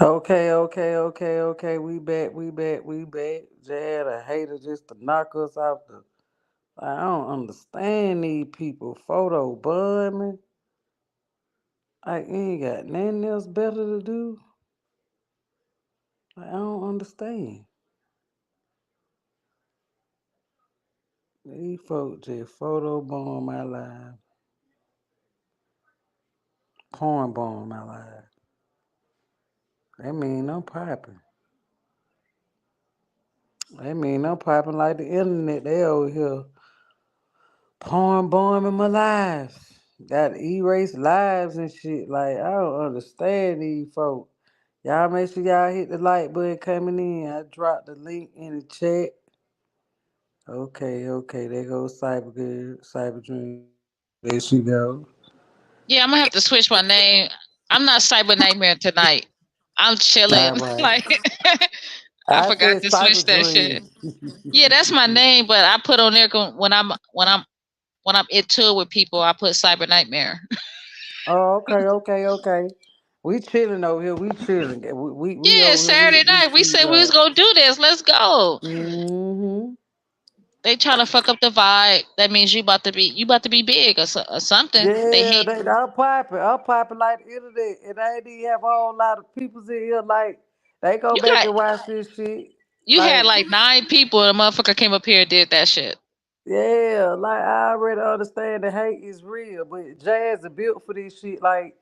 Okay. We back. Just had a hater just to knock us off the. I don't understand these people. Photo bumming. I ain't got nothing else better to do. I don't understand. These folks just photo bomb my life, porn bomb my life. That mean I'm popping. That mean I'm popping like the internet. They over here porn bombing my life. Got to erase lives and shit. Like I don't understand these folks. Y'all make sure y'all hit the like button coming in. I dropped the link in the chat. Okay. There goes Cyber Girl, Cyber Dream. There she go. Yeah, I'm gonna have to switch my name. I'm not Cyber Nightmare tonight. I'm All chilling. right. Like I I forgot said to switch Cyber that Dream. shit. Yeah, that's my name, but I put on there when I'm into it with people. I put Cyber Nightmare. Oh, okay. We chilling over here. We chilling. We Yeah, over here. Saturday We night. We sleep said we was out. gonna do this. Let's go. Mm-hmm. They trying to fuck up the vibe. That means you about to be big or something. They Yeah, hate. they I'm popping. I'm popping like the internet. And I ain't even have a whole lot of peoples in here. Like they go You back got and watch this shit. you had Like, like 9 people, and a motherfucker came up here and did that shit. yeah, like I already understand the hate is real, but Jazz is built for this shit. Like,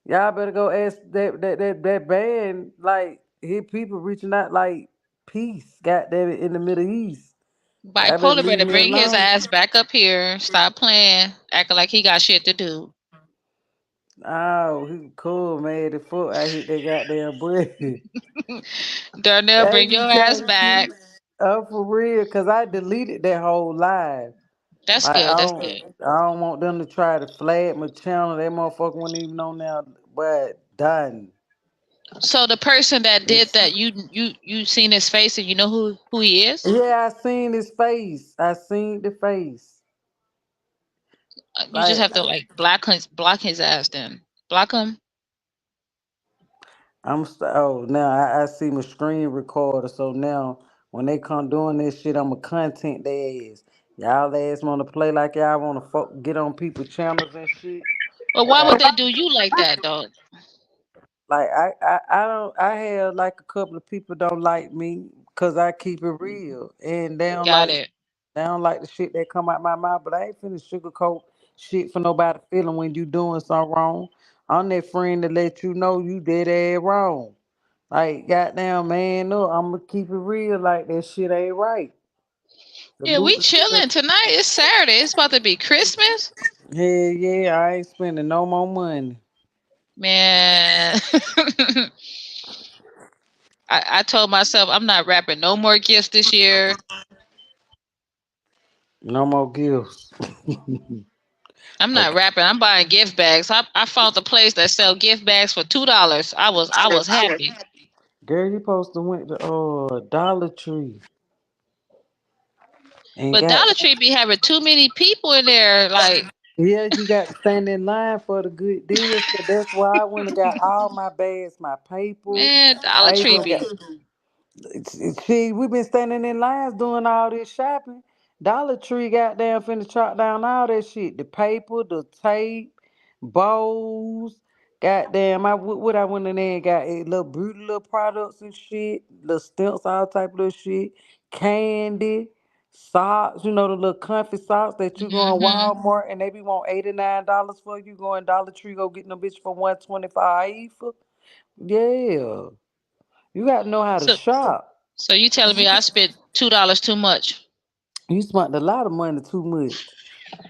y'all better go ask that band, like his people reaching out like peace, goddamn it, in the Middle East. Y'all better Bipolar leave better me bring his alone. ass back up here. Stop playing, acting like he got shit to do. Oh, he cool, man. The fuck I hit that goddamn button. Darnell, I bring ain't your be ass trying to back. see. For real, cause I deleted that whole live. That's Like good. That's good. I don't want them to try to flag my channel. That motherfucker wasn't even on there, but done. So the person that did It's, that, you seen his face and you know who he is. yeah, I seen his face. I seen the face. You just Like have to like block his ass. Then block him. oh now I see my screen recorder. So now when they come doing this shit, I'ma content their ass. Y'all ass wanna play like y'all wanna get on people's channels and shit. But why would they do you like that, dog? Like I don't I have like a couple of people don't like me because I keep it real and Got it. they don't like the shit that come out my mouth. But I ain't finna sugarcoat shit for nobody feeling when you doing something wrong. I'm that friend to let you know you did ass wrong. Like goddamn man, no, I'ma keep it real. Like that shit ain't right. Yeah, we Salute the chilling shit. tonight. It's Saturday. It's about to be Christmas. Hell yeah, I ain't spending no more money. Man, I told myself I'm not wrapping no more gifts this year. No more gifts. I'm not Okay. wrapping. I'm buying gift bags. I found a place that sell gift bags for $2. I was happy. Girl, you supposed to went to Dollar Tree and But got Dollar Tree be having too many people in there. Like, yeah, you got to stand in line for the good deals. So that's why I went and got all my bags, my paper. man, Dollar I Tree even got be. see, we been standing in lines doing all this shopping. Dollar Tree goddamn finna chop down all that shit. The paper, the tape, bowls. Goddamn, what I went in there and got a little beauty little products and shit, little stamps, all type of little shit, candy, socks, the little comfy socks that you go in Hmm. Walmart and they be want $89 for you. Go in Dollar Tree, go get them bitch for 125. Yeah. You gotta know how to So, shop. so you telling me I spent $2 too much? You spent a lot of money too much.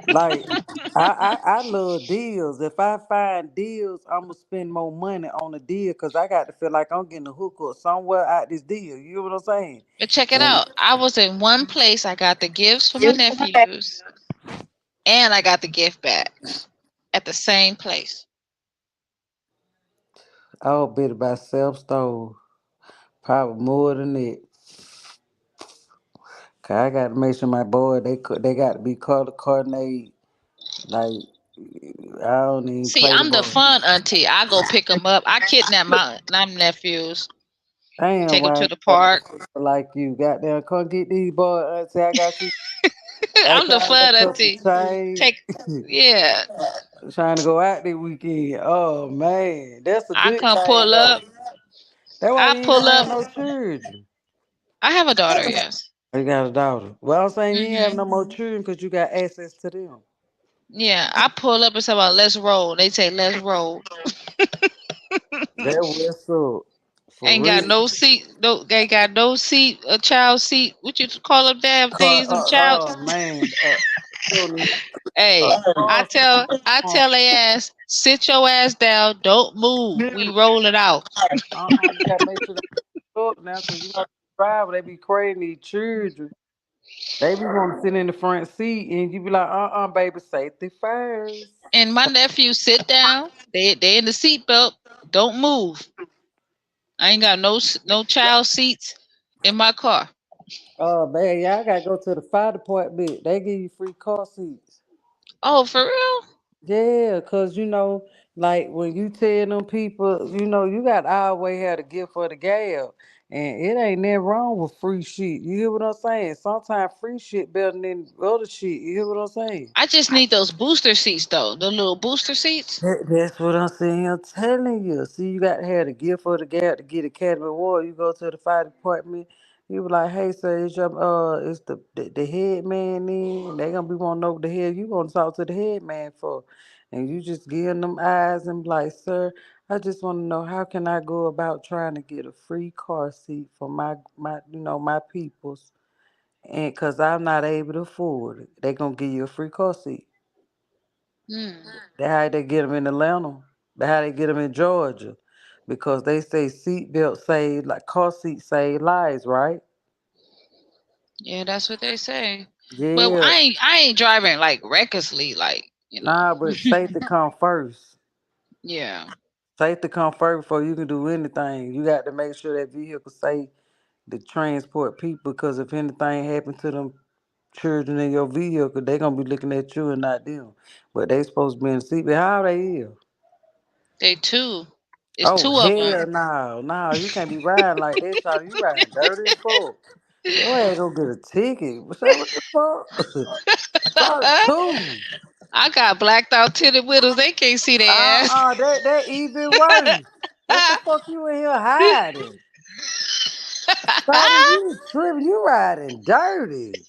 Like I love deals. If I find deals, I'ma spend more money on a deal because I got to feel like I'm getting a hookup somewhere out this deal. You know what I'm saying? But check it And out. I was in one place. I got the gifts for my nephews, and I got the gift bags at the same place. I was bet about self stove. Probably more than that. Cause I got to make sure my boy they got to be color coordinated. Like I don't even See, play the I'm the ball. fun auntie. I go pick them up. I kidnap my nephews, Damn, take them why I to ain't the got no park. sister like you? Goddamn, come get these boys. Say I got you. I I'm the got a fun couple auntie. change. Take, yeah. Trying to go out this weekend. Oh man, that's a I good come thing pull though. up. That's why I you ain't pull gonna up. have no children. I have a daughter. Yes. You got a daughter. Well, I'm saying you ain't have Mhm. no more children because you got access to them. Yeah, I pull up and say, "Well, let's roll." They say, "Let's roll." That what's up. For Ain't got real. no seat. No, they got no seat. A child seat. What you call them damn things? Them child. Oh man. You don't need Hey, I tell they ass, sit your ass down. Don't move. We rolling out. you gotta make sure they up now because you know driver, they be crazy these children. They be want to sit in the front seat and you be like, baby, safety first. And my nephew sit down. They in the seatbelt. Don't move. I ain't got no child seats in my car. Oh man, y'all gotta go to the fire department. They give you free car seats. Oh, for real? Yeah, cause like when you tell them people, you got to always have to give for the gal. And it ain't nothing wrong with free shit. You hear what I'm saying? Sometimes free shit better than other shit. You hear what I'm saying? I just need those booster seats though. The little booster seats. That's what I'm saying. I'm telling you. See, you got to have the gift for the gap to get Academy Award. You go to the fire department. You be like, hey, sir, it's the head man in. They gonna be wanting to know what the hell you gonna talk to the head man for, and you just give them eyes and be like, sir, I just want to know how can I go about trying to get a free car seat for my peoples, and cause I'm not able to afford it, they gonna give you a free car seat. Hmm. That's how they get them in Atlanta. That's how they get them in Georgia. Because they say seatbelt save, like car seat save lives, right? Yeah, that's what they say. But Yeah. I ain't driving like recklessly, like Nah, but safety come first. Yeah. Safety come first before you can do anything. You got to make sure that vehicle safe to transport people because if anything happen to them children in your vehicle, they gonna be looking at you and not them. But they supposed to be in the seatbelt. How they is? They two. It's Oh two of hell them. no, no, you can't be riding like that, shot. You riding dirty as fuck. Your ass gonna get a ticket. What the fuck? Fuck two. I got blacked out tinted windows. They can't see their ass. That even worse. What the fuck you in here hiding? Shawty, you tripping, you riding dirty.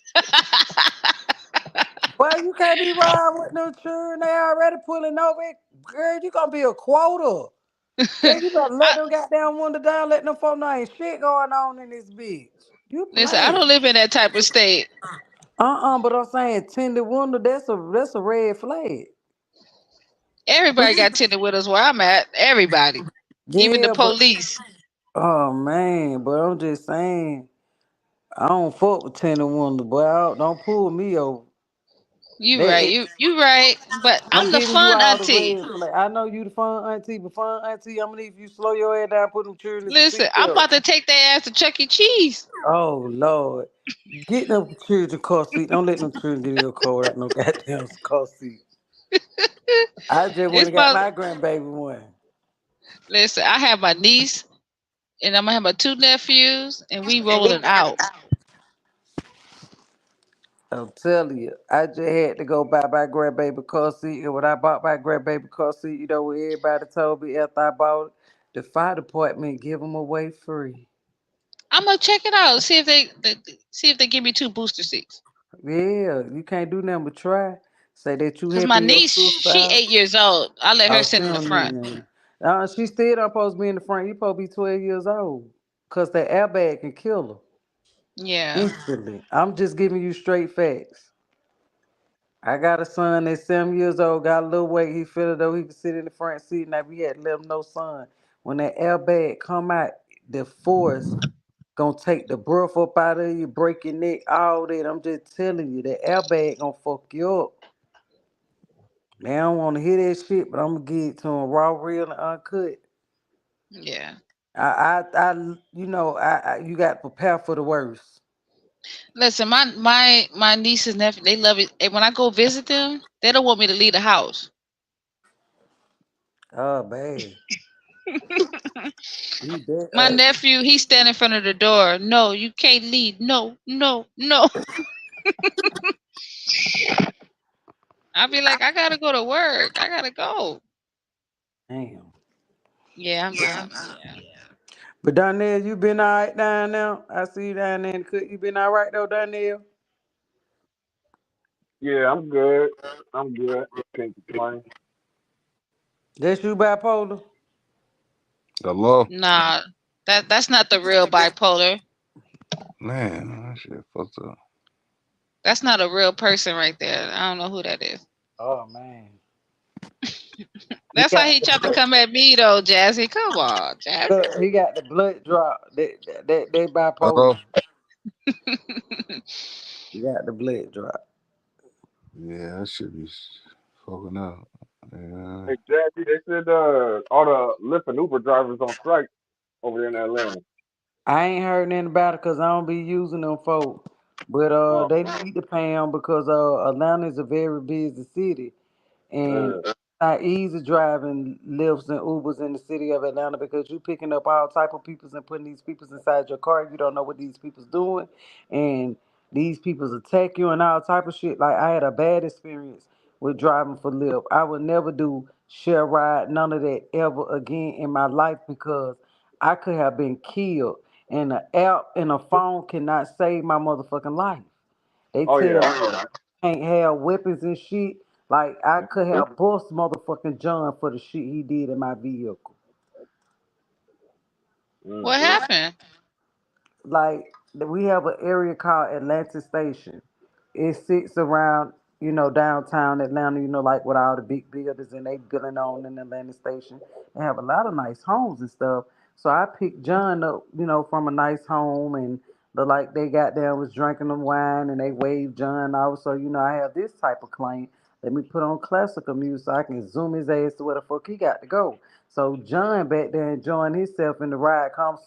Boy, you can't be riding with no children. They already pulling over. Girl, you gonna be a quota. Girl, you better let I, them goddamn window down, let them folk know ain't shit going on in this bitch. You listen, I playing. don't live in that type of state. But I'm saying tinted window, that's a red flag. Everybody got tinted windows where I'm at. Everybody, even the Yeah, but police. oh man, but I'm just saying, I don't fuck with tinted window, boy. Don't pull me over. You right. They, You right. But I'm I'm the giving you fun all the auntie. red flag. I know you the fun auntie, but fun auntie, I'm gonna need you slow your head down, put them children in the Listen, I'm seatbelt. about to take their ass to Chuck E. Cheese. Oh Lord, get them children car seat. Don't let them children get in your car without no goddamn car seat. I just went It's and got about. my grandbaby one. Listen, I have my niece, and I'm gonna have my two nephews, and we rolling out. I'm telling you, I just had to go buy my grandbaby car seat. And when I bought my grandbaby car seat, what everybody told me after I bought it? The fire department give them away free. I'm gonna check it out. See if they give me two booster seats. Yeah, you can't do nothing but try. Say that you Cause my helping your niece, sister she out. 8 years old. I let her Oh, sit she in the don't need front. nothing. She still not supposed to be in the front. You supposed to be 12 years old. Because the airbag can kill her Yeah. instantly. I'm just giving you straight facts. I got a son that's 7 years old, got a little weight. He feel it though he can sit in the front seat. Now we had to let him know, son, when that airbag come out, the force gonna take the breath up out of you, break your neck, all that. I'm just telling you, the airbag gonna fuck you up. They don't want to hear that shit, but I'm gonna give it to them raw, real, and uncut. Yeah. You got to prepare for the worst. Listen, my nieces and nephew, they love it. And when I go visit them, they don't want me to leave the house. Oh, bad. He did. My nephew, he's standing in front of the door. No, you can't leave. No, no, no. I'll be like, I gotta go to work. I gotta go. Damn. Yeah, yeah. But Darnell, you been all right down there? I see you down there in the cook. You been all right though, Darnell? Yeah, I'm good. I'm good. Can't complain. That's you bipolar? Hello? Nah, that's not the real bipolar. Man, that shit fucked up. That's not a real person right there. I don't know who that is. Oh man. He That's why got he tried to come at me though, Jazzy. Come on, Jazzy. look, he got the blood drop. They bipolar. Hello? He got the blood drop. Yeah, that shit be fucking up. Yeah. Hey, Jackie, they said all the Lyft and Uber drivers on strike over there in Atlanta. I ain't heard nothing about it because I don't be using them folk. But Oh, they need to pay them because Atlanta is a very busy city. And yeah. it's not easy driving Lyfts and Ubers in the city of Atlanta because you picking up all type of peoples and putting these peoples inside your car. You don't know what these people's doing, and these people's attack you and all type of shit. Like I had a bad experience with driving for Lyft. I would never do share ride, none of that ever again in my life because I could have been killed. And an app and a phone cannot save my motherfucking life. They Oh tell yeah, I me know, right? can't have weapons and shit. Like I Mhm. could have bust motherfucking John for the shit he did in my vehicle. What Mhm. happened? Like we have an area called Atlanta Station. It sits around, downtown Atlanta, like with all the big buildings and they building on in Atlanta Station. They have a lot of nice homes and stuff. So I picked John up, from a nice home and the like they got there was drinking the wine and they waved John out. So, I have this type of client. Let me put on classical music so I can zoom his ass to where the fuck he got to go. So John back there enjoying himself in the ride comes,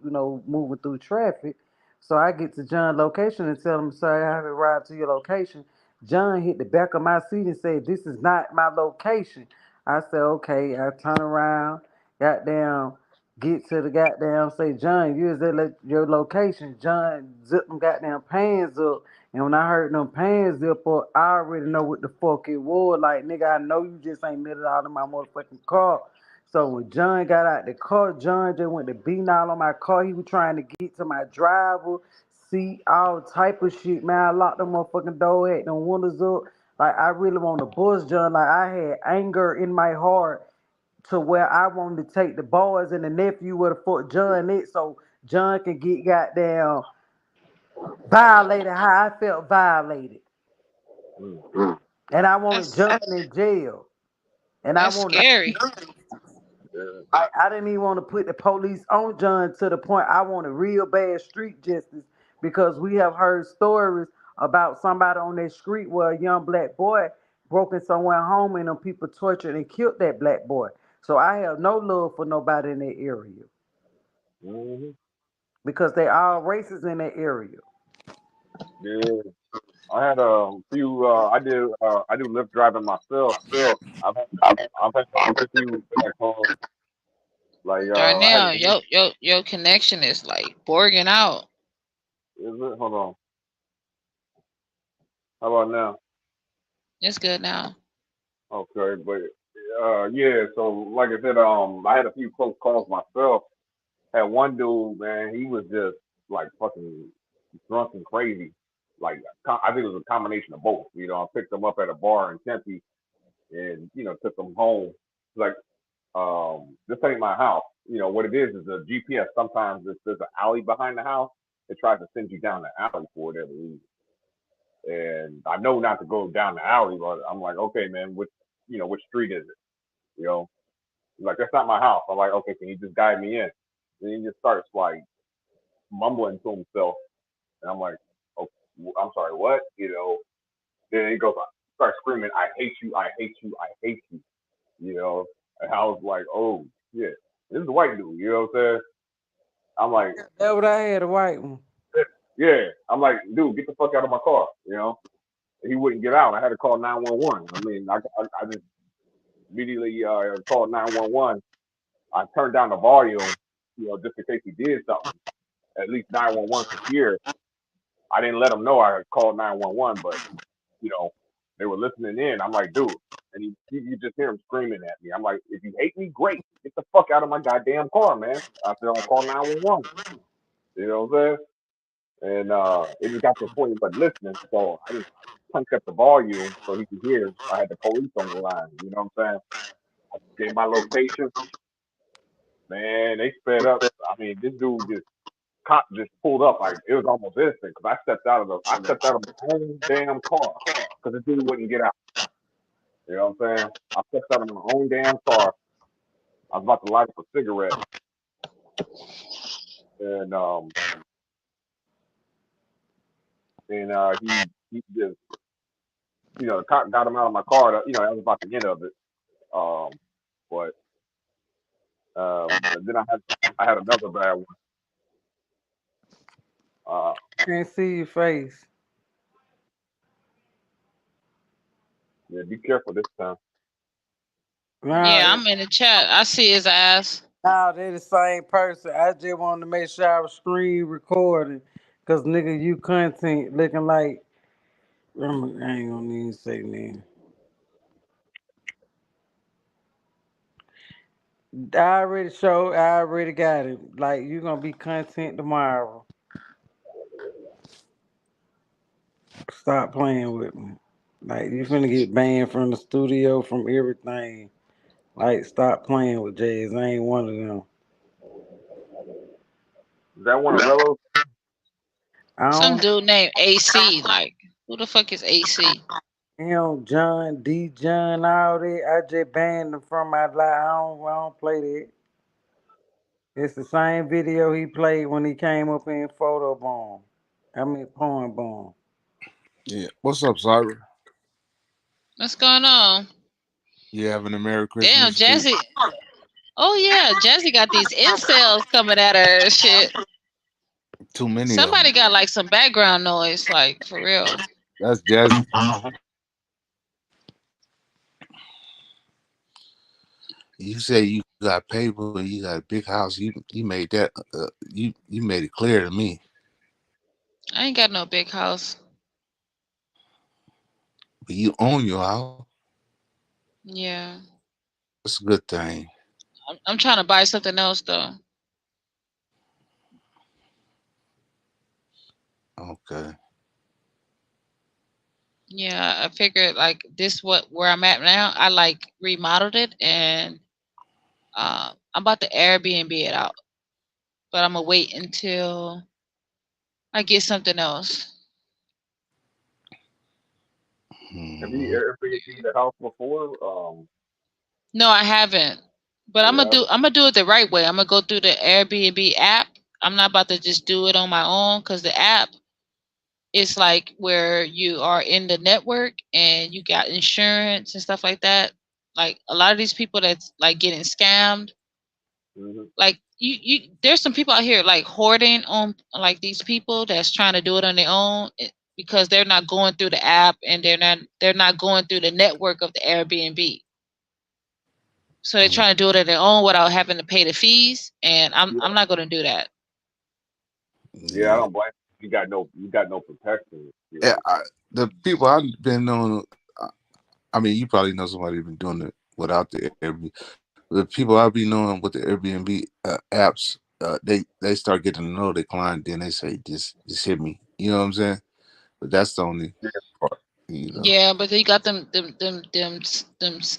moving through traffic. So I get to John's location and tell him, sorry, I haven't arrived to your location. John hit the back of my seat and said, this is not my location. I said, okay. I turn around, goddamn, get to the goddamn, say, John, you is at your location. John zip them goddamn pants up. And when I heard them pants zip up, I already know what the fuck it was. Like, nigga, I know you just ain't let it out of my motherfucking car. So when John got out the car, John just went to beating all on my car. He was trying to get to my driver seat, all type of shit, man. I locked the motherfucking door, had them windows up. Like I really want to bust John. Like I had anger in my heart to where I wanted to take the boys and the nephew where the fuck John is, so John can get goddamn violated how I felt violated. Mhm. And I wanted That's John in jail. And I that's wanted scary. Yeah. I didn't even want to put the police on John to the point I wanted real bad street justice because we have heard stories about somebody on that street where a young black boy broke in somewhere home and them people tortured and killed that black boy. So I have no love for nobody in that area Mhm. because they all racist in that area. Yeah. I had a few. I do Lyft driving myself. I've had I've had a few bad calls. Like I had Darnell, a. your connection is like borging out. Is it? Hold on. How about now? It's good now. Okay, but yeah. So like I said, I had a few close calls myself. Had one dude, man, he was just like fucking drunk and crazy. Like I think it was a combination of both. I picked him up at a bar in Tempe and took him home. Like this ain't my house. What it is a GPS. Sometimes there's an alley behind the house. It tries to send you down the alley for whatever reason. And I know not to go down the alley, but I'm like, okay, man, which street is it? You know, like that's not my house. I'm like, okay, can you just guide me in? And he just starts like mumbling to himself, and I'm like, oh, I'm sorry, what? Then he goes, starts screaming, I hate you, I hate you, I hate you. And I was like, oh shit, this is a white dude. You know what I'm saying? I'm like, That what I had, a white one. yeah. I'm like, dude, get the fuck out of my car. He wouldn't get out. I had to call 911. I mean, I just immediately called 911. I turned down the volume, just in case he did something. At least 911 could hear. I didn't let them know I had called 911, but you know, they were listening in. I'm like, dude, and you just hear him screaming at me. I'm like, if you hate me, great. Get the fuck out of my goddamn car, man. I said, I'll call 911. You know what I'm saying? And it just got to the point he wasn't listening, so I just cranked up the volume so he could hear. I had the police on the line. You know what I'm saying? I gave my location. Man, they sped up. I mean, this dude just cop just pulled up like it was almost instant because I stepped out of my own damn car because the dude wouldn't get out. You know what I'm saying? I stepped out of my own damn car. I was about to light up a cigarette, and he just the cop got him out of my car. That was about the end of it. Um, but and then I had another bad one. Uh, Can't see your face. yeah, be careful this time. Nah, Yeah, I'm in the chat. I see his ass. nah, they the same person. I just wanted to make sure I was screen recording. Cause nigga, you content looking like I ain't gonna even say name. I already got it. Like you gonna be content tomorrow. Stop playing with me. Like you finna get banned from the studio, from everything. Like stop playing with Jazz. I ain't one of them. Is that one of Rello's? I Some don't dude named AC. Like, who the fuck is AC? him, John, D John, all that. I just banned him from my life. I don't play that. It's the same video he played when he came up in photo bomb. I mean porn bomb. Yeah. What's up, Cyber? What's going on? You having a Merry Damn, Christmas Eve? Jazzy. Oh yeah, Jazzy got these incels coming at her and shit. Too many of them. Somebody got like some background noise, like for real. That's Jazzy. You say you got paper, you got a big house. You made that. You made it clear to me. I ain't got no big house. But you own your house. Yeah, That's a good thing. I'm trying to buy something else though. Okay. Yeah, I figured like this what where I'm at now. I like remodeled it and I'm about to Airbnb it out, but I'm gonna wait until I get something else. Have you Hmm. ever been to the house before? No, I haven't. But Yeah, I'm gonna do it the right way. I'm gonna go through the Airbnb app. I'm not about to just do it on my own because the app is like where you are in the network and you got insurance and stuff like that. Like a lot of these people that's like getting scammed, hmm like there's some people out here like hoarding on like these people that's trying to do it on their own because they're not going through the app and they're not going through the network of the Airbnb. So they're trying to do it on their own without having to pay the fees, and yeah, I'm not going to do that. yeah. I Yeah. don't blame you. You got no protection. Yeah. The people I've been on. I mean, you probably know somebody been doing it without the Airbnb. The people I be knowing with the Airbnb apps, they start getting to know the client, then they say, just hit me. You know what I'm saying? But that's the only Yeah, part. You know. Yeah, but they got them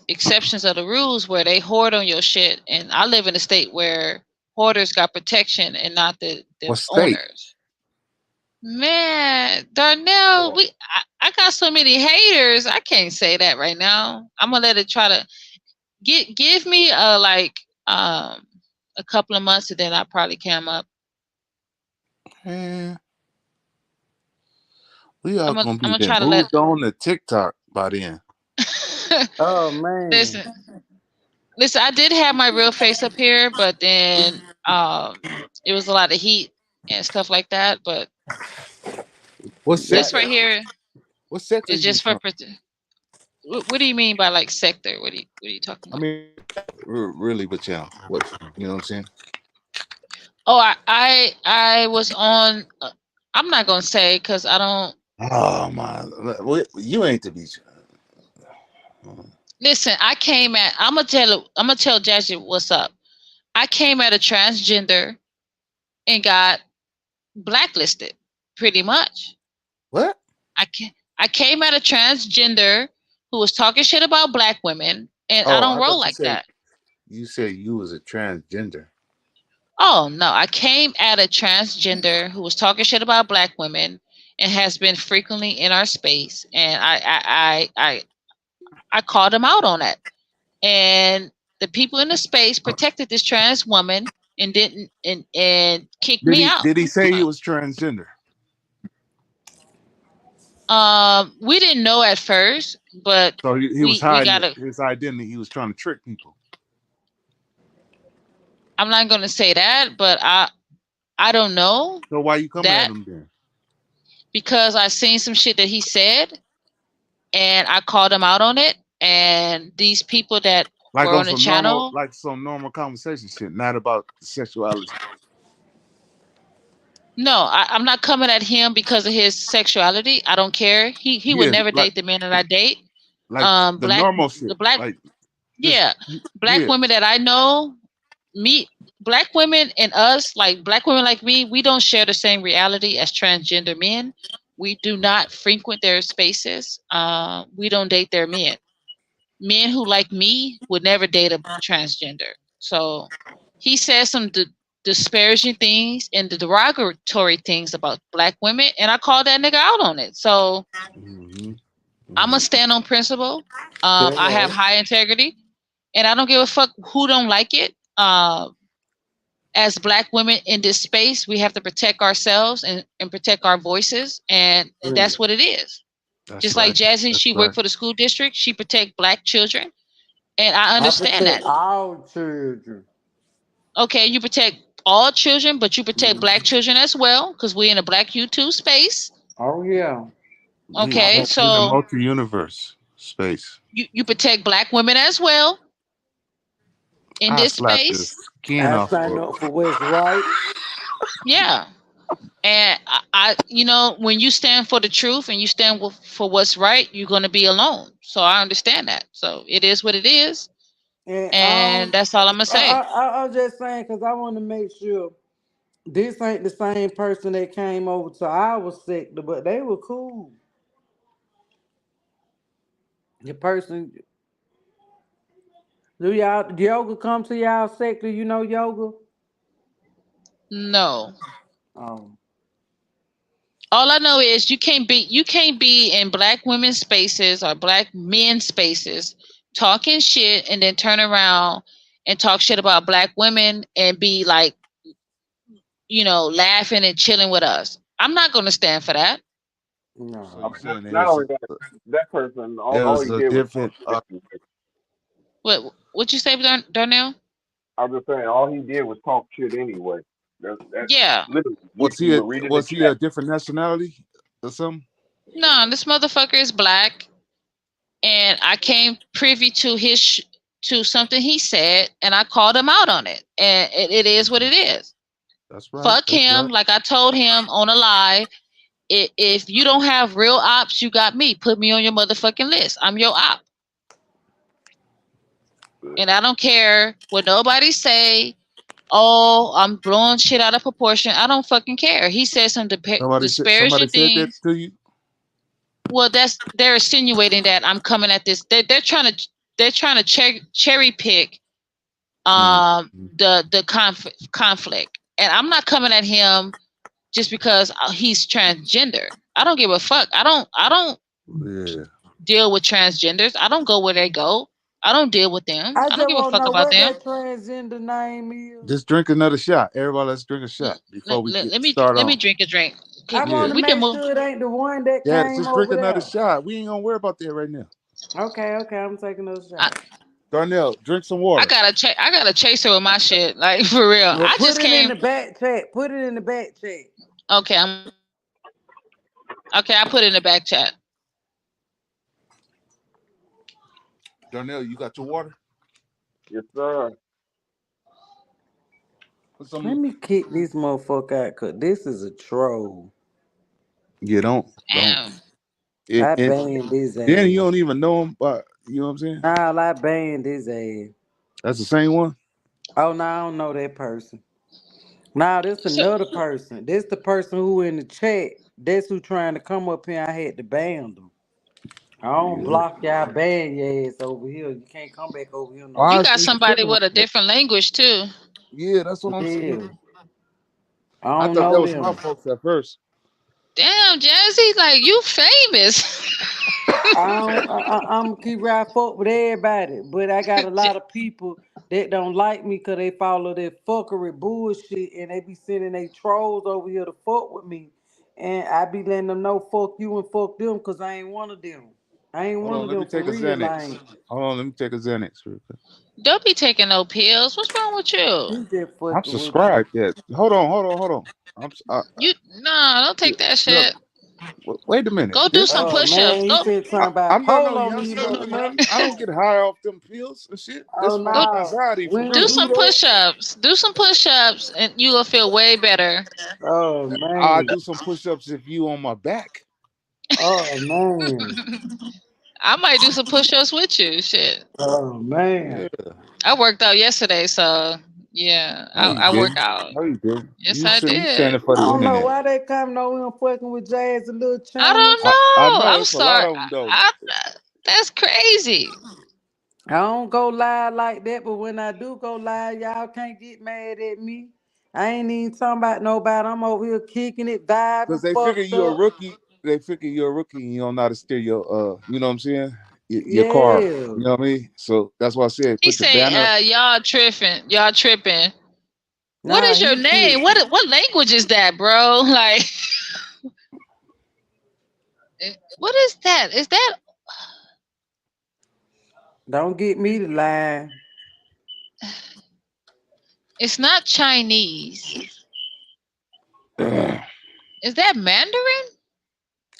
exceptions of the rules where they hoard on your shit, and I live in a state where hoarders got protection and not the What state? owners. Man, Darnell, yeah. I got so many haters. I can't say that right now. I'm gonna let it try to give me um a couple of months and then I probably come up. Man, we are I'm gonna be gonna then try to let. moved on to TikTok by then. Oh man. listen, listen. I did have my real face up here, but then it was a lot of heat and stuff like that. But What You got this sector? right here What sector is you just for from? What do you mean by like sector? What are you talking I about? mean, really, but yeah, what you know what I'm saying? Oh, I was on. I'm not gonna say because I don't Oh my, you ain't the beach. listen. I came at. I'm gonna tell Jazzy what's up. I came at a transgender and got blacklisted, pretty much. What? I came at a transgender who was talking shit about black women, and I Oh, don't I roll thought like that. you said you was a transgender. Oh no, I came at a transgender who was talking shit about black women and has been frequently in our space, and I called him out on that. And the people in the space protected this trans woman and didn't and kicked Did me he out. did he say he was transgender? We didn't know at first, but So he was we hiding gotta. his identity. He was trying to trick people. I'm not gonna say that, but I don't know So why you coming at that him then? because I seen some shit that he said and I called him out on it. And these people that Like were on on the some normal, channel, like some normal conversation shit, not about sexuality. no, I'm not coming at him because of his sexuality. I don't care. He would Yeah, never date the men that I date. like the Black normal the shit. black Like just yeah, black yeah. women that I know, me black women and us, like black women like me, we don't share the same reality as transgender men. We do not frequent their spaces. We don't date their men. Men who like me would never date a transgender. So he said some disparaging things and the derogatory things about black women, and I called that nigga out on it. So Hmm. I'm Hmm. gonna stand on principle. That I have right. high integrity, and I don't give a fuck who don't like it. As black women in this space, we have to protect ourselves and protect our voices, and Mm. that's what it is. That's Just like right. Jazzy, That's she right. worked for the school district. She protect black children, and I I understand protect that. all children. Okay, you protect all children, but you protect black Mhm. children as well, because we're in a black YouTube space. Oh yeah. We I Okay, don't. we in a so multi-universe space. you protect black women as well in I this slap the space. skin I off stand of. up for what's right. Yeah. And when you stand for the truth and you stand for what's right, you're going to be alone. So I understand that. So it is what it is. And And that's all I'm going to say. I'm just saying because I want to make sure this ain't the same person that came over to our sector, but they were cool. The person, do y'all yoga come to y'all sector? You know yoga? No. Um, All I know is you can't be in black women's spaces or black men's spaces talking shit and then turn around and talk shit about black women and be like, laughing and chilling with us. I'm not going to stand for that. So no. you saying Not there's only that, that person, there all was he a did was talk different shit anyway. What you say, Darnell? I was just saying, all he did was talk shit anyway. That's Yeah. literally, you were reading the was he a chat. different nationality or something? No, this motherfucker is black, and I came privy to to something he said, and I called him out on it, and it is what it is. That's right. Fuck That's him, right. like I told him on a live. If you don't have real ops, you got me. Put me on your motherfucking list. I'm your op, and I don't care what nobody say. Oh, I'm blowing shit out of proportion. I don't fucking care. He said some Somebody disparaging said that things. to you. Well, they're insinuating that I'm coming at this. They're trying to cherry pick Mm. the conflict, and I'm not coming at him just because he's transgender. I don't give a fuck. I don't Yeah. deal with transgenders. I don't go where they go. I don't deal with them. I I don't just give a want to fuck know about what them. that transgender name is. Just drink another shot. Everybody, let's drink a shot before Let, we let, get let me start let me on. drink a drink. I want Yeah. to We can make move. sure it ain't the one that Yeah, came just drink over another there. shot. We ain't gonna worry about that right now. Okay, okay, I'm taking those I, shots. Darnell, drink some I water. gotta check. I gotta chase her with my shit. Like for real. Well, I put just it in came. the back chat. Put it in the back chat. Okay, okay. I put it in the back chat. Darnell, you got your water? Yes, sir. Put Let some. me kick this motherfucker out, cause this is a troll. Yeah, don't. Damn. I And banned his then you ass. don't even know him, but you know what I'm saying? Nah, I banned his ass. That's the same one. Oh, no, I don't know that person. Nah, this So another person. This the person who in the chat. That's who trying to come up here. I had to ban them. I don't Yeah. block y'all, ban your ass over here. You can't come back over here no Oh, I you more. got see you somebody tripping with like a that. different language too. Yeah, that's what I'm Yeah, saying. I I don't thought that know was my them. folks at first. Damn, Jazzy, like you famous. I'm keep right fuck with everybody, but I got a lot of people that don't like me because they follow that fuckery bullshit and they be sending they trolls over here to fuck with me, and I be letting them know fuck you and fuck them because I ain't one of them. I ain't Hold one on, of let me them for take a real. I Xanax. ain't. Hold on, let me take a Xanax real quick. Don't be taking no pills. What's wrong with you? He just I'm fucking with you. subscribed. Yet. Hold on. You nah, don't take that Look, shit. wait a minute. Go do This some Oh push-ups. man, he Go said something about I'm not no pole on me, youngster or motherfucker. nothing. I don't get high off them pills and shit. Oh This for go my nah, anxiety we for don't do real. do some that. push-ups. Do some push-ups and you will feel way better. Oh I man, do some push-ups if you on my back. oh man, I might do some push-ups with you. Shit. oh man. Yeah. I worked out yesterday, so yeah, No, you I work didn't. out. No, you didn't. Yes, I You did. saying it for I the don't know internet. why they come know him fucking with Jazz a little I channel. don't I know. know I'm it's a lot sorry. of them though. That's crazy. I don't go live like that, but when I do go live, y'all can't get mad at me. I ain't even talking about nobody. I'm over here kicking it, Because vibing, they figure fucked you're a up. rookie. They figure you're a rookie and you don't know how to steer your you know what I'm saying? Your car. Yeah. You know what I mean? So that's why I said He put the say, banner. y'all tripping. Y'all tripping. What Nah, is your he name? tripped. What language is that, bro? Like, what is that? Is that? Don't get me to lie. It's not Chinese. that Is that Mandarin?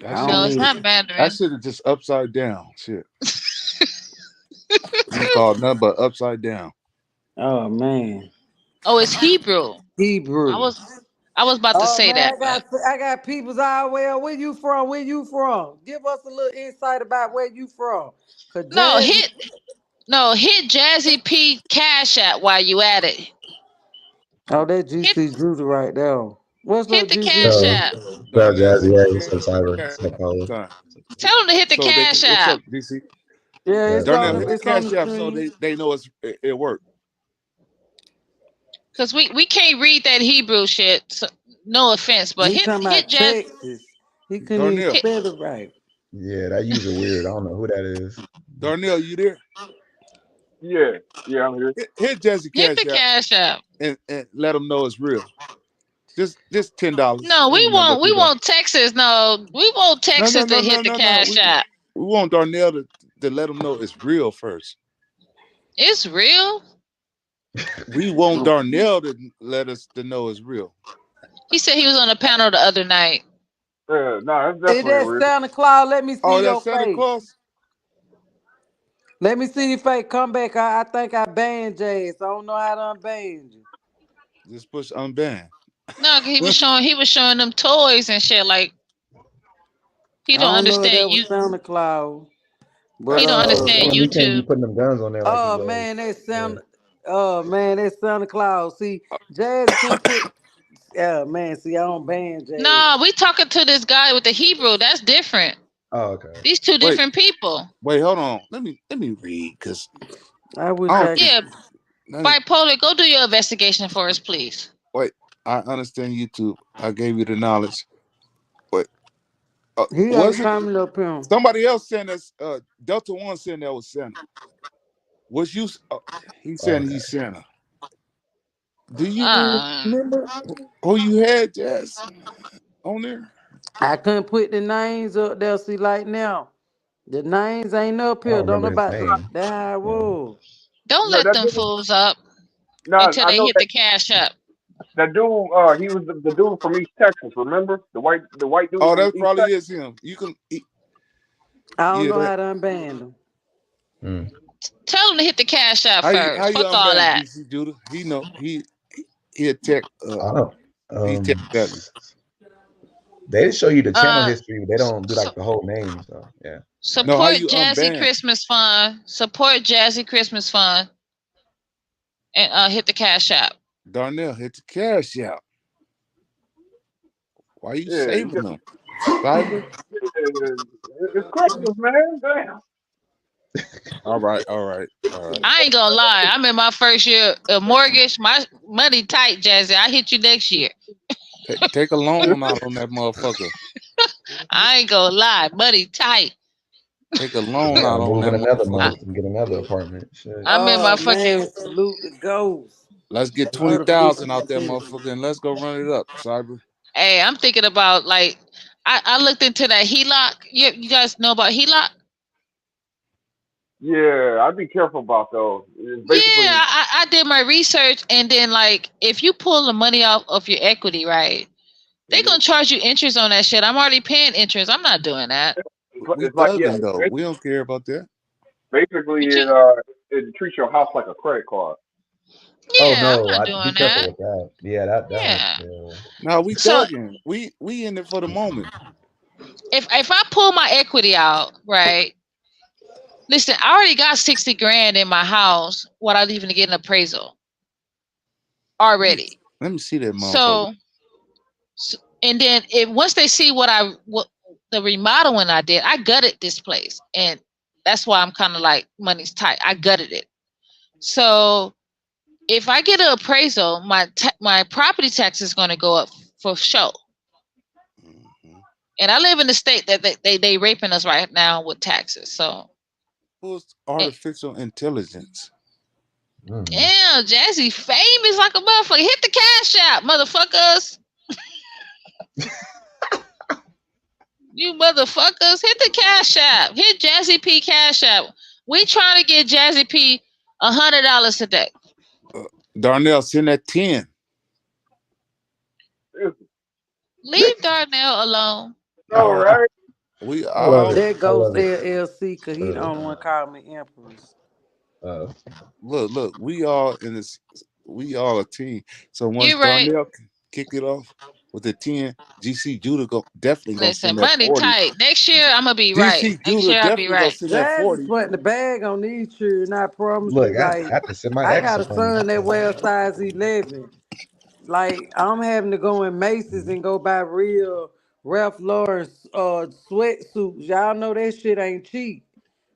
I shit No, don't it's is not even. that Mandarin. shit is just upside down. Shit. Ain't called nothing but upside down. Oh man, Oh, it's Hebrew. I Hebrew. was I was about to Oh say man, that, but I got people's all well. Where you from? Where you from? Give us a little insight about where you from. Cause no, Jazz, hit Jazzy P Cash App while you at it. oh that Hit GC Judah right there. What's hit up, the GC? Cash Uh, App. Jazzy, Darnell, hit hey, the what's up, Cyber? What's up, cash Paula? time. Tell them to hit the So they Cash can what's App. up, DC? Yeah, Yeah, Darnell, hit the it's on the cash app so screen. they know it worked. Cause we can't read that Hebrew shit. So, no offense, but He talking hit about Jazz. Texas. He couldn't even Darnell. Hit spell it right. yeah, that user weird. I don't know who that is. Darnell, you there? Yeah, yeah, I'm here. Hit Jazzy hit Cash the App Cash App. and let them know it's real. Just $10. No, Ain't nothing but we $10. want Texas. No, we want No, no, Texas to no, hit no, the no, no. Cash App. We want Darnell to let them know it's real first. It's real. We want Darnell to let us to know it's real. He said he was on a panel the other night. No, that's Is definitely that real. Santa Claus? Let me see Oh, that's your Santa face. Claus. Let me see your face. Come back. I think I banned Jazz. I don't know how to unban you. Just push unban. No, he was showing them toys and shit. Like he I don't don't know if understand that you. was Santa Claus, but He That's don't understand So he can't be YouTube. putting them guns on there like he oh was. man, that Yeah. Santa. Oh man, that Santa Claus. See, Jazz couldn't put. Oh man, see, I don't ban Jazz. Nah, we talking to this guy with the Hebrew. That's different. Oh, okay. These two wait, different people. hold on. Let me read because I wish I I could. Yeah, don't. bipolar. Go do your investigation for us, please. Wait, I understand YouTube. I gave you the knowledge. Wait, He ain't was it coming up here. somebody else saying us? Delta One saying that was Santa. Was you? He saying Okay. he's Santa. Do you Uh, remember who you had, Jazz, on there? I couldn't put the names up there. See, like now, the names ain't up I here. don't Don't remember his nobody. name. That how it Yeah. was. don't No, let that them dude. fools up No, until I they know hit the cash up. that dude. He was the dude from East Texas. Remember the white dude Oh, from that East probably Texas? is him. You can, I don't yeah, know that. how to unban them. Mm. Tell him to hit the cash out How first. you Fuck all unban that. DC Judah? He know he a tech I don't. he tech veteran. They show you the channel Uh, history, but they don't do so, like the whole name. So yeah. No, how support you Jazzy unban? Christmas Fund. Support Jazzy Christmas Fund, and hit the cash app. Darnell hit the cash out. Why you Yeah, you saving got, them? Cyber? it's Christmas, man. Damn. All right, all right, all right. I ain't gonna lie. I'm in my first year of mortgage. My money tight, Jazzy. I hit you next year. Take a loan out on that motherfucker. I ain't gonna lie. Money tight. Take a You loan gotta out on move that in another I, motherfucker. month and get another apartment. Shit. I'm in my Oh fucking. man, salute the ghost. Let's get Artificial 20,000 out that intelligence. motherfucker and let's go run it up, Cyber. Hey, I'm thinking about like. I looked into that HELOC. You guys know about HELOC? Yeah, I'd be careful about those. It's Yeah, basically, I did my research, and then like if you pull the money out of your equity, right? They mhm. gonna charge you interest on that shit. I'm already paying interest. I'm not doing that. We It's like, yeah, thugging though. We don't care about that. basically But you, it treats your house like a credit card. Oh yeah, I'm no, not I be doing careful that. with that. Yeah, that one. Yeah. Yeah. No, we So thugging. We in it for the moment. if I pull my equity out, right? Listen, I already got 60 grand in my house without even getting an appraisal Let me already. let me see that motherfucker. So, and then if once they see what the remodeling I did, I gutted this place, and that's why I'm kind of like money's tight. I gutted it. So if I get an appraisal, my property tax is going to go up for sure. Mhm. And I live in the state that they raping us right now with taxes. So, Who's eh, artificial intelligence? Mm. yeah, Jazzy famous like a motherfucker. Hit the cash out, motherfuckers. You motherfuckers, hit the cash app. Hit Jazzy P cash app. We trying to get Jazzy P $100 today. Uh, Darnell, send that 10. It's, Leave Darnell alone. all Uh, right. we I love all it. That I ghost love it. LLC, cause he the Uh, only one calling me Empress. uh, look, we all in this, we all a team. So once You right. Darnell kick it off with the 10, GC Judah definitely gonna Listen, send that money 40. tight. Next year I'm gonna be right. GC Next Judah year I'll be definitely gonna right. send that Jazz is 40. putting the bag on these children. I promise look, you. I Like, have to send my I ex got some a money. son that wears size 11. Like, I'm having to go in Macy's and go buy real Ralph Lauren sweatsuits. Y'all know that shit ain't cheap.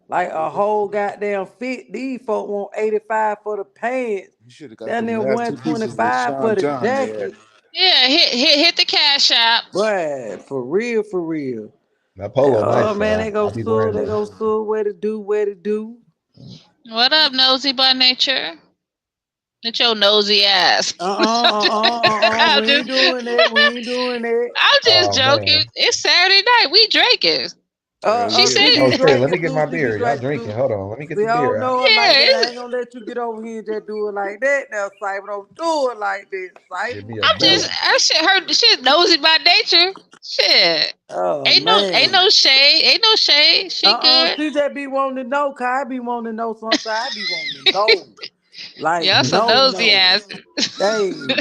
Like a whole goddamn fit. These folk want 85 for the pants. You should have got Down them there last two pieces that 125 for Sean the John had. jacket. Yeah, hit the cash app. Boy, for real, for real. That polo Oh nice man, though. they go I'll be sue, wearing they those. go sue, where to do, where to do. What up, nosy by nature? It's your nosy ass. I'm We just ain't doing that. We ain't doing that. I'm just Oh joking. man. It's Saturday night. We drinking. Hell She yeah. said, She be Oh Shay, let drinking me get too. my She be beer. Y'all drinking drinking. too. Hold on. Let me get See, the I don't beer out. know her like that. I yeah. ain't gonna let you get over here and just do it like that. Now, Cyber, don't do it like that, Give Cyber. me a I'm just Bella. I shit her shit nosy by nature. Shit. Oh Ain't man. no shade. Ain't no shade. She good. She just be wanting to know. Cause I be wanting to know sometimes. I be wanting to know. Like, Y'all some nosy no. ass. Hey,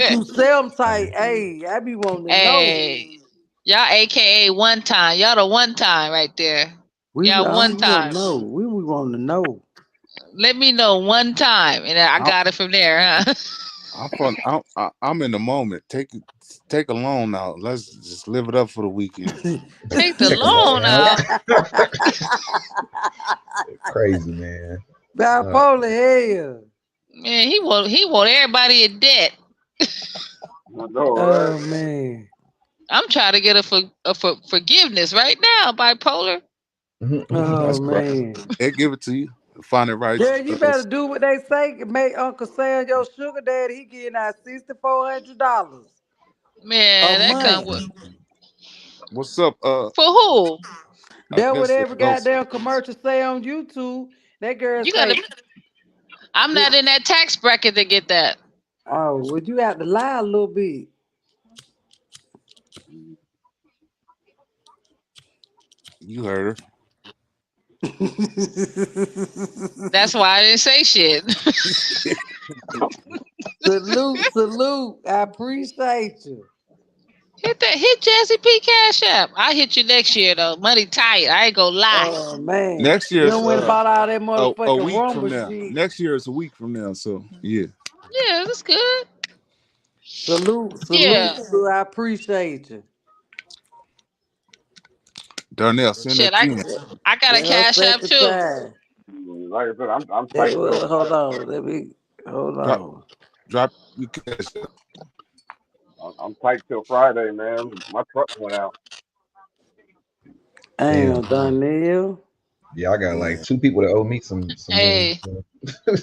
two seven tight. Hey, I be wanting to know. Hey. Y'all AKA one time. Y'all the one time right there. Y'all one We want to time. know. We want to know. Let me know one time, and I I, got it from there, huh? I'm in the moment. Take a loan out. Let's just live it up for the weekend. Take the Take a loan loan out. out. Crazy man. Uh, Bipolar hell. Man, he want everybody in debt. I know, right? Oh man. I'm trying to get a forgiveness right now, bipolar. Oh that's crazy. man. They give it to you. Find it right. Yeah, you better do what they say. Make Uncle Sam your sugar daddy. He getting out $6,400 a Man, that come month. with What's up? for who? That what That's a every ghost. goddamn commercial say on YouTube. That girl You say, gotta. I'm not in that tax bracket to get that. "Oh, would you have to lie a little bit?" You heard her. That's why I didn't say shit. Salute, salute. I appreciate you. Hit Jazzy P Cash App. I hit you next year though. Money tight. I ain't gonna lie. Oh man. Next You year's done went and bought all that a motherfucking week from rumble now. shit. Next year is a week from now. So yeah, Yeah, that's good. Salute, salute, Yeah. salute. I appreciate you. Darnell, send Shit, that in. I got a Well, Cash App second too. time. Like I said, I'm Hey, tight till well, hold on. Let me hold Drop, on. drop your cash. I'm tight till Friday, man. My truck went out. Damn. Damn, Darnell. Yeah, I got like Yeah. two people that owe me some money. Hey,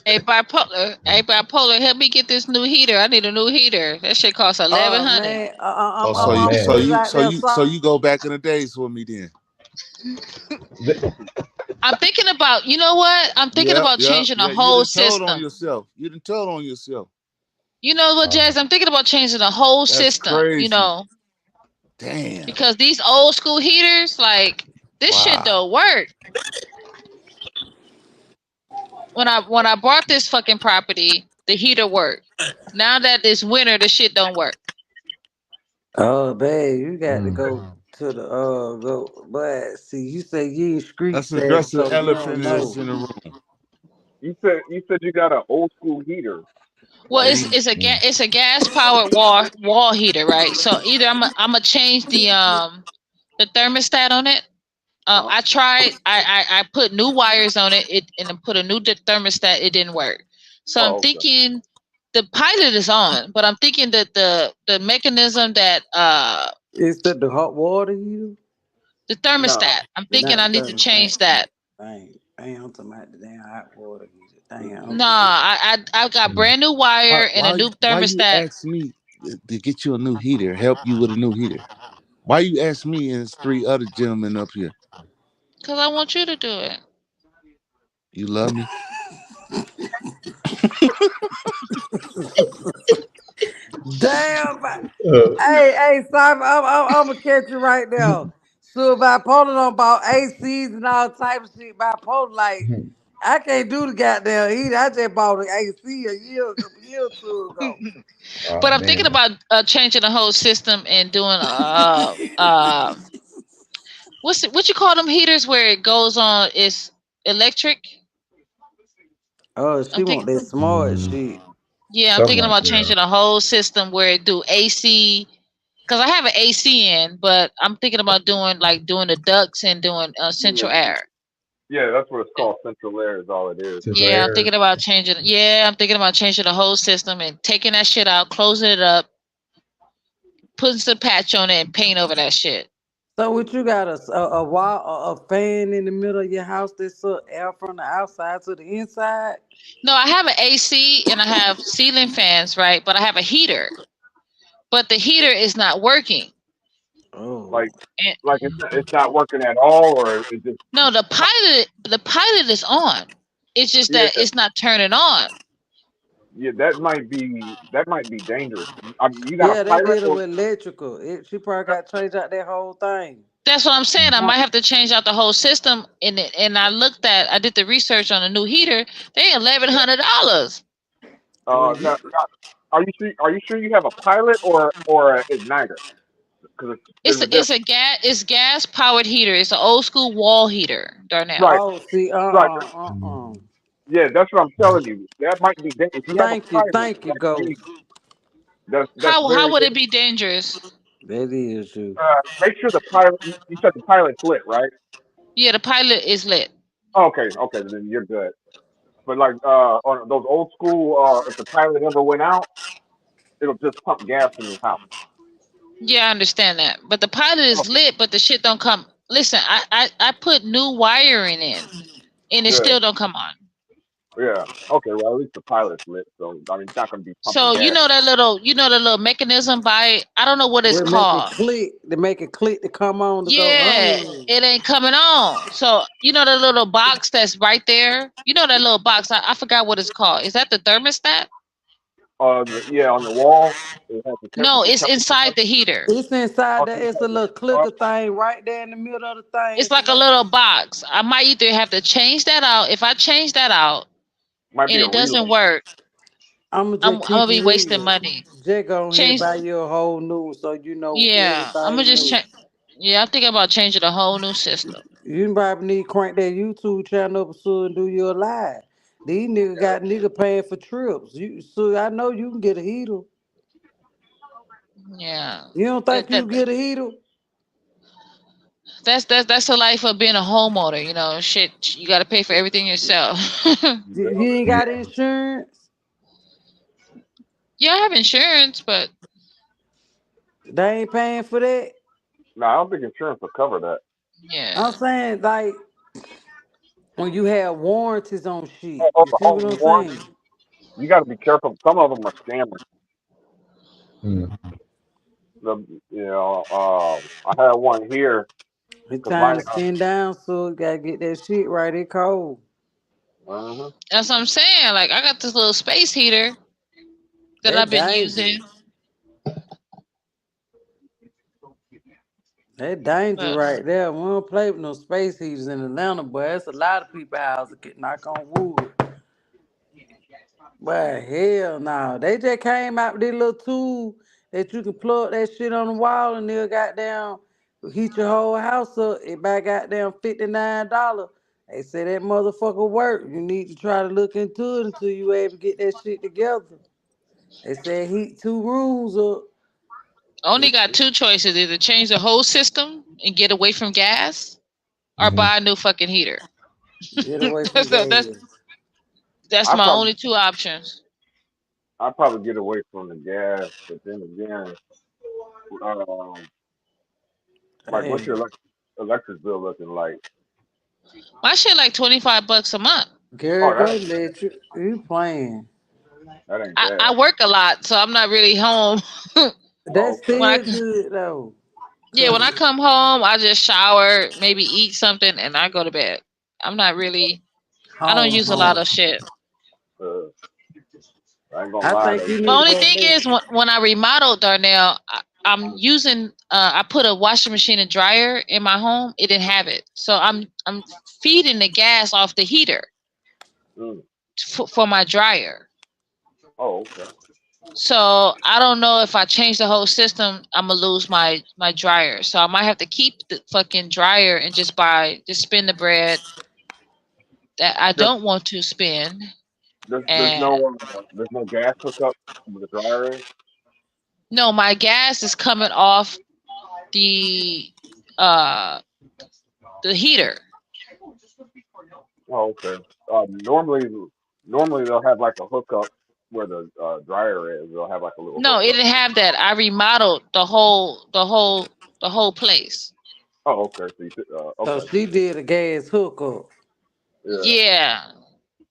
hey, bipolar, help me get this new heater. I need a new heater. That shit costs 1100. Man, Oh, I'm, Oh I'm, so you, I'm so put man. it you, out so there, you, so son. you go back in the days for me then? I'm thinking about, you know what? I'm thinking Yep, about yep, changing the yeah. You whole done told on system. yourself. You done told on yourself. You know what, Um, Jazz? I'm thinking about changing the whole That's system, crazy. Damn. because these old school heaters, like, this shit Wow. don't work. When I bought this fucking property, the heater worked. Now that it's winter, the shit don't work. Oh, babe, you got to mm. go to the go. But see, you say you ain't street That's an savvy, aggressive so you don't elephant that's know. in the room. You said you got an old school heater. Well, Like, Mm. it's a gas powered wall heater, right? So either I'm gonna change the thermostat on it. uh, I tried. I put new wires on it. And then put a new thermostat. It didn't work. So I'm oh, okay. thinking the pilot is on, but I'm thinking that the mechanism that Is that the hot water you? the No, thermostat. I'm thinking I Not need to thermostat. change that. Dang, I'm talking about the damn hot water heater. Damn, I'm Nah, tripping. I got Mm. brand new Why, wire and a why, new why you thermostat ask me to get you a new heater? Help you with a new heater? Why you ask me and it's three other gentlemen up here? because I want you to do it. You love me? Damn. Uh, Hey, Simon, I'm gonna catch you right now. So bipolar done bought ACs and all type of shit. Bipolar, like, I can't do the goddamn heat. I just bought an AC a year or two ago. But oh I'm thinking man. about changing the whole system and doing what you call them heaters where it goes on it's electric. Oh, I'm she want thinking that smart Mm, shit. Yeah, I'm something thinking like about yeah. changing the whole system where it do AC because I have an AC in, but I'm thinking about doing the ducts and doing yeah, central air. yeah, that's what it's called. Central air is all it is. Central Yeah, I'm air. thinking about changing. Yeah, I'm thinking about changing the whole system and taking that shit out, closing it up, putting some patch on it, and paint over that shit. So what you got a wall a fan in the middle of your house that suck air from the outside to the inside? No, I have an AC and I have ceiling fans, right? But I have a heater, but the heater is not working. Oh, Like, And like it's not working at all, or it just no, the pilot is on. It's just yeah, that it's not turning on. yeah. That might be dangerous. I mean, you got a yeah, they pilot dealing or with electrical. She probably got to change out that whole thing. That's what I'm saying. I Mm. might have to change out the whole system in it. And I did the research on a new heater. They $1,100. Well, no, are you sure you have a pilot or an igniter? Because there's a It's difference. it's gas powered heater. It's an old school wall heater, Darnell. Right, oh, see, right. Yeah, that's what I'm telling you. That might be if you have a pilot. Thank you, That's Ghost. dangerous. That's How very would it dangerous. be dangerous? That is you. Make sure the pilot. You said the pilot's lit, right? Yeah, the pilot is lit. Okay, okay, then you're good. But like on those old school, if the pilot ever went out, it'll just pump gas in your house. Yeah, I understand that. But the pilot is Okay, lit, but the shit don't come. Listen, I put new wiring in and it good. still don't come on. Yeah. Okay. Well, at least the pilot's lit, so I mean, it's not going to be pumping So gas. you know that little mechanism by I don't know what it's We make it called. click. They make it click to come on to go. Yeah, it ain't coming on. So you know the little box that's right there. You know that little box. I forgot what it's called. Is that the thermostat? Yeah, on the wall, it has the No, temperature. it's inside the heater. It's inside Oh, there. so you It's a got the little plug clicker thing right there in the middle of the thing. It's It's like a like little box. I might either have to change that out. If I change that out might be and a it doesn't relay. work, I'ma I'm just I'm keep gonna it be wasting real. money. Just go ahead and Change. buy you a whole new so you know Yeah, I'm gonna everything just new. change. Yeah, I'm thinking about changing the whole new system. You probably need to crank that YouTube channel up so and do your live. These niggas Yeah. got nigga paying for trips. You so I know you can get a heater. Yeah, You don't that, think that you get a heater? that's the life of being a homeowner. You know, shit, you got to pay for everything yourself. You ain't Yeah. got insurance. Yeah, I have insurance, but They ain't paying for that. No, I don't think insurance will cover that. I'm yeah. saying like when you have warranties on shit. Oh, You the see whole what I'm warranty. saying? You got to be careful. Some of them are scammers. Mm. The, I had one here It's because time my to spin down, so you gotta get that shit right. It cold. uh That's what I'm saying. Like, I got this little space heater that That I've been dangerous. using, That danger but right there. We don't play with no space heaters in Atlanta, but it's a lot of people houses get knock on wood. But hell no. They just came out with this little tool that you can plug that shit on the wall and they'll goddamn heat your whole house up. It by goddamn $59. They say that motherfucker work. You need to try to look into it until you able to get that shit together. They said heat two rooms up. only got two choices: either change the whole system and get away from gas, or Hmm. buy a new fucking heater. Get away from that's the, that's gas. that's I my probably only two options. I probably get away from the gas, but then again, um, like what's your Damn. electric bill looking like? My shit like $25 a month. Gary Oh, go electric. You playing. that ain't I bad. work a lot, so I'm not really home. Oh, That's okay. when I still good though. Yeah, when I Cause come home, I just shower, maybe eat something, and I go to bed. I'm not really. I don't home use a lot home. of shit. Uh, I ain't gonna I lie think though. you My need to only go thing is electric. when I remodeled Darnell, I'm using. I put a washing machine and dryer in my home. It didn't have it, so I'm feeding the gas off the heater Mm. for my dryer. Oh, okay. So I don't know if I change the whole system, I'm gonna lose my dryer. So I might have to keep the fucking dryer and just spin the bread that I There's don't want to spin. there's And no gas hookup with the dryer in. no, my gas is coming off the uh the heater. Oh, okay. Normally they'll have like a hookup where the dryer is. They'll have like a little No, it hookup. didn't have that. I remodeled the whole place. Oh, okay. So So okay. she did a gas hookup. Yeah. Yeah.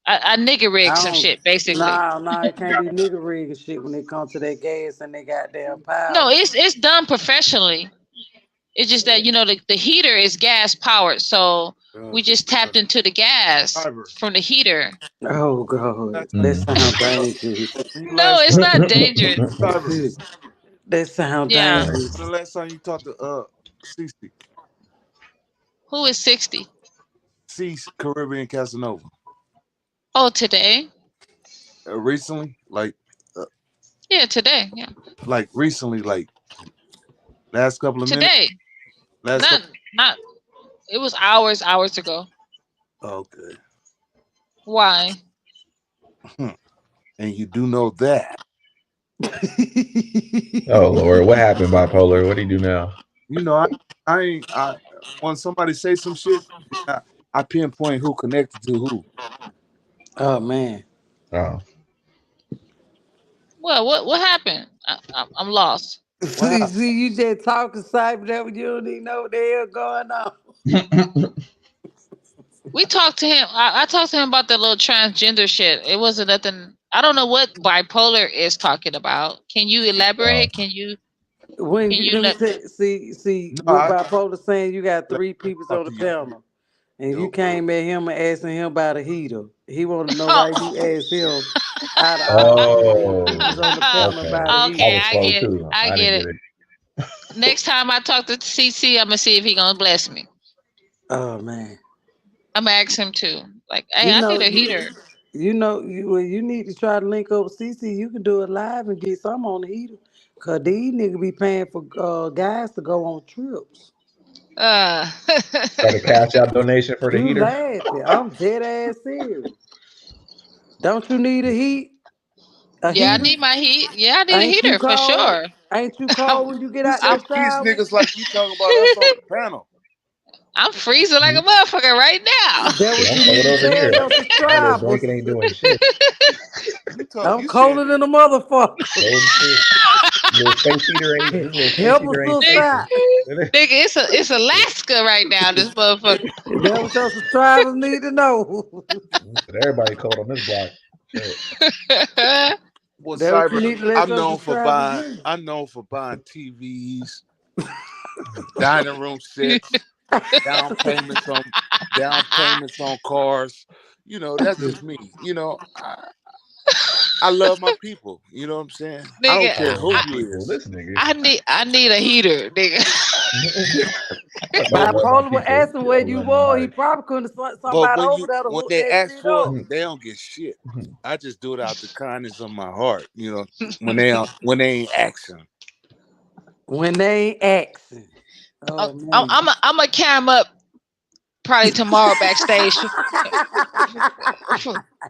I nigga I rigged some don't. shit basically. Nah, it You can't got be nigga rigging shit when it comes to that gas and they goddamn No, power. it's done professionally. It's just that the heater is gas powered, so we just tapped into the gas Cyber. from the heater. Oh god, Last that Mm. sound dangerous. when you No, last it's not dangerous. cyber. That sound Yeah. dangerous. The last time you talked to CC, Who is 60? Cease Caribbean Casanova, Oh, today? recently, uh, Yeah, today. Yeah, recently, like last couple of minutes, today. last Not couple. not. It was hours ago. Okay, Why? hmm. And you do know that. Oh Lord, what happened, bipolar? What do you do now? You know, I ain't. I when somebody say some shit, I, I pinpoint who connected to who. Oh man. Oh, Well, what happened? I'm lost. What happened? See, you just talking cyber that when you don't even know what the hell going on. We talked to him. I talked to him about the little transgender shit. It wasn't nothing. I don't know what bipolar is talking about. Can you oh. elaborate? Can you Let me let? say, see, No, what bipolar saying? You got let three me people talk on the to you. panel, and you Yo, came at him and asking him about a heater. He want to know why you asked him out of honesty. He was Oh, on the panel okay. about a I Okay, heater. was I slow get, too. I I get didn't it. get it. Next time I talk to CC, I'm gonna see if he gonna bless me. Oh man, I'm gonna ask him too. Like, hey, you I know need a you. heater. Well, you need to try to link up with CC. You can do it live and get some on the heater. Cause these niggas be paying for guys to go on trips. Uh, So the cash out donation for the You heater. laughing. I'm dead ass serious. Don't you need a yeah, I heater? need my heat. Yeah, I need a Ain't you heater for cold? sure. Ain't you I'm, cold when you get You out say I'm, that these shower? niggas like you talking about us on the panel. I'm freezing like a motherfucker right now. That Shit, what I'm you need cold to over tell here. them My little subscribers. blanket ain't doing shit. I'm You said colder than a motherfucker. Cold as shit. Little space heater ain't. This little space Help heater us ain't sister Nigga, out. chafing. it's Alaska right now. This motherfucker. That what your subscribers need to know. But everybody cold on this block. Shit. well, That what you cyber. need to let I'm your known for subscribers buying. know. I'm known for buying TVs, dining room sets, down payments on down payments on cars. That's just me. I love my people. You know what I'm saying? I don't Nigga, I care love who my I, you people. is. This nigga. I need a heater, nigga. Fuck you, I love my Bipolar was people. asking I where don't you love were. He nobody. probably couldn't have sent But somebody over there to when hook they that ask shit for up. it, they don't get shit. I just do it out the kindness of my heart. When they ain't asking. When they ain't asking. I'm, Oh I'm, man. I'm, a, I'm a cam up probably tomorrow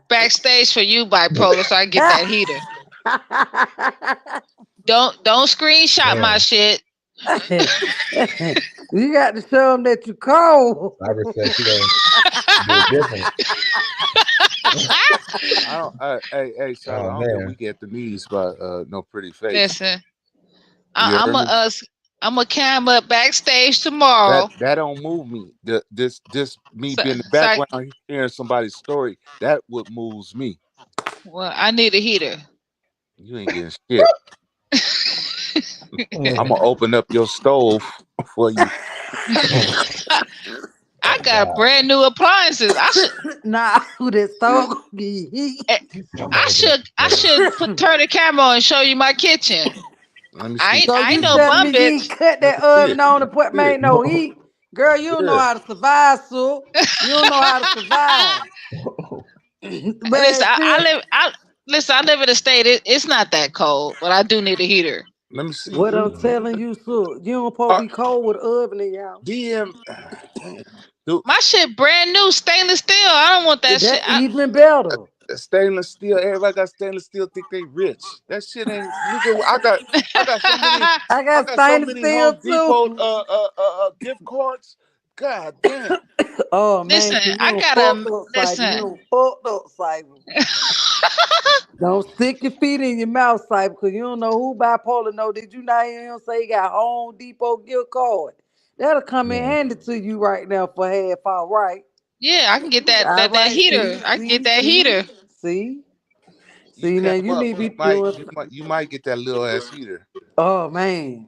backstage for you, bipolar, so I get that heater. Don't screenshot my Man, shit. You got to show them that you cold. Cyber said she gonna do it different. I don't. Hey, Cyber. Oh I don't think man. we get the knees by no pretty face. Listen, You I'm heard a me? us. I'm a cam up backstage That tomorrow. that don't move me. This me So, being in the so I, background hearing somebody's story. That what moves me. well, I need a heater. You ain't getting shit. I'm gonna open up your stove for you. I Oh got god. brand new appliances. Nah, who that stove gonna get heat. Eh, I'm gonna open up the I stove. should turn the camera on and show you my kitchen. Let me I see. ain't So I ain't you no telling bum me you bitch. ain't cut Let that me see it. oven on and Let put me see it. made no heat? Girl, you don't know Yeah. how to survive, so you don't know how to survive. Listen, But still, I live in a state. It's not that cold, but I do need a heater. Let me see. what Let me I'm see. telling you, so you don't supposed to Uh, be cold with an oven in your house. DM. Damn. Dude, My shit brand new, stainless steel. I don't want that shit. That's even better. stainless steel. Everybody got stainless steel. Think they rich. That shit ain't nigga. I got so many. I I got got so stainless many steel Home Depot too. gift cards. God damn. Oh man, Listen, so you I don't gotta fucked up, Cypher. You listen. don't fucked up, Cypher. Don't stick your feet in your mouth, Cypher, because you don't know who bipolar know. Did you not hear him say he got Home Depot gift card? That'll come in Man. handy to you right now for half all right. Yeah, I can get that All that that right, heater. I can get that heater. see, You see. Now came you up. need to be You might. doing. You might get that little ass heater.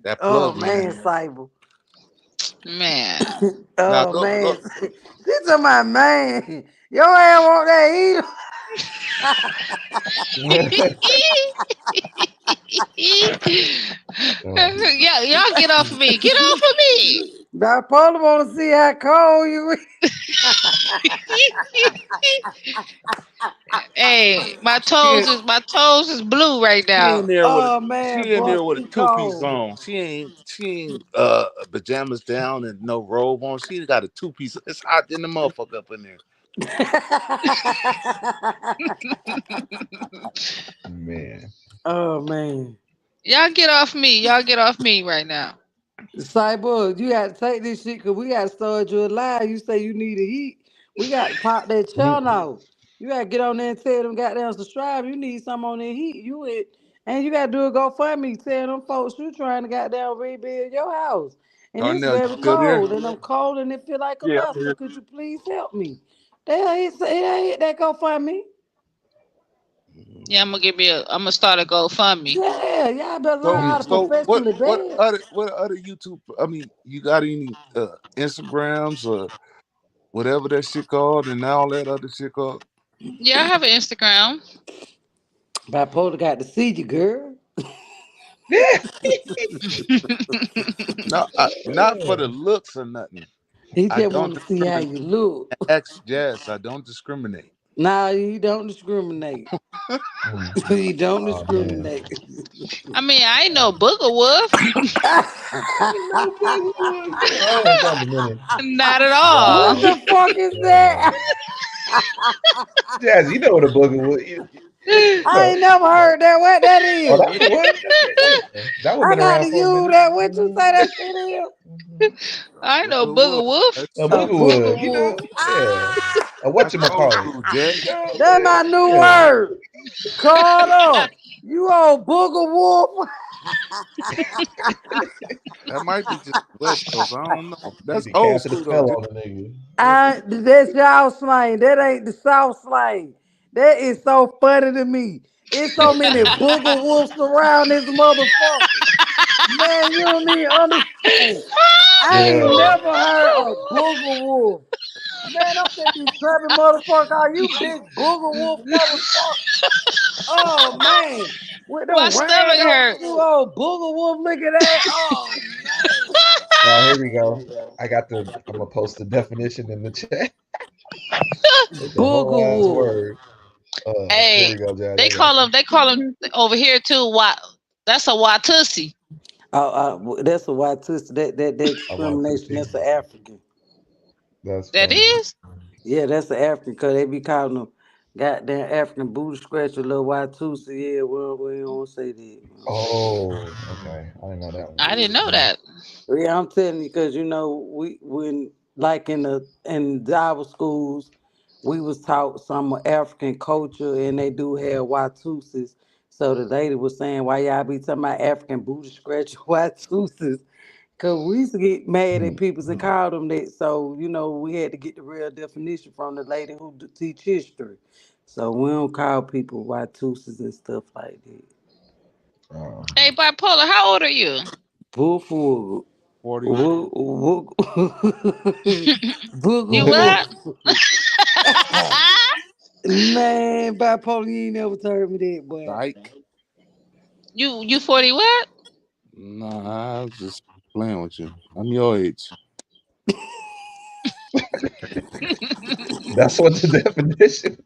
That Oh plug-in man, heater. Cyber. Man. Now Oh go man, go. this is my man. Your ass want that heater? Oh. Yeah, y'all get off of me. Get off of me. Bipolar want to see how cold you is. Hey, She in, my toes is blue right she in now. there with a Oh man, she in boy, there with a she two-piece cold. on. She ain't pajamas down and no robe on. She got a two-piece. It's hot in the motherfucker up in there. Man. Oh man. Y'all get off me. Y'all get off me right now. Cyborg, you got to take this shit because we got to start you alive. You say you need a heat. We got to pop that channel out. You got to get on there and tell them goddamn subscribe. You need some on that heat. And you got to do a GoFundMe. Tell them folks you trying to goddamn rebuild your house. And it's Darnell, you very still there? cold. And I'm cold and it feel like Yeah, I'm Alaska. here. Could you please help me? They hit that GoFundMe. Yeah, I'm gonna start a GoFundMe. Yeah, y'all better learn So how to so what professionally what bed. other YouTube? I mean, you got any Instagrams or whatever that shit called and all that other shit called? Yeah, I have an Instagram. Bipolar got to see you, girl. No, not for the looks or nothing. He I just don't want to see how discriminate. you look. Ask Jazz. I don't discriminate. Nah, you don't discriminate. Mm. You don't Oh man. discriminate. I mean, I ain't no Booger Wolf. No Booger Wolf. Hold on, stop a minute. Not at What all. Wow. the fuck is Wow. that? Jazz, you know what a booger would you I know. ain't never heard that. What that Oh, is? that's a word? Yeah. That one I been got around to for a use minute. that. What you say Hmm. that shit is? Hmm. I ain't no Booger Booger Wolf. Wolf. A A booger booger wood, you wolf. know? Yeah. Ah, A That's old whatchamacallit. school, You Jazz. know what that's I'm my saying? new Yeah. word. Caught up. You old booger wolf. That might be just West Coast. I don't know. Need That's to old cast a school though. spell Jazz. on the nigga. That's y'all slang. That ain't the South slang. That is so funny to me. It's so many booger wolves around this motherfucker. Man, you don't even understand. I ain't Yeah. never heard a booger wolf. Man, I'm thinking slapping motherfucker. Are you big booger wolf motherfucker? Oh man. With My them stomach red on hurt. you, old booger wolf, look at that. Oh man. Now here we go. I'm gonna post the definition in the chat. It's a whole Booger ass wolf. word. Here Hey, we go, Jazz. they I got call you. them. They call them over here too. What? That's a Watusi. That's a white twist. That I'm about to discrimination. see. That's an African. That's That funny. is. Yeah, that's an African because they be calling them goddamn African booty scratcher, little white tooth. Yeah, well, we don't say that. We don't say that. Oh, okay. I didn't know that one. I didn't know that. Yeah, I'm telling you because we when like in our schools, we was taught some African culture and they do have Watusis. So the lady was saying, why y'all be talking about African booty scratcher Watusis? Cause we used to get mad at Hmm. people and call them that. So, we had to get the real definition from the lady who teach history. So we don't call people Watusis and stuff like that. Oh. Hey, bipolar. How old are you? Bullfug. 40. You Booger what? Wolf. Man, bipolar, you ain't never told me that, boy. Psych. You 40 what? Nah, I was just playing with you. I'm your age. That's what the definition.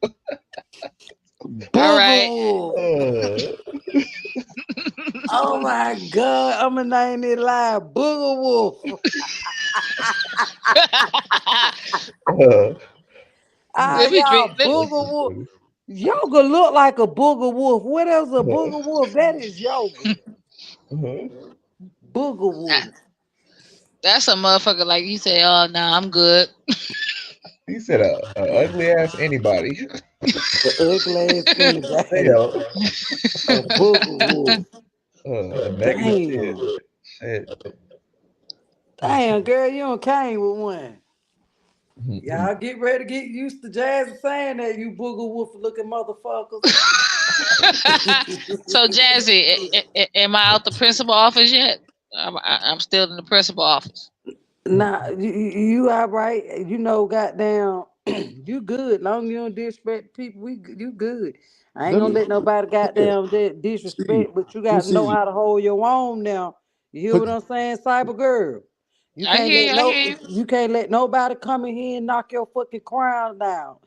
All Booger right. Wolf. Uh, Oh my God, I'm going to name it live. Booger Wolf. uh, Ah, Let me drink. y'all, that's Booger too Wolf. funny. Yoga look like a Booger Wolf. What else a Uh, Booger Wolf? That is yoga. uh, Booger Wolf. That's a motherfucker like you say. Oh no, I'm good. he said a ugly ass anybody. The ugly ass anybody. Hell, A Booger Wolf. a negative 10. Damn. Shit. Damn, girl, you don't came with one. Y'all get ready to get used to Jazz saying that, you Booger Wolf looking motherfuckers. So Jazzy, am I out the principal office yet? I'm still in the principal office. Nah, you all right. Goddamn, you good. Long as you don't disrespect people, you good. I ain't Let gonna me let nobody yeah, goddamn see. disrespect, but you Let me got to know see. how to hold your own now. You hear Put what I'm saying, cyber girl? I hear you. I hear you. You can't let nobody come in here and knock your fucking crown down.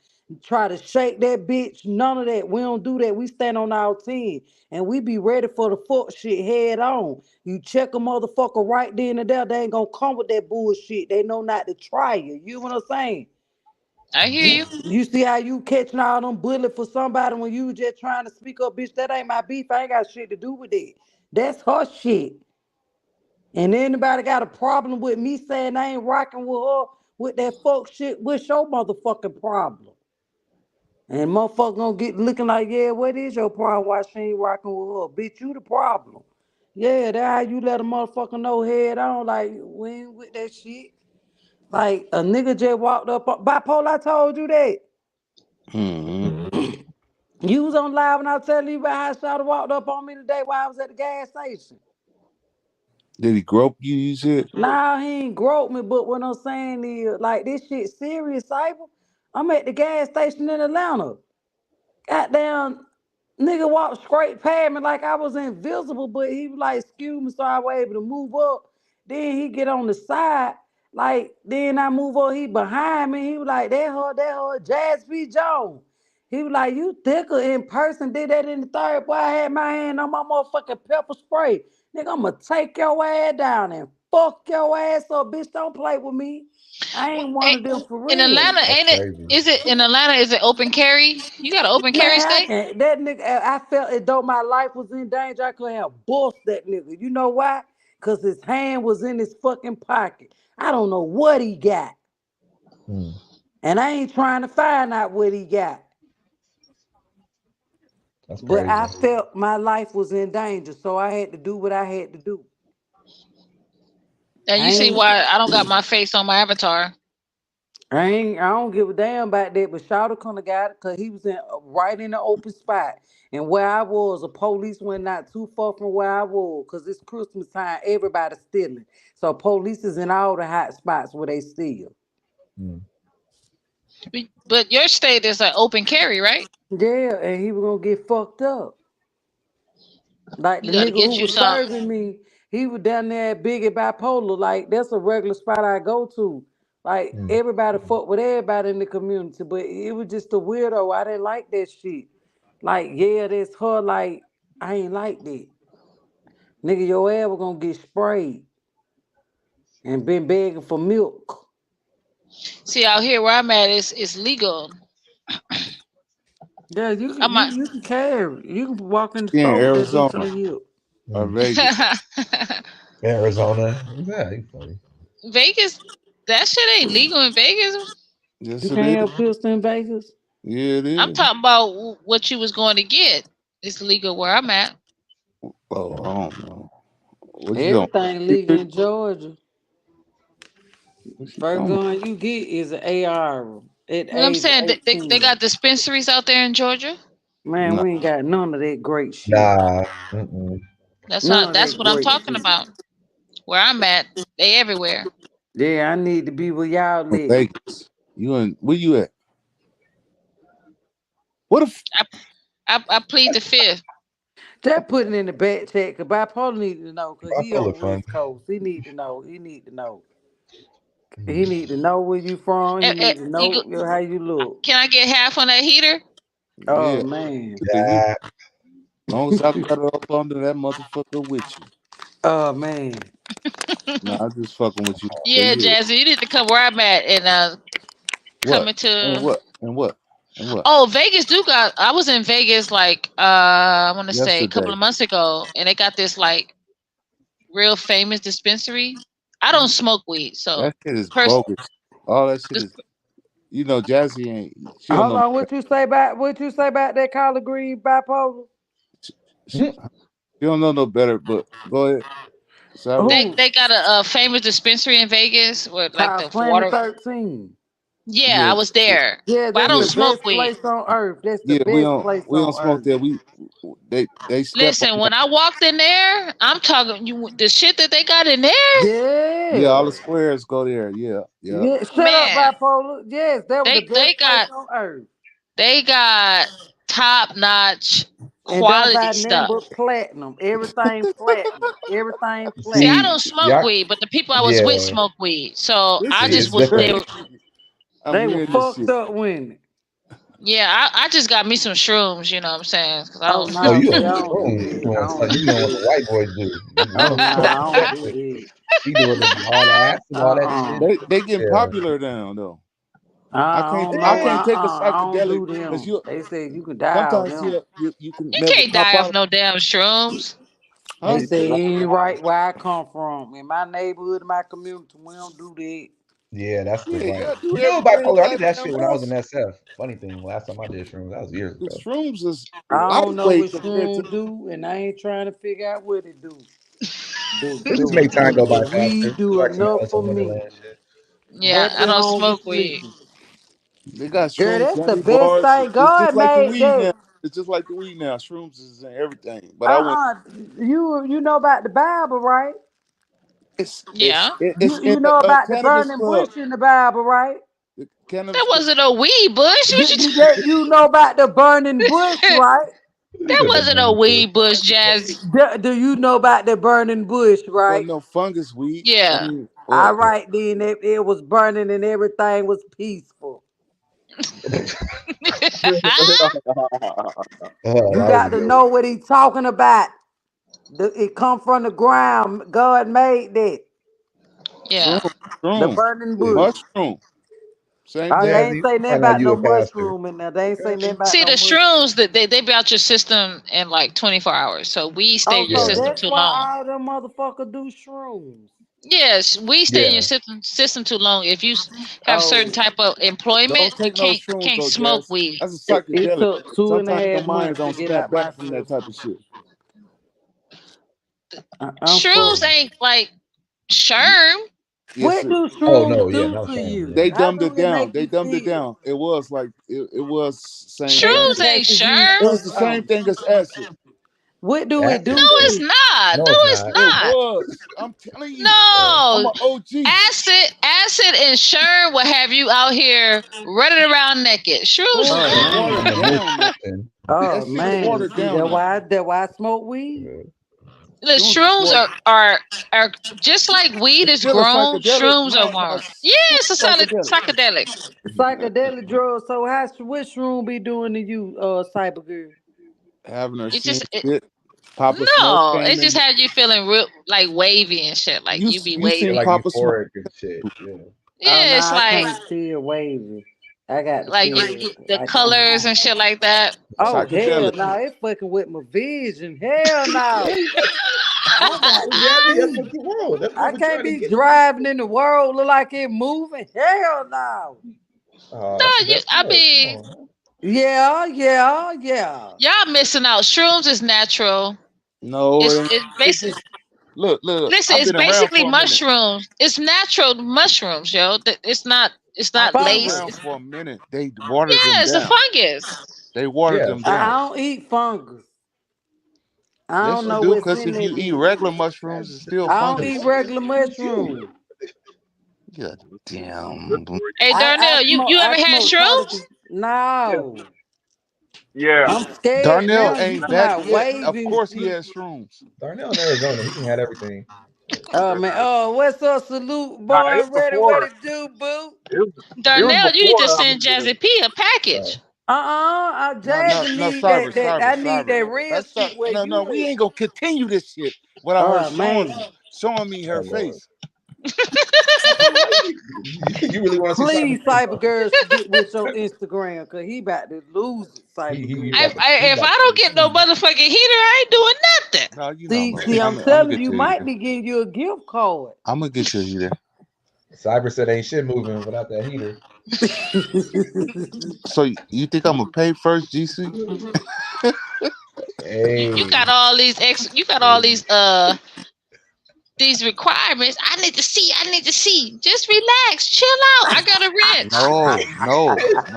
Try to shake that bitch. None of that. We don't do that. We stand on our 10 and we be ready for the fuck shit head on. You check a motherfucker right then and there, they ain't gonna come with that bullshit. They know not to try you. You know what I'm saying? I hear you. You see how you catching all them bullets for somebody when you just trying to speak up, bitch? That ain't my beef. I ain't got shit to do with it. That's her shit. And anybody got a problem with me saying I ain't rocking with her with that fuck shit, what's your motherfucking problem? And motherfucker gonna get looking like, yeah, what is your problem? Why she ain't rocking with her? Bitch, you the problem. Yeah, that how you let a motherfucker know head on, like, we ain't with that shit. Like, a nigga just walked up on, bipolar, I told you that. hmm You was on live and I was telling you about how Shawty walked up on me today while I was at the gas station. Did he grope you? You said. Nah, he ain't groped me, but what I'm saying is, like, this shit serious, Cyber. I'm at the gas station in Atlanta. Goddamn nigga walked straight past me like I was invisible, but he was like, excuse me, so I was able to move up. Then he get on the side, like, then I move up, he behind me. He was like, that her, Jazz P. Jones. He was like, you thicker in person, did that in the third. Boy, I had my hand on my motherfucking pepper spray. Nigga, I'ma take your ass down and fuck your ass up, bitch. Don't play with me. I ain't one A- of them for In real. Atlanta, That's ain't it? crazy. Is it in Atlanta? Is it open carry? You got an open carry Man, I state? can't. That nigga, I felt as though my life was in danger. I could have bust that nigga. You know why? Because his hand was in his fucking pocket. I don't know what he got. Hmm. And I ain't trying to find out what he got. That's But I crazy. felt my life was in danger. So I had to do what I had to do. And I you see ain't why I don't got my face on my avatar. I don't give a damn about that, but Shouter couldn't have got it because he was in right in the open spot. And where I was, a police went not too far from where I was, because it's Christmas time, everybody's stealing. So police is in all the hot spots where they steal. Hmm. But your state is an open carry, right? Yeah, and he was gonna get fucked up. Like You the got to nigga who get you was some. serving me, he was down there at Big and Bipolar. Like that's a regular spot I go to. Like Hmm. everybody fuck with everybody in the community, but it was just a weirdo. I didn't like that shit. Like yeah, that's her. Like I ain't like that. Nigga, your ass was gonna get sprayed and been begging for milk. See, out here where I'm at, it's legal. Yeah, you can I'm you a, you can carry. You can walk in the She in store with that bitch on Arizona your hip. or Hmm. Vegas. Arizona. Yeah, you funny. Vegas. That shit ain't legal in Vegas. You Yes, it can't is. have pistol in Vegas. Yeah, it I'm is. talking about what you was going to get. It's legal where I'm at. Oh, I don't know. What you talking Everything about? legal in Georgia. What she First talking about? gun you get is an AR at Well, I'm age of saying they 18. got dispensaries out there in Georgia. Man, No, we ain't got none of that great shit. Nah. Mm-mm. None of That's that what I'm great talking shit. about. Where I'm at, they everywhere. Yeah, I need to be where y'all in live. Vegas. You in where you at? What if I I plead the fifth. Just put it in the back check, cause bipolar need to know, cause he Bipolar on fun. West Coast. He need to know. He need to know. He Hmm. need to know where you from. He need to You go, know how you look. can I get half on that heater? Oh yeah, man. to the heat. Yeah. Long as I cut it up under that motherfucker with you. Oh man. No, I'm just fucking with you. But Yeah, yeah. Jazzy, you need to come where I'm at and come What? And into. what? And what? And what? Oh, Vegas do got. I was in Vegas like I want to say a couple Yesterday. of months ago, and they got this like real famous dispensary. I don't smoke weed, so That shit is pers- bogus. All that shit this, is Jazzy ain't she don't Hold know on. better. What you say about that collard green bipolar? She, she don't know no better, but go ahead. Sorry. they Who? they got a famous dispensary in Vegas with like Called the Planet water. 13. Yeah, Yeah, I was there, Yeah, but I that's don't yeah, the smoke best weed. place on earth. That's the yeah. We best don't place we don't on smoke earth. that. They step on Listen, that. when I walked in there, I'm talking you the shit that they got in there, Yeah, all Yeah. the squares go there. Yeah, yeah. Yeah. Shut up, man. bipolar. Yes, that was the They best they place got on earth. they got top notch And don't quality buy nothing stuff. but platinum. Everything platinum. Everything See, I platinum. See, don't smoke y'all. weed, but the people I was with Yeah. smoke weed, so This I See, shit just it's is was different. there. crazy. I'm They were hearing this fucked shit. up winning. Yeah, I just got me some shrooms. You know what I'm saying? 'Cause I Oh don't. Oh, no, you see, on I the don't do shrooms? You that. I doing don't something? do You doing what that. the white boys do? Oh no, I don't do that. She doing all the acid, all that shit. They getting Yeah. popular now though. I don't I know. Yeah. can't take a I don't psychedelic do because them. you They said you can die off sometimes them. you can You never can't pop die off out. no damn shrooms. They Huh? You can say it rock ain't out. right where I come from. In my neighborhood, my community, we don't do that. Yeah, that's the Yeah, right. y'all do You know, everything bipolar. I did that goddamn shit when I was in else. SF. Funny thing, last time I did shrooms, that was years The ago. shrooms is I don't know lightweight what compared to shroom do, and I ain't trying to figure out what it do. The It the just made time go by the faster. weed It's do like enough for some me. Wonderland shit. Yeah, I Happy, don't hungry, smoke weed. sleepy. they got Girl, shrooms that's the candy best bars. thing It's just God like the made. weed now. That It's just like the weed now. Shrooms is in everything. But I went. uh you know about the Bible, right? Yeah, It's in You the know about the cannabis burning club. bush in the Bible, right? The That cannabis. wasn't a weed bush. What You know about the burning bush, right? He that said the wasn't a burning bush. weed bush, Jazz. Do you know about the burning bush, Wasn't right? no fungus weed. I Yeah. mean, All well, right, then it was burning and everything was peaceful. Oh, You that was got a to good know what he's talking about. It come from the ground. God made that. Yeah. shroom, The shroom, burning one. bush. mushroom, same Oh, they thing. ain't Jazzy, say nothing find out about you no a pastor. mushroom in there. They ain't say nothing about See, no the mushroom. shrooms that they be out your system in like 24 hours. So we stay Oh, in your so Yeah, system that's too why long. all them motherfuckers do shrooms. Yes, we stay in your yeah. system too long. If you have certain Oh, type of employment, Don't you take no shrooms can't though, smoke Jazz. weed. That's a it psychedelic. took two and a Sometimes your half mind months to don't get snap out my back from that system. type of shit. I'm Shrooms full. ain't like sherm. Yes, What it, do Oh shrooms no, yeah, do no to shame. you? Yeah. they How dumbed do it it down. make They you dumbed it feel? down. It was like it was same In thing. Shrooms ain't case if you sherm. It was the same um, thing as acid. what do it Acid? do No, to it's you? not. No, No, it's it's not. It not. was. I'm telling you. I'm No, an OG. acid, and sherm will have you out here running around naked. Shrooms Shrooms Oh is don't. On man. watered the moon. down now. Oh That shit is man. watered See down now. that why I smoke weed? Yeah. The Shrooms is shrooms watered. are just like weed It's is still a grown. psychedelic. Shrooms are No, no, warm. Yeah, super it's a solid psychedelic. psychedelic. Psychedelic drugs. So how which room be doing to you, cyber girl? Having her It seeing just it, shit. Papa Smoke no, it came just in. had you feeling real like wavy and shit. Like you be You Feel seen wavy. like Papa Smoke? euphoric and shit. Yeah. Oh no, Yeah, it's I like can't feel wavy. I got to like feel the like colors and shit like that. oh hell Psychedelic. no, it fucking with my vision. Hell no. I got See, to Jazzy, that's see. what you want. That's what I we're can't trying to be get you. driving in the world look like it moving. Hell no. No, That's the best I part. Come mean, on, man. Yeah, yeah, yeah. y'all missing out. Shrooms is natural. No, it ain't. It's It basic. just look. Listen, I've it's been around basically for a minute. mushrooms. It's natural mushrooms, yo. It's not. It's I've not been laced. around Fungus. for a minute. They watered them Yeah, it's a down. fungus. They watered Yeah, them I down. don't eat fungus. I don't Yes, you know do. what's Because in if that you eat bitch. regular mushrooms, it's still I don't fungus. eat regular you do. mushrooms. God Good damn. for Hey, Darnell, you I ever had smoke quite a few. shrooms? you. No. Yeah. I'm scared Darnell now. You ain't talking that about fit. Of waving course he shit. has shrooms. Darnell in Arizona, he can have everything. Oh man. Oh, what's up, salute Nah, it boy? was Ready, what before. it do, boo? It was. It was Darnell, you need before to I send moved Jazzy P a Uh, package. No, no, Jazzy no, need that. I need cyber. that real That's shit where no. you We at. ain't gonna continue this shit without her Oh man. showing me oh her Lord. face. You really want to see Cyber Please, Girl, cyber don't girls, get with your Instagram, cause he about to lose it, you? cyber He girl. about to he If about I to don't get no motherfucking heater, I ain't doing nothing. No, you know See, see, I'm I'm gonna telling get you, you might either. be getting you a gift card. I'm gonna get you either. Cyber said ain't shit moving without that heater. So you think I'm gonna pay first, GC? You Hey, got all these you got all hey. these requirements. I need to see. I need to see. Just relax, chill out. I got a wrench.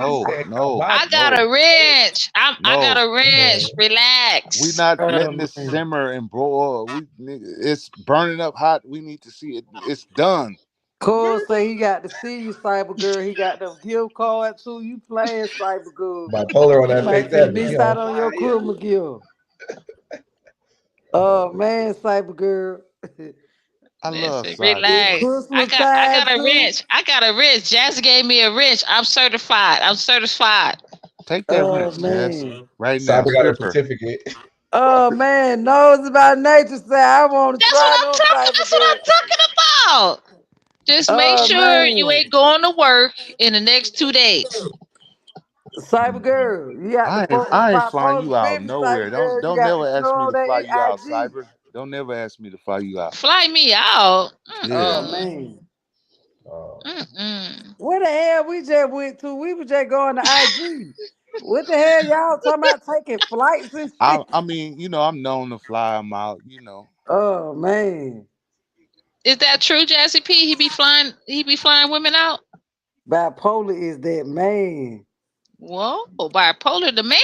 He said, "Come on." I got No, a wrench. I got no. a wrench. We Relax. not letting Oh this man. simmer and broil. It's burning up hot. We need to see it. It's done. Cole say he got to see you, cyber girl. He got them gift card too. You playing cyber girl? Bipolar on You that might Faith finna Evans. He miss on out on your fire. Christmas gift. Oh Oh man, cyber girl. I love Listen, cyber It's though. relax. Christmas I time got a too. wrench. I got a wrench. Jazz gave me a wrench. I'm certified. I'm certified. Take that Oh wrench, Jazz. man. Right now. Cyber got a Strip her. certificate. Oh man, knows about nature. Say I want to try them cyber That's what girl. I'm talking about. Just make Oh sure you man, ain't going to work in the next 2 days. cyber girl, you got to fuck with I ain't flying bipolar you out baby. nowhere. Cyber girl, you Don't got never to show ask me on to fly you that out, IG. cyber. Don't never ask me to fly you out. Fly me out. Yeah. Oh Mm-mm. man, Oh, Mm-mm. where the hell we just went to? We was just going to IG. What the hell y'all talking about taking flights and shit? I mean, I'm known to fly them out. Oh man, Is that true, Jazzy P? He be flying. He be flying women out. bipolar is that man. Whoa, bipolar the man.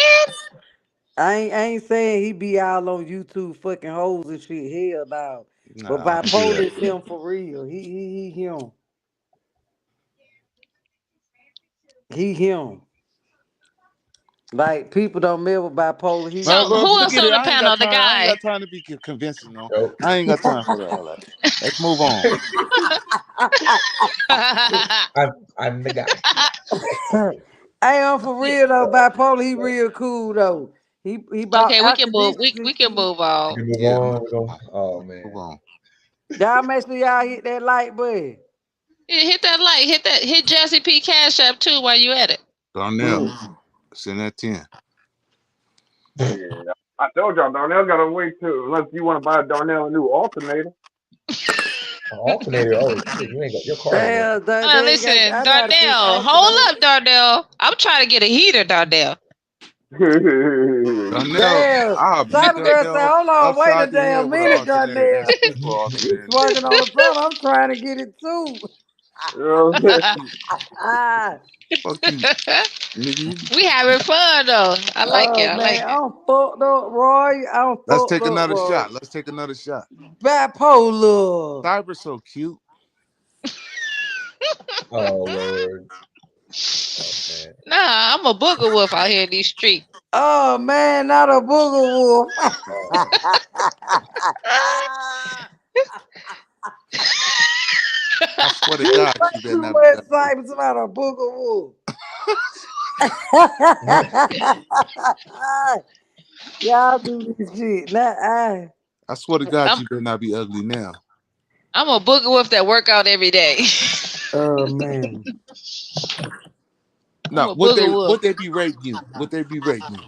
I ain't saying he be all on YouTube fucking hoes and shit. Hell no. But Nah, I don't do bipolar that. is him for real. He him. He him. Like people don't live with bipolar. He So No, who bro, him. else forget on it. the I ain't got panel? The time. I ain't guy. got time to be convincing. No, Nope. I ain't got time for that. All that. Let's move on. I'm the guy. I am for real though. Bipolar, he real cool though. He bought Okay, we air can move. conditioners and We can shit. move on. We move Yeah, on. move We're going. on. Oh Move man. on. Y'all make sure y'all hit that like button. Yeah, hit that like, hit Jazzy P Cash App too while you at it. Darnell, Mm. send that 10. Yeah. I told y'all Darnell gotta wait till unless you want to buy Darnell a new alternator. An alternator. Oh shit! You ain't got your car ain't ready. Damn, they ain't got. Listen, I know how to fix Darnell, hold alternators. up, Darnell. I'm trying to get a heater, Darnell. Darnell, Damn, I'll beat Cyber say, Darnell hold on, wait a upside the head damn with an minute, alternator and Darnell. ask me for an You alternator. smoking on something? I'm trying to get it too. You know what I'm Fuck you, Ah, fuck you, nigga. We having fun though. I like it. oh I man, like it. I'm fucked up, Roy. I'm Let's fucked take up, another Roy. shot. Let's take another shot. Bipolar. Cyber's so cute. Oh Lord. Oh man. Nah, I'm a booger wolf out here in these streets. Oh man, not a booger wolf. Oh, I swear to You God, play you better too not be much ugly. Cyber about a booger wolf. Y'all do this shit, not I. I swear to God, I'm you better not be ugly now. I'm a booger wolf that work out every day. Oh man. I'm No, a booger wolf. would they be rating you? Would they be rating you?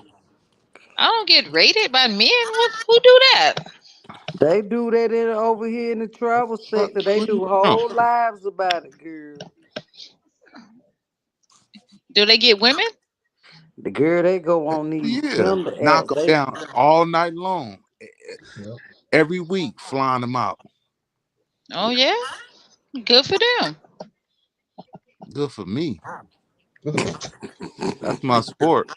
I don't get rated by men. What? Who do that? They do that over here in the travel Fuck, sector. They who you do from? whole lives about it, girl. Do they get women? The girl they go on these Yeah, Tinder knock apps. them They down all night long, yep. every week, flying them out. Oh yeah, good for them. Good for me. God That's my sport.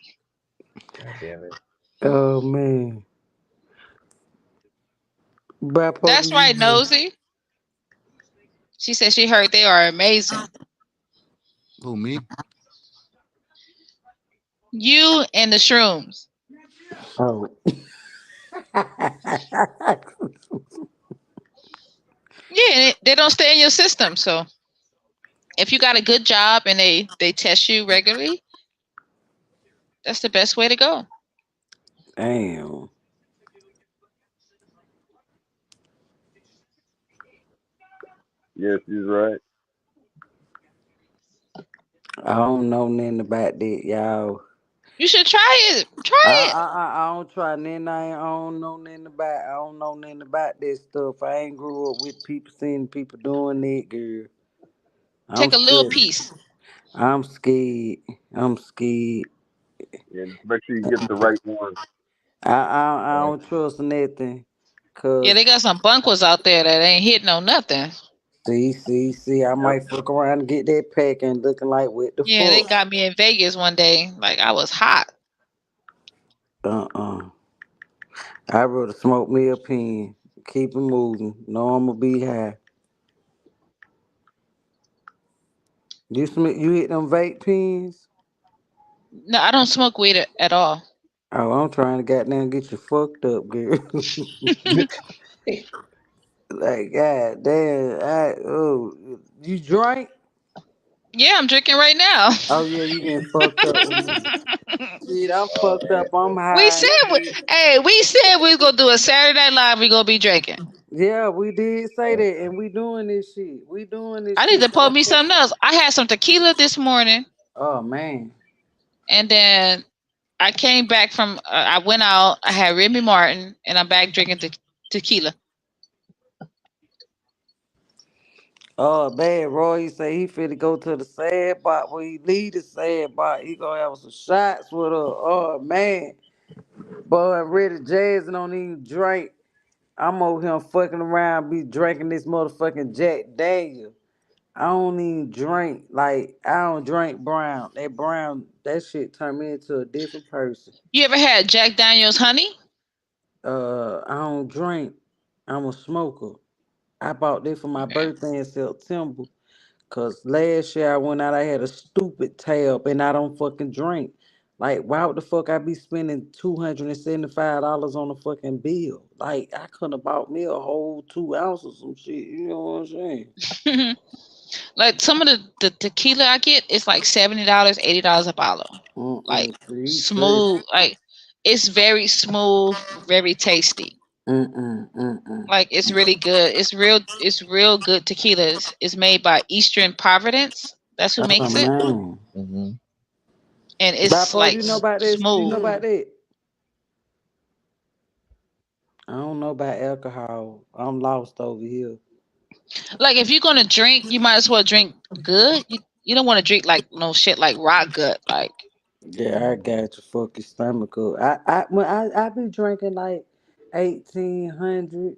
damn it. oh man. Bipolar That's right, you nosy. She said she heard they are amazing. Who me? You and the shrooms. oh. Yeah, and they don't stay in your system. So if you got a good job and they test you regularly, that's the best way to go. Damn. Yes, he's right. I don't know nothing about that, y'all. You should try it. Try it. I don't try nothing. I don't know nothing about. I don't know nothing about this stuff. I ain't grew up with people seeing people doing it, girl. I'm Take a little scared. piece. I'm scared. I'm scared. Yeah, just make sure you get the right one. I Right. don't trust nothing. Yeah, Cause they got some bunkers out there that ain't hitting on nothing. see, I Yep. might fuck around and get that pack and looking like what the Yeah, they fuck. got me in Vegas one day. Like I was hot. Uh. I rather smoke me a pen. Keep it moving. Know I'ma be high. You hit them vape pens? No, I don't smoke weed at all. Oh, I'm trying to goddamn get you fucked up, girl. Like, god damn, you drink? Yeah, I'm drinking right now. Oh yeah, you getting fucked up with me. Shit, I'm Oh fucked man. up. I'm We high said, and shit. hey, we said we was gonna do a Saturday Night Live. We gonna be drinking. Yeah, we did say that, and we doing this shit. We doing this I need shit. to pour me something else. I had some tequila this morning, Oh man. and then I came back from. I went out. I had Remy Martin, and I'm back drinking tequila. Oh man, Roy say he finna go to the sad spot. When he leave the sad spot, he gonna have some shots with her. Oh man. Boy, I'm ready jazz and don't even drink. I'm over here fucking around, be drinking this motherfucking Jack Daniel. I don't even drink. Like, I don't drink brown. That shit turned me into a different person. You ever had Jack Daniel's honey? I don't drink. I'm a smoker. I bought this for my Okay. birthday in September. Cause last year I went out, I had a stupid tab and I don't fucking drink. Like, why would the fuck I be spending $275 on a fucking bill? Like, I could have bought me a whole 2 ounces some shit. You know what I'm saying? Like some of the tequila I get is like $70, $80 a bottle. Like See, smooth, like it's very smooth, very tasty. mm. Like it's really good. It's real good tequilas. It's made by Eastern Providence. That's who Oh makes it. man. Mm-hmm. And it's Bipo, like you know about this? You know smooth. about that? I don't know about alcohol. I'm lost over here. Like if you're gonna drink, you might as well drink good. You don't want to drink like no shit like rock gut. Like Yeah, I got your fucking stomach up. I be drinking like 1800,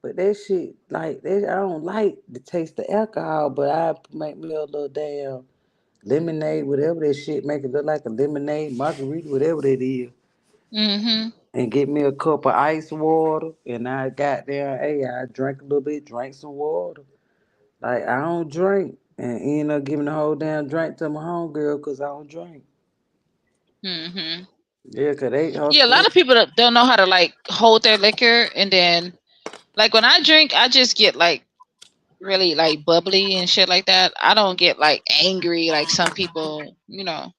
but that shit like that I don't like the taste of alcohol, but I make me a little damn lemonade, whatever that shit make it look like a lemonade, margarita, whatever that is, mm-hmm. and get me a cup of ice water, and I got there, hey, I drank a little bit, drank some water. Like I don't drink, and end up giving the whole damn drink to my homegirl because I don't drink. Mm-hmm. Yeah, cause they her Yeah, a lot stuff. of people don't know how to like hold their liquor, and then like when I drink, I just get like really like bubbly and shit like that. I don't get like angry like some people, you know.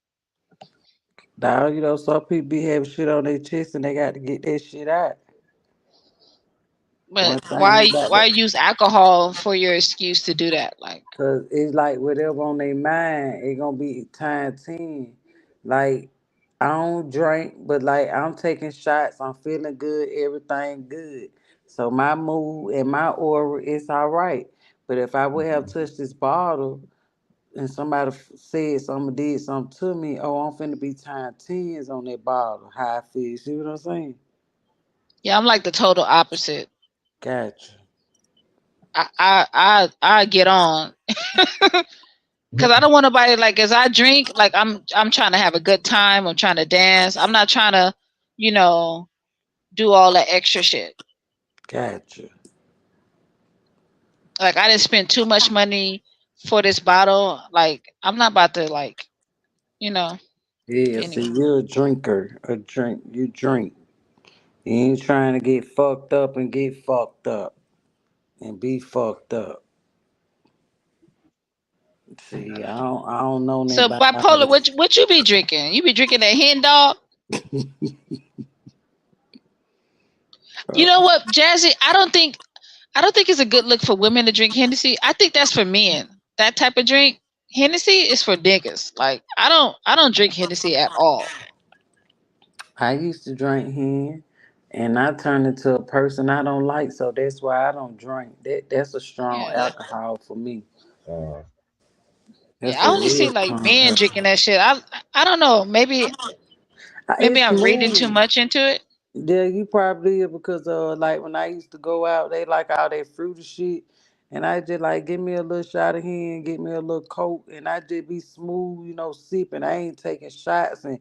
Dog, you know, some people be having shit on their chest and they got to get that shit out. One But thing about why that, use alcohol for your excuse to do that? Like, cause it's like whatever on their mind, it gonna be time 10. Like, I don't drink, but like I'm taking shots, I'm feeling good, everything good. So my mood and my aura is all right. But if I would have touched this bottle and somebody said something, did something to me, oh, I'm finna be time tens on that bottle. How I feel, see what I'm saying? yeah, I'm like the total opposite. Gotcha. I get on because I don't want nobody like as I drink like I'm trying to have a good time. I'm trying to dance. I'm not trying to, you know, do all that extra shit. Gotcha. Like I didn't spend too much money for this bottle. Like I'm not about to like, you know. Yeah, see, Anyway, you're a drinker. A drink. You drink. You ain't trying to get fucked up and get fucked up and be fucked up. See, I don't know nothing so about all bipolar, this. what you be drinking? You be drinking that hen dog? You know what, Jazzy? I don't think it's a good look for women to drink Hennessy. I think that's for men. That type of drink, Hennessy is for niggas. Like I don't drink Hennessy at all. I used to drink hen, and I turned into a person I don't like, so that's why I don't drink. That's a strong Yeah. alcohol for me. Uh, Yeah, That's I a only see real like strong men alcohol. drinking that shit. I don't know. Maybe It's I'm reading too smooth. much into it. Yeah, you probably is because like when I used to go out, they like all that fruity shit, and I just like give me a little shot of hen, get me a little coke, and I just be smooth, sipping. I ain't taking shots and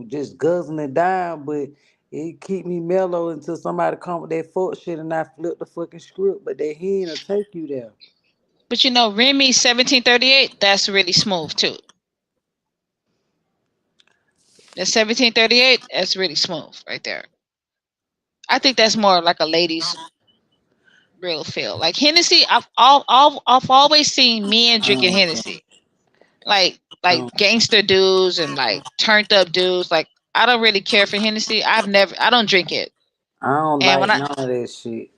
just guzzling it down, but it keep me mellow until somebody come with that fuck shit and I flip the fucking script. But that hen will take you there. But you know, Remy 1738, that's really smooth too. That 1738, that's really smooth right there. I think that's more like a lady's real feel. Like Hennessy, I've always seen men I drinking don't drink. Hennessy. Like I gangster dudes and like turned up dudes. Like I don't really care for Hennessy. I don't drink it. don't And when like I none of that shit.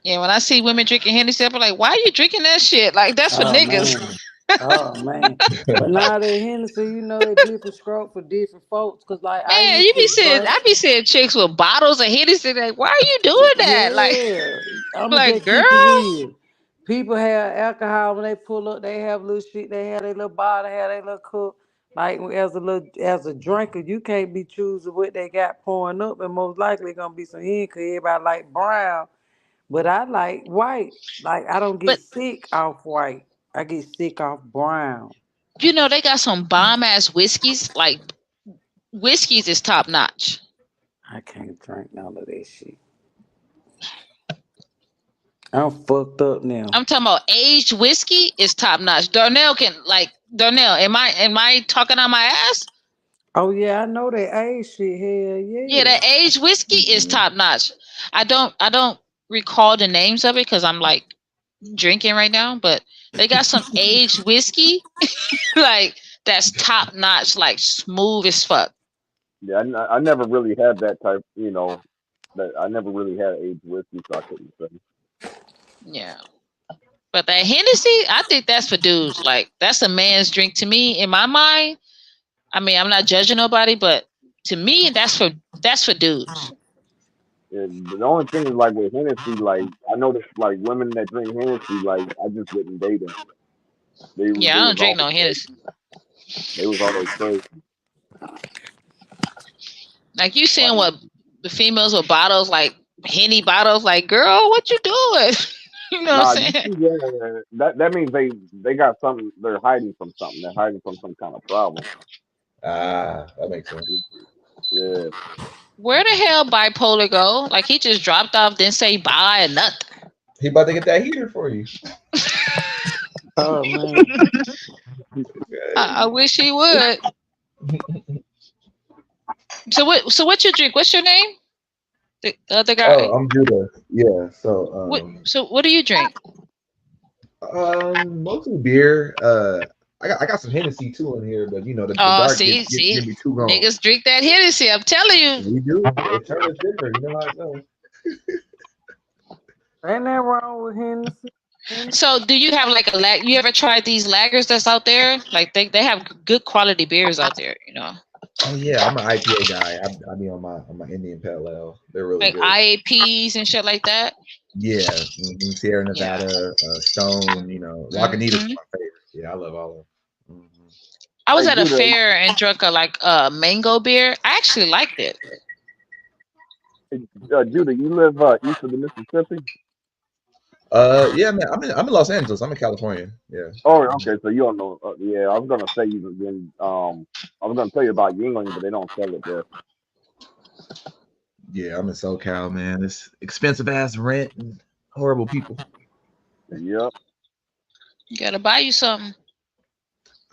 yeah, when I see women drinking Hennessy, I'm like, why are you drinking that shit? Like that's for Oh niggas. man. Oh man. But now that Hennessy, it different stroke for different folks. Cause like I Man, used you to be seeing drink. I be seeing chicks with bottles of Hennessy. Like, why are you doing that? Like, Yeah. I'ma like just keep it girl. real. People have alcohol when they pull up, they have little shit, they have their little bottle, they have their little cup. Like as a drinker, you can't be choosing what they got pouring up, and most likely gonna be some hen, cause everybody like brown. But I like white. Like I don't get But sick off white. I get sick off brown. you know, they got some bomb ass whiskeys. Like whiskeys is top notch. I can't drink none of that shit. I'm fucked up now. I'm talking about aged whiskey is top notch. Darnell. Am I talking on my ass? Oh yeah, I know that age shit. Hell Yeah, yeah. that aged whiskey is Mhm. top notch. I don't recall the names of it because I'm like drinking right now, but they got some aged whiskey like that's top notch, like smooth as fuck. Yeah, I never really had that type. That I never really had aged whiskey, so I couldn't say. Yeah. But that Hennessy, I think that's for dudes. Like that's a man's drink to me in my mind. I mean, I'm not judging nobody, but to me, that's for dudes. And the only thing is like with Hennessy, like I noticed like women that drink Hennessy, like I just wouldn't date them. Yeah, They I was don't drink always no crazy. Hennessy. They was always crazy. Like you Like seeing what the females with bottles, like Henny bottles, like girl, what you doing? You know nah, what I'm you saying? see that means they got something. They're hiding from something. They're hiding from some kind of problem. That makes sense. Yeah, Where the hell bipolar go? Like he just dropped off, didn't say bye or nothing. He about to get that heater for you. Oh man. I wish he would. So what you drink? What's your name? The other Oh, guy. I'm Judah. Yeah. What? So what do you drink? Mostly beer. I got some Hennessy too in here, but the Oh, dark see, get me too gone. niggas drink that Hennessy. I'm telling you. We do. It turns different. You know how it goes. Ain't that wrong with Hennessy? Hennessy? So, do you have like a lag? You ever tried these lagers that's out there? Like they have good quality beers out there. Oh yeah, I'm an IPA guy. I be on my Indian Pale Ale. They're really Like good. IAPs and shit like that. Yeah, Sierra Yeah. Nevada, Stone. Lagunitas is hmm my favorite. Yeah, I love all of them. I was hey at a Judah, fair and drunk a mango beer. I actually liked it. Judah, you live east of the Mississippi? Yeah, man. I'm in Los Angeles. I'm in California. Yeah. Oh, okay. So you don't know. Yeah, I was gonna say you've been. I was gonna tell you about Yingling, but they don't sell it there. Yeah, I'm in SoCal, man. It's expensive ass rent and horrible people. Yep. You gotta buy you something.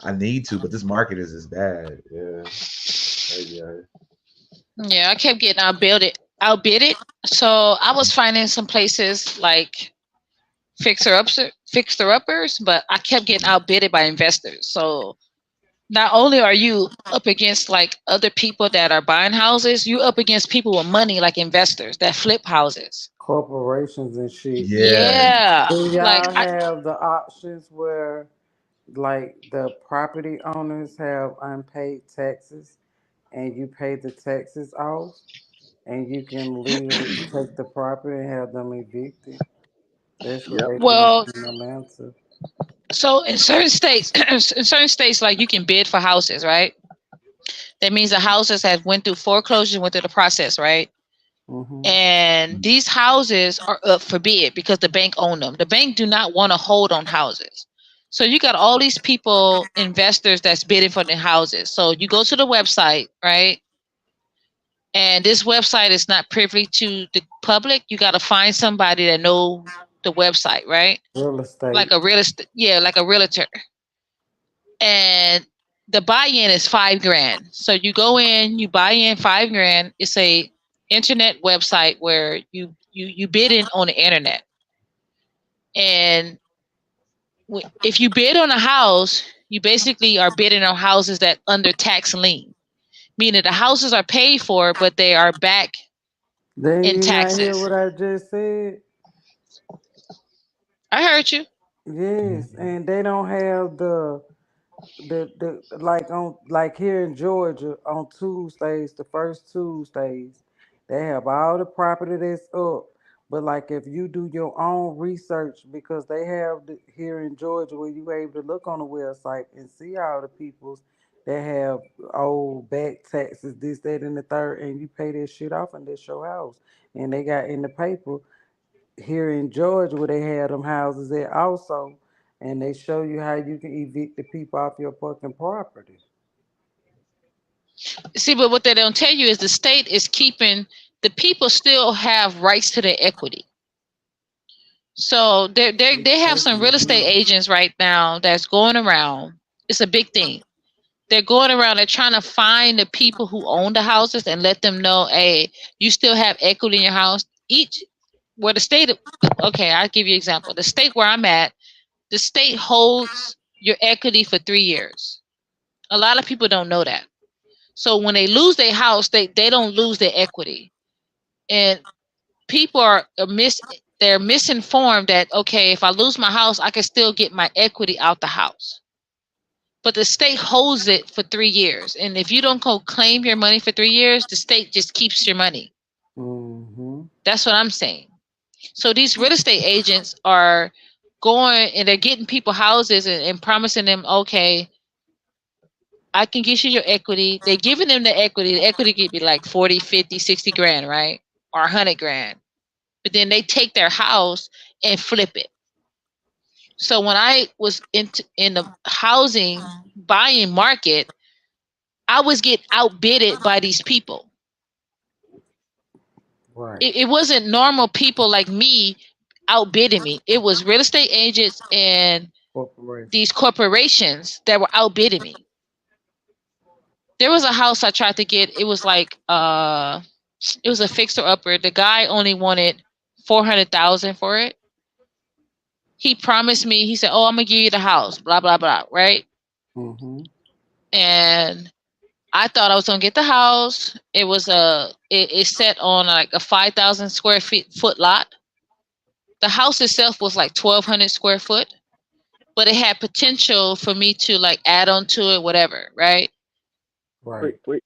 I need to, but this market is as bad. Yeah. Crazy out here. Yeah, I kept getting outbid it. So I was finding some places like fixer uppers, but I kept getting outbidded by investors. So not only are you up against like other people that are buying houses, you up against people with money like investors that flip houses. Corporations and shit. Yeah. Yeah, Do like y'all have the options where like the property owners have unpaid taxes and you pay the taxes off and you can legally take the property and have them evicted? That's what Yep. they doing well, in Atlanta. so in certain states, like you can bid for houses, right? That means the houses have went through foreclosure, went through the process, right? Mm-hmm. And these houses are up for bid because the bank own them. The bank do not want to hold on houses. So you got all these people, investors that's bidding for the houses. So you go to the website, right? And this website is not privy to the public. You got to find somebody that know the website, right? Real estate. Like a real estate, yeah, like a realtor. And the buy-in is 5 grand. So you go in, you buy in 5 grand. It's a internet website where you bid in on the internet. And if you bid on a house, you basically are bidding on houses that under tax lien, meaning the houses are paid for, but they are back Then in you not hear taxes. what I just said? I heard you. Yes, and they don't have the like on like here in Georgia on Tuesdays, the first Tuesdays, they have all the property that's up. But like if you do your own research, because they have here in Georgia where you able to look on the website and see all the peoples that have old back taxes, this, that, and the third, and you pay that shit off and that's your house. And they got in the paper here in Georgia where they had them houses there also, and they show you how you can evict the people off your fucking property. See, but what they don't tell you is the state is keeping the people still have rights to their equity. So they have some real estate agents right now that's going around. It's a big thing. They're going around. They're trying to find the people who own the houses and let them know, hey, you still have equity in your house. Each where the state. Okay, I'll give you an example. The state where I'm at, the state holds your equity for 3 years. A lot of people don't know that. So when they lose their house, they don't lose their equity. And people they're misinformed that okay, if I lose my house, I can still get my equity out the house. But the state holds it for 3 years. And if you don't go claim your money for 3 years, the state just keeps your money. Mm-hmm. That's what I'm saying. So these real estate agents are going and they're getting people houses and promising them, okay, I can get you your equity. They're giving them the equity. The equity could be like 40, 50, 60 grand, right? Or 100 grand. But then they take their house and flip it. So when I was in the housing buying market, I was getting outbidded by these people. Right. It wasn't normal people like me outbidding me. It was real estate agents and Corporation. these corporations that were outbidding me. There was a house I tried to get. It was like it was a fixer upper. The guy only wanted 400,000 for it. He promised me. He said, "Oh, I'm gonna give you the house." Blah blah blah. Right? Mm-hmm. And I thought I was gonna get the house. It was it set on like a 5,000 square foot lot. The house itself was like 1,200 square foot, but it had potential for me to like add on to it, whatever. Right? Right. Wait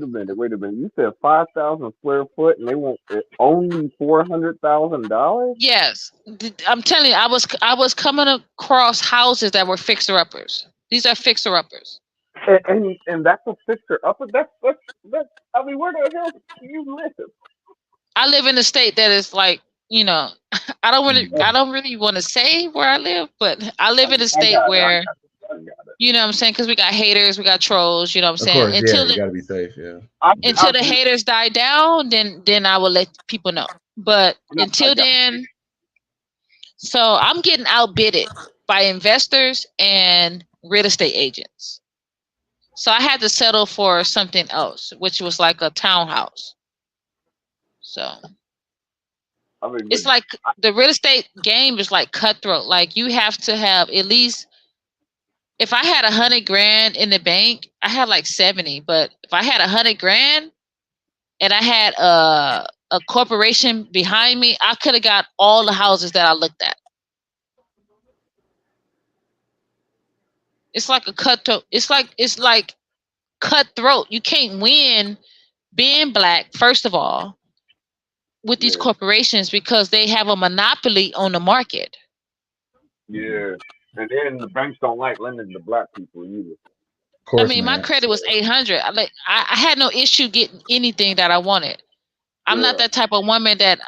a minute. Wait a minute. You said 5,000 square foot, and they want only $400,000. Yes, I'm telling you, I was coming across houses that were fixer uppers. These are fixer uppers. And that's a fixer upper. That's. I mean, where the hell do you live? I live in a state that is like, you know, I don't really want to say where I live, but I live in a I state got it. where, I got it. you know what I'm saying, because we got haters, we got trolls, you know what I'm Of saying. course, yeah, you gotta be safe, yeah. Until I the just, haters die down, then I will let people know. But no, I until got. then, so I'm getting outbidded by investors and real estate agents. So I had to settle for something else, which was like a townhouse. So I mean, but it's like the real estate game is like cutthroat. Like you have to have at least, if I had 100 grand in the bank, I had like 70. But if I had 100 grand and I had a corporation behind me, I could have got all the houses that I looked at. It's like a cutthroat. It's like cutthroat. You can't win being black, first of all, with these yeah, corporations because they have a monopoly on the market. yeah. And then the banks don't like lending to black people either. Of I course mean, my not. credit was 800. I had no issue getting anything that I wanted. I'm not Yeah, that type of woman that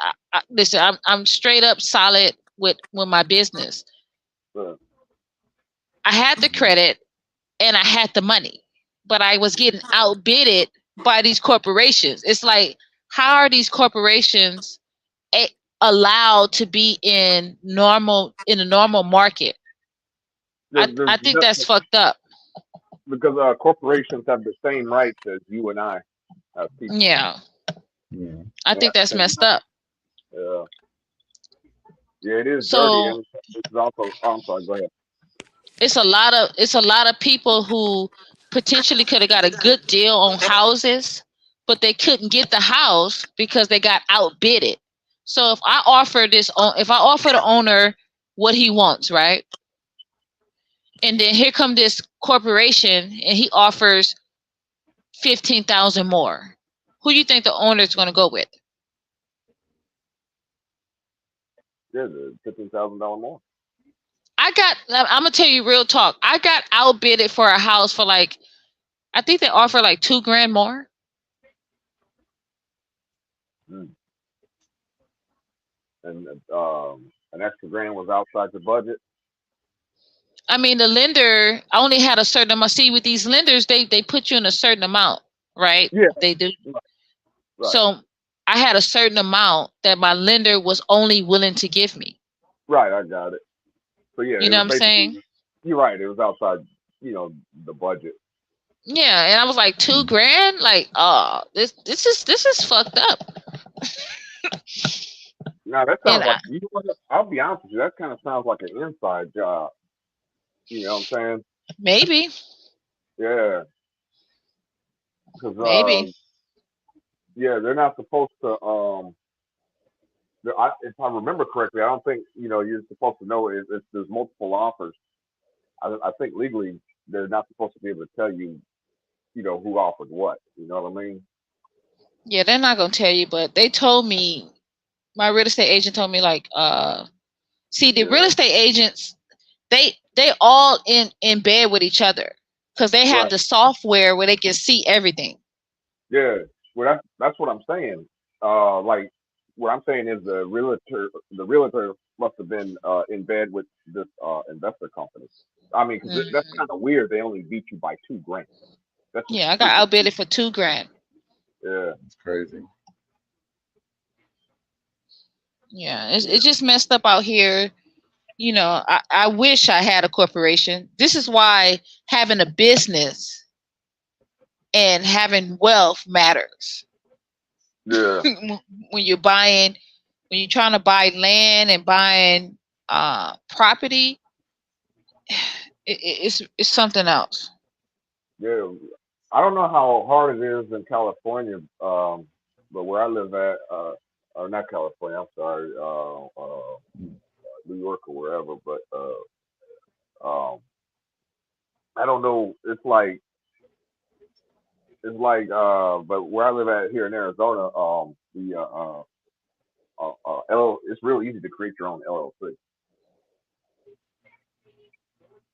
listen. I'm straight up solid with my business. yeah. I had the credit and I had the money, but I was getting outbidded by these corporations. It's like, how are these corporations a- allowed to be in a normal market? I think that's fucked up. Because corporations have the same rights as you and I as people. Yeah, Yeah. I They have think that's the same messed rights. up. Yeah, yeah. It is dirty, So and it's also. Oh, I'm sorry. Go ahead. it's a lot of people who potentially could have got a good deal on houses, but they couldn't get the house because they got outbidded. So if I offer the owner what he wants, right? And then here come this corporation and he offers 15,000 more. Who do you think the owner is going to go with? Yeah, the $15,000 more. I'm going to tell you real talk. I got outbidded for a house for like, I think they offer like 2 grand more. Mm. And an extra grand was outside the budget. I mean, the lender only had a certain amount. See, with these lenders, they put you in a certain amount, right? Yeah, They do. right. Right. So I had a certain amount that my lender was only willing to give me. Right, I got it. So yeah, You it know what was I'm saying? basically. You're right. It was outside, you know, the budget. Yeah, and I was like, 2 grand? Like, oh, this is fucked up. Now that And sounds like you know what? I'll be honest with you. That kind of sounds like an inside job. You know what I'm saying? maybe, Yeah, because maybe. yeah, they're not supposed to. If I remember correctly, I don't think you're supposed to know if there's multiple offers. I think legally they're not supposed to be able to tell you, who offered what. You know what I mean? Yeah, they're not gonna tell you, but they told me, my real estate agent told me, like, see, the real Yeah. estate agents, they all in bed with each other because they have Right. the software where they can see everything. Yeah. Well, that's what I'm saying. Like what I'm saying is the realtor must have been in bed with this investor company. I mean, because that's Hmm. kind of weird. They only beat you by 2 grand. That's just Yeah, I got freaking outbidded weird. for 2 grand. Yeah. It's crazy. Yeah, it's Yeah. just messed up out here. I wish I had a corporation. This is why having a business and having wealth matters. Yeah. when you're buying, when you're trying to buy land and buying property, it's something else. Yeah. I don't know how hard it is in California, but where I live at, or not California, I'm sorry, New York or wherever, but I don't know. But where I live at here in Arizona, it's real easy to create your own LLC.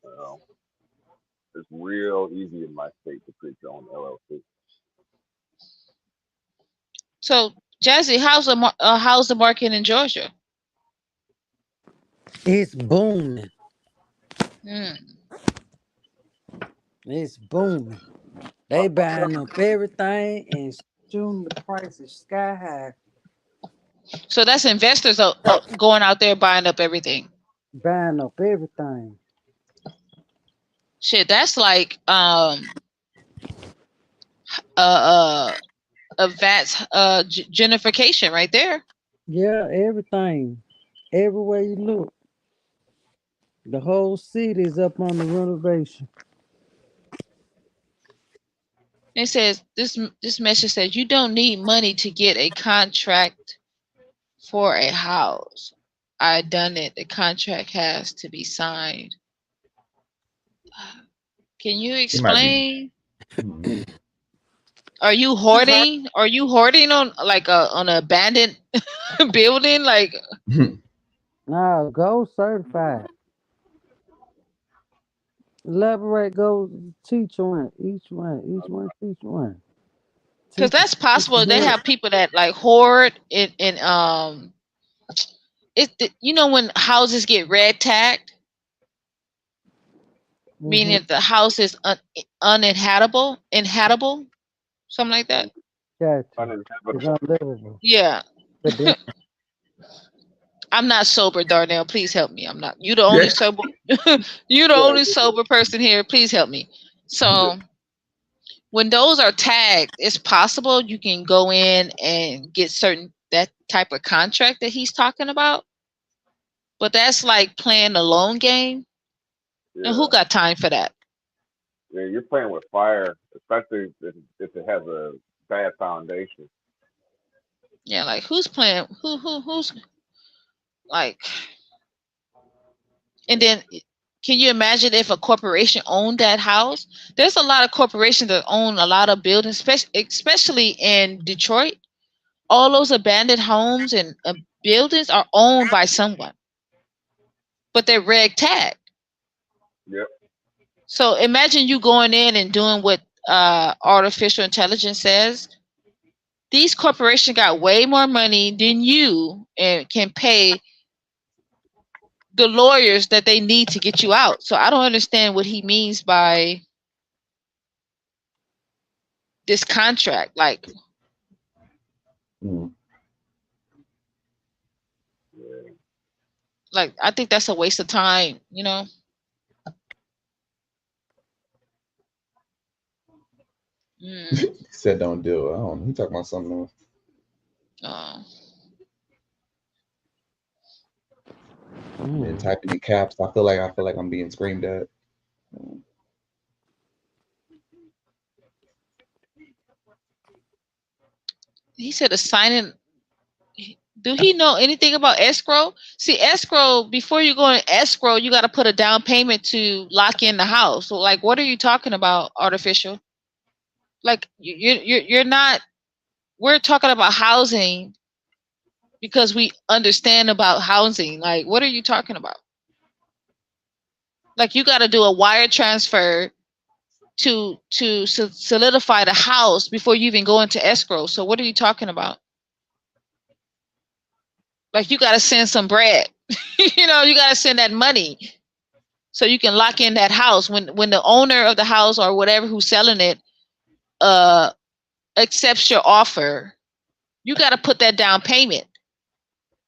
You know, it's real easy in my state to create your own LLC. So, Jazzy, how's the market in Georgia? It's booming. Hmm. It's booming. They buying up everything and shooting the prices sky high. So that's investors going out there buying up everything. Buying up everything. Shit, that's like uh uh advanced gentrification right there. Yeah, everything. Everywhere you look. The whole city is up on the renovation. It says this message says you don't need money to get a contract for a house. I done it. The contract has to be signed. Can you He might be. explain? Mhm. Are you hoarding? Are you hoarding on like on an abandoned building? Like, Nah, gold certified. Elaborate, go teach one. Each one, teach one. because Teach that's possible. They one. have people that like hoard and when houses get red tagged, meaning Mm-hmm. that the house is inhabitable, something like that. Gotcha. It's Uninhabitable. unlivable. Yeah. But I'm not sober, Darnell. Please help me. I'm not. You the only Yeah. sober. You the Yeah, only sober person here. Please help me. yeah, So when those are tagged, it's possible you can go in and get certain that type of contract that he's talking about. But that's like playing a long game, and who yeah. got time for that? Yeah, you're playing with fire, especially if it has a bad foundation. Yeah, like who's playing? Who's like? And then, can you imagine if a corporation owned that house? There's a lot of corporations that own a lot of buildings, especially in Detroit. All those abandoned homes and buildings are owned by someone, but they're red tagged. Yep. So imagine you going in and doing what artificial intelligence says. These corporations got way more money than you and can pay the lawyers that they need to get you out. So I don't understand what he means by this contract. Mhm. Yeah. Like, I think that's a waste of time, you know. He Mm. said don't do it. I don't know. He talking about something else. Oh. And then Mm. typing in caps. I feel like I'm being screamed at. He said a signing. Do he know anything about escrow? See, escrow, before you go in escrow, you got to put a down payment to lock in the house. So, like, what are you talking about, artificial? Like, you're not. We're talking about housing because we understand about housing. Like, what are you talking about? Like, you got to do a wire transfer to solidify the house before you even go into escrow. So, what are you talking about? Like, you got to send some bread. You know, you got to send that money so you can lock in that house. When the owner of the house or whatever who's selling it uh accepts your offer, you got to put that down payment,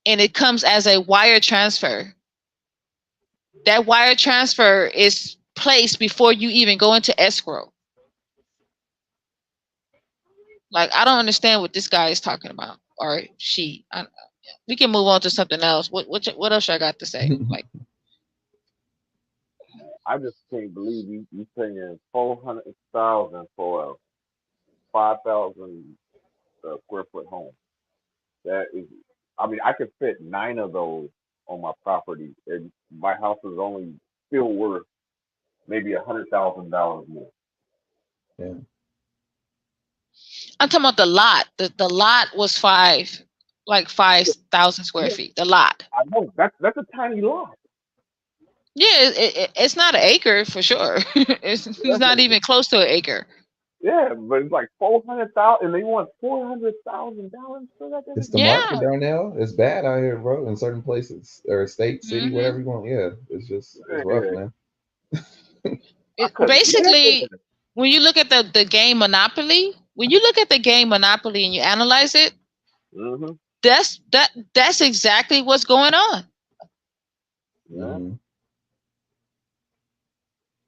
and it comes as a wire transfer. That wire transfer is placed before you even go into escrow. Like, I don't understand what this guy is talking about, or she. We can move on to something else. What else I got to say? Like, I just can't believe you paying 400,000 for a 5,000 square foot home. That is, I mean, I could fit 9 of those on my property, and my house is only still worth maybe $100,000 more. Yeah. I'm talking about the lot. The lot was 5,000 square Yeah, feet. The lot. I know that's a tiny lot. Yeah, it's not an acre for sure. It's That's not like, even close to an acre. yeah, but it's like 400,000, and they want $400,000 for that damn It's the thing. market, Yeah. Darnell. It's bad out here, bro. In certain places or state, city, Hmm. whatever you want. Yeah, it's rough, Man, man. I It couldn't live basically, there. when you look at the game Monopoly, when you look at the game Monopoly and you analyze it, Hmm. that's exactly what's going on. Yeah, Hmm.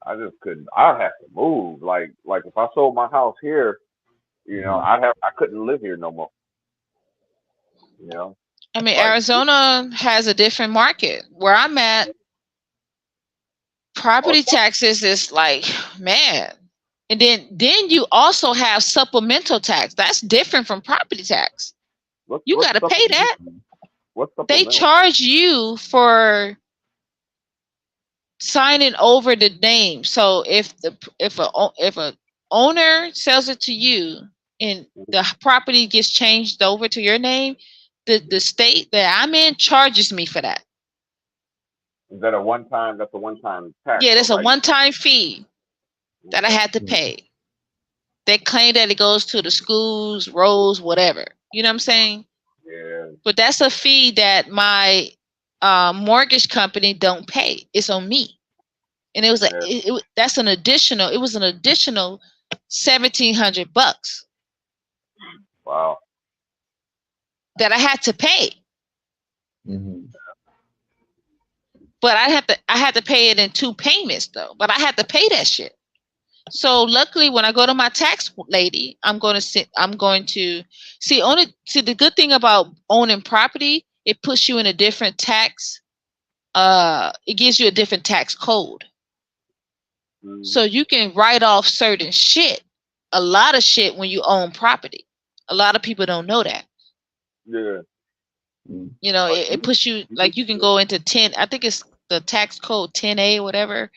I just couldn't. I have to move. Like if I sold my house here, Hmm. I couldn't live here no more. You know, I mean, like Arizona has a different market. Where I'm at, oh, property taxes is like, man. And then you also have supplemental tax. That's different from property tax. You what's got to pay supplemental? that. What's They supplemental tax? charge you for signing over the name. So if a owner sells it to you and the property gets changed over to your name, the state that I'm in charges me for that. Is that a one time? That's a one time tax, Yeah, though, that's a right? one-time fee that I Okay. had to pay. They claim that it goes to the schools, roads, whatever. You know what I'm saying? Yeah. But that's a fee that my mortgage company don't pay. It's on me. And Yeah. that's an additional. It was an additional $1,700 Wow. that I had to pay. Hmm. But I had to pay it in two payments though. But I had to pay that shit. So luckily, when I go to my tax lady, I'm going to see the good thing about owning property, it puts you in a different tax. It gives you a different tax code, so Hmm. you can write off certain shit, a lot of shit when you own property. A lot of people don't know that. Yeah. You know, But it puts you you like you can go into 10. I think it's the tax code 10A or whatever,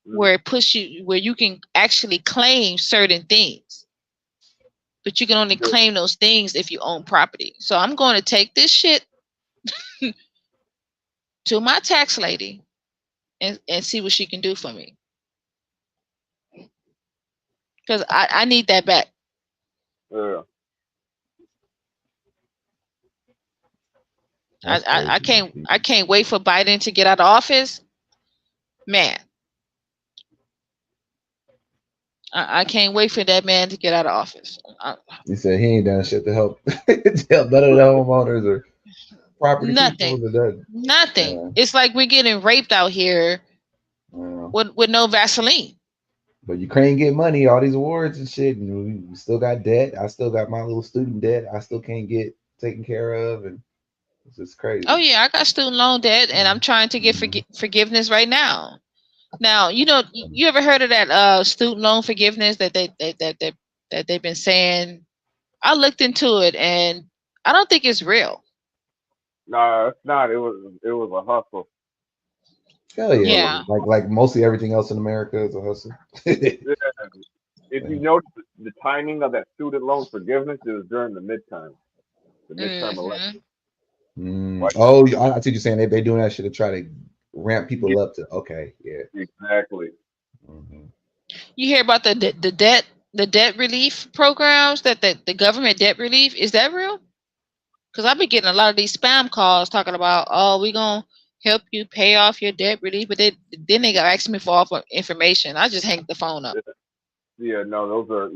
mm, where it puts you where you can actually claim certain things. But you can only yeah. claim those things if you own property. So I'm going to take this shit to my tax lady and see what she can do for me. Because I need that back. Yeah. That's I crazy. can't wait for Biden to get out of office. Man, I can't wait for that man to get out of office. He said he ain't done shit to help, help none of the homeowners or property people. Nothing. Nothing. Yeah, It's like we're getting raped out here yeah. with no Vaseline. But Ukraine get money, all these awards and shit, and we still got debt. I still got my little student debt. I still can't get taken care of, and it's just Oh crazy. yeah, I got student loan debt, and I'm trying to get Mm-hmm. forgiveness right now. Now, you ever heard of that student loan forgiveness that they've been saying? I looked into it, and I don't think it's real. Nah, it's not. It was a hustle. Hell It was yeah, Yeah. like mostly everything else in America is a hustle. yeah. If you notice the timing of that student loan forgiveness, it was during the midterm Hmm. election. Right? Oh, I see what you're saying. They doing that shit to try to ramp people up to. Okay, yeah. Exactly. Hmm. You hear about the debt relief programs that the government debt relief, is that real? Because I've been getting a lot of these spam calls talking about, oh, we're gonna help you pay off your debt relief, but then they got asking me for all for information. I just hang the phone up. Yeah, no, those are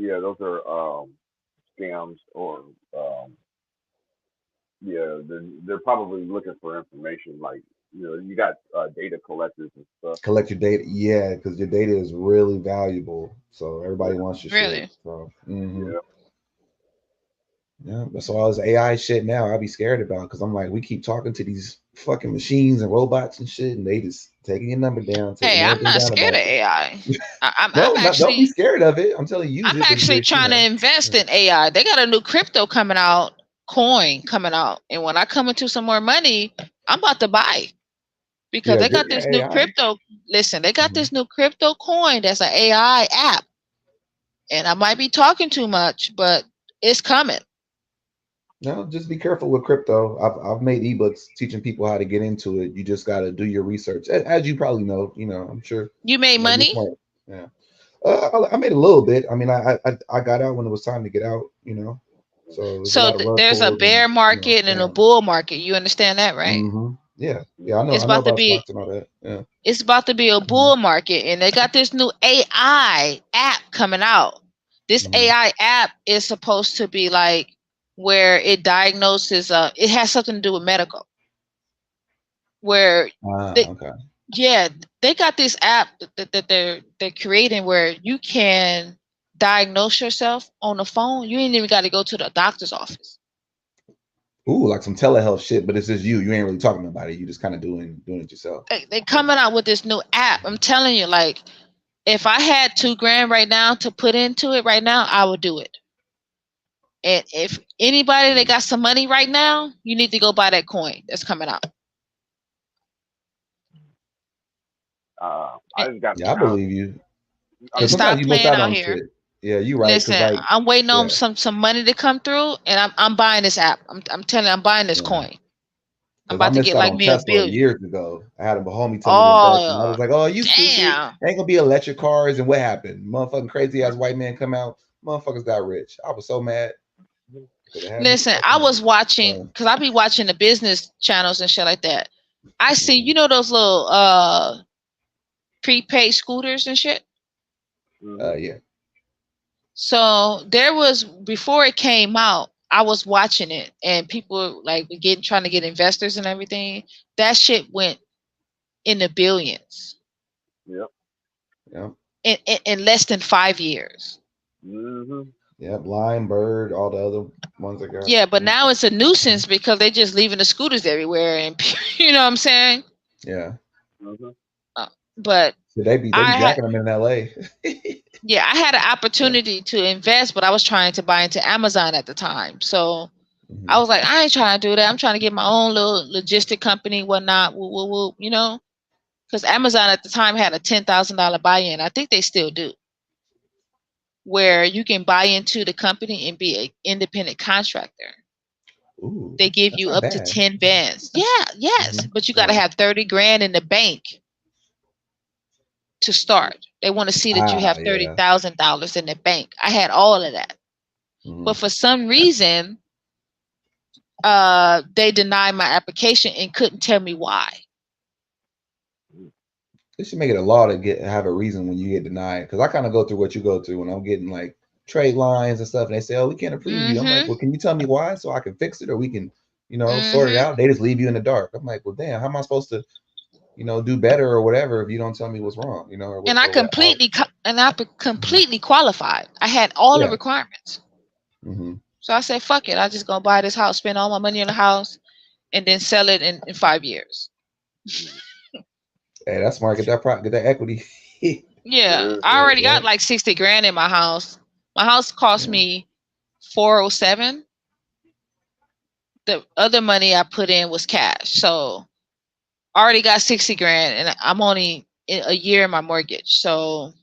scams or yeah, they're probably looking for information like you got data collectors and stuff. Collect your data, yeah, because your data is really valuable. So everybody Yeah, wants your shit. Really? So, yeah, yeah, that's all this AI shit now. I be scared about because I'm like, we keep talking to these fucking machines and robots and shit, and they just taking your number down, taking Hey, I'm everything not down scared of about you. AI. No, I'm don't be actually scared of it. I'm telling you, use I'm it, but actually just trying to invest in AI. They got a new crypto coming out, coin coming out, and when I come into some more money, I'm about to buy because yeah, they get got that this new AI. crypto. Listen, they got Mhm. this new crypto coin that's an AI app, and I might be talking too much, but it's coming. No, just be careful with crypto. I've made ebooks teaching people how to get into it. You just got to do your research, as you probably know. I'm sure. You made You're money, smart. Yeah. I made a little bit. I mean, I got out when it was time to get out. So there's a so lot of rug there's a pulls and bear market and a scams. bull market. You understand that, right? Yeah, yeah. I mhm, know. It's I know about to about be stocks and all that. Yeah. it's about to be a Mhm. bull market, and they got this new AI app coming out. This Mhm. AI app is supposed to be like where it diagnoses it has something to do with medical, where Ah, they okay. yeah, they got this app that they're creating where you can diagnose yourself on the phone. You ain't even got to go to the doctor's office. Ooh, like some telehealth shit, but it's just you. You ain't really talking about it. You just kind of doing it yourself. They coming out with this new app. I'm telling you, like, if I had 2 grand right now to put into it right now, I would do it. And if anybody that Mhm. got some money right now, you need to go buy that coin that's coming out. And, I just got an Yeah, I account. believe you. I Because and just got sometimes stop you miss playing out out on here. shit. Yeah, you're right. Because Listen, like, I'm waiting on yeah, some money to come through, and I'm buying this app. I'm telling you, I'm buying this yeah. coin. I'm Because I about to missed get out like on me a Tesla billion. years ago. I had a homie tell me to invest, and I Oh, was like, "Oh, you stupid! damn. Ain't gonna be electric cars." And what happened? Motherfucking crazy ass white man come out. Motherfuckers got rich. I was so mad. Could have had me some Listen, fucking I money. was watching So, because I be watching the business channels and shit like that. I see, mhm. those little prepaid scooters and shit. hmm Yeah. So there was before it came out, I was watching it and people like were getting trying to get investors and everything. That shit went in the billions Yep. Yep. in less than 5 years. hmm Yep. Lime, Bird, all the other ones I got. Yeah, but Yep. now it's a nuisance because they just leaving the scooters everywhere and you know what I'm saying? Yeah. hmm Uh, but So they be I had jacking them in LA. yeah, I had an Yeah. opportunity to invest, but I was trying to buy into Amazon at the time. So I Hmm. was like, I ain't trying to do that. I'm trying to get my own little logistic company, whatnot, because Amazon at the time had a $10,000 buy-in. I think they still do, where you can buy into the company and be an independent contractor. Ooh, They give that's you not up to bad. 10 vans. Yeah, yes, Hmm. but you got to Yeah. have 30 grand in the bank to start. They want to see that you Ah, have yeah. $30,000 in the bank. I had all of that, Hmm. but for some reason, they denied my application and couldn't tell me why. They should make it a law to have a reason when you get denied. Because I kind of go through what you go through when I'm getting like trade lines and stuff, and they say, "Oh, we can't approve you." I'm like, Mm-hmm. "Well, can you tell me why so I can fix it, or we can sort it Mm-hmm. out. They just leave you in the dark. I'm like, well, damn, how am I supposed to, do better or whatever if you don't tell me what's wrong, or what And I or what how. Mhm. completely qualified. I had all the Yeah. requirements. Hmm. So I said, fuck it. I just gonna buy this house, spend all my money on the house, and then sell it in 5 years. Hey, that's smart. Get that equity. Yeah, Yeah. I already Yeah. got like 60 grand in my house. My house cost Yeah. me 407. The other money I put in was cash. So I already got 60 grand and I'm only in a year in my mortgage. So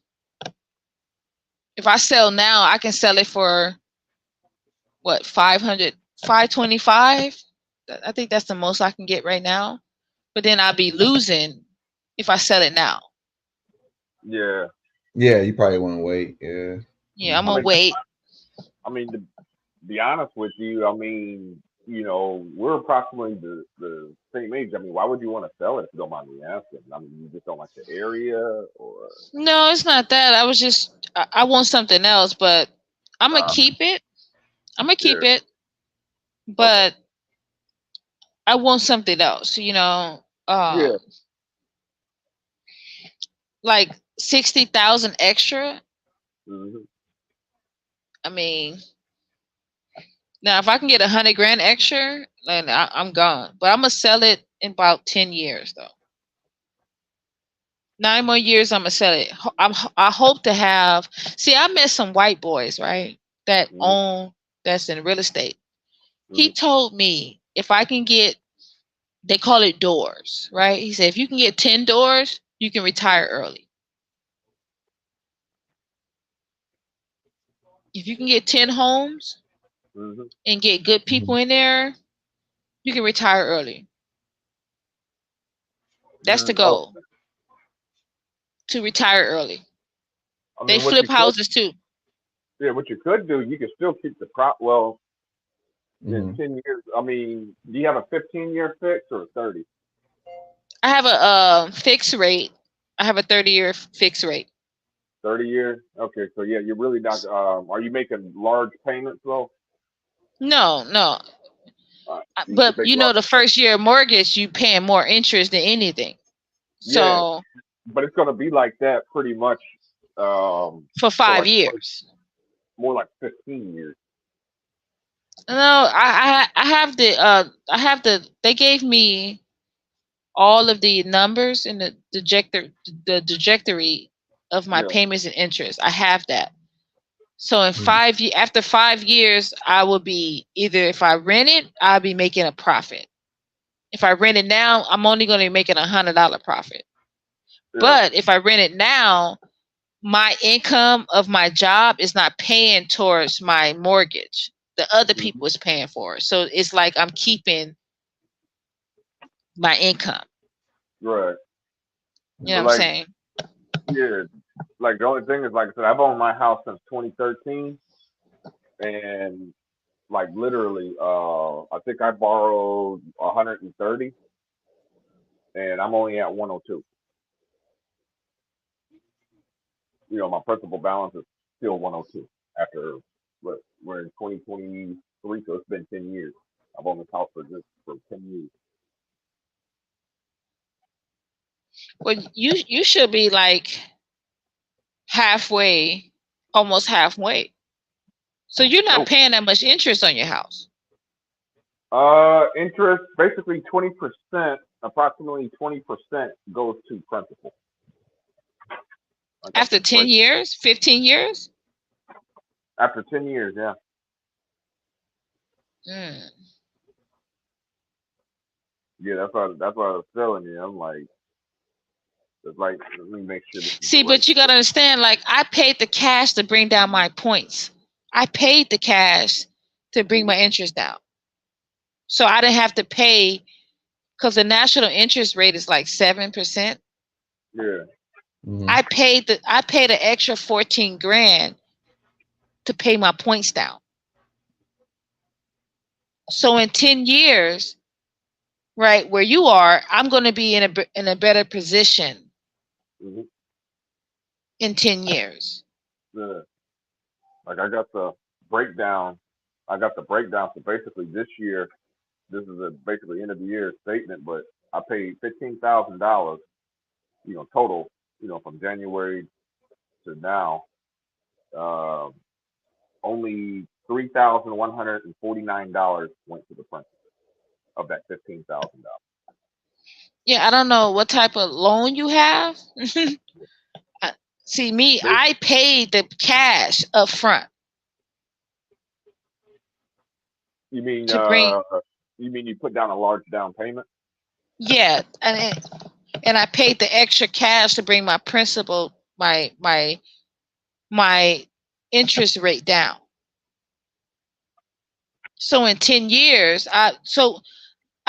if I sell now, I can sell it for what, 500, 525. I think that's the most I can get right now. But then I'll be losing if I sell it now. Yeah. Yeah, you probably want to wait. Yeah. Yeah, I'm I Hmm. gonna mean, wait. to be honest with you, we're approximately the same age. I mean, why would you want to sell it if you don't mind me asking? I mean, you just don't like the area, or No, it's not that. I want something else, but I'm gonna uh, keep it. I'm gonna keep yeah, it, okay, but I want something else. yeah, Like 60,000 extra. hmm, I mean, now if I can get 100 grand extra, then I'm gone. But I'm gonna sell it in about 10 years, though. 9 more years, I'm gonna sell it. I hope to have. See, I met some white boys, right? That hmm, own that's in real estate. He hmm, told me if I can get, they call it doors, right? He said if you can get 10 doors, you can retire early. If you can get 10 homes hmm. and get good Hmm. people in there, you can retire early. That's the Oh, goal, to retire early. I They mean, flip houses too. what you could do, you could still keep the prop. Well, in Hmm. 10 years, I mean, do you have a 15-year fix or a 30? I have a fixed rate. I have a 30-year fixed rate. 30 years? Okay, so yeah, you're really not. Are you making large payments though? No, no. You should But make large. the first year mortgage, you paying more interest than anything. Yeah, So but it's gonna be like that pretty much for for five like years. more like 15 years. No, I have the they gave me all of the numbers in the trajectory of my Yeah. payments and interest. I have that. So after 5 years, I will be, either if I rent it, I'll be making a profit. If I rent it now, I'm only going to be making $100 profit. Yeah. But if I rent it now, my income of my job is not paying towards my mortgage. The other Hmm. people is paying for it. So it's like I'm keeping my income. Right. You know But what I'm like, saying? yeah, like the only thing is, like I said, I've owned my house since 2013, and like literally, I think I borrowed 130, and I'm only at 102. My principal balance is still 102 after what we're in 2023, so it's been 10 years. I've owned this house for 10 years. Well, you should be like halfway, almost halfway. So you're not Nope. paying that much interest on your house. Interest basically 20%, approximately 20% goes to principal. I got After the 10 break years, 15 years? after 10 years. Yeah, Mm. yeah. That's why I was telling you. I'm like, it's like, let me make sure this is the See, right but you got to thing. understand, like, I paid the cash to bring down my points. I paid the cash to bring Hmm. my interest down. So I didn't have to pay, because the national interest rate is like 7%. Yeah. Hmm. I paid an extra 14 grand to pay my points down. So in 10 years, right where you are, I'm going to be in a better position Hmm. in 10 years. Yeah. Like I got the breakdown. I got the breakdown. So basically, this year this is a basically end of the year statement, but I paid $15,000, total, from January to now. Uh, Only $3,149 went to the principal of that $15,000. Yeah, I don't know what type of loan you have. Uh, See, me, I paid the cash up front You mean to bring. you put down a large down payment? Yeah, and I paid the extra cash to bring my principal, my interest rate down. So in 10 years, I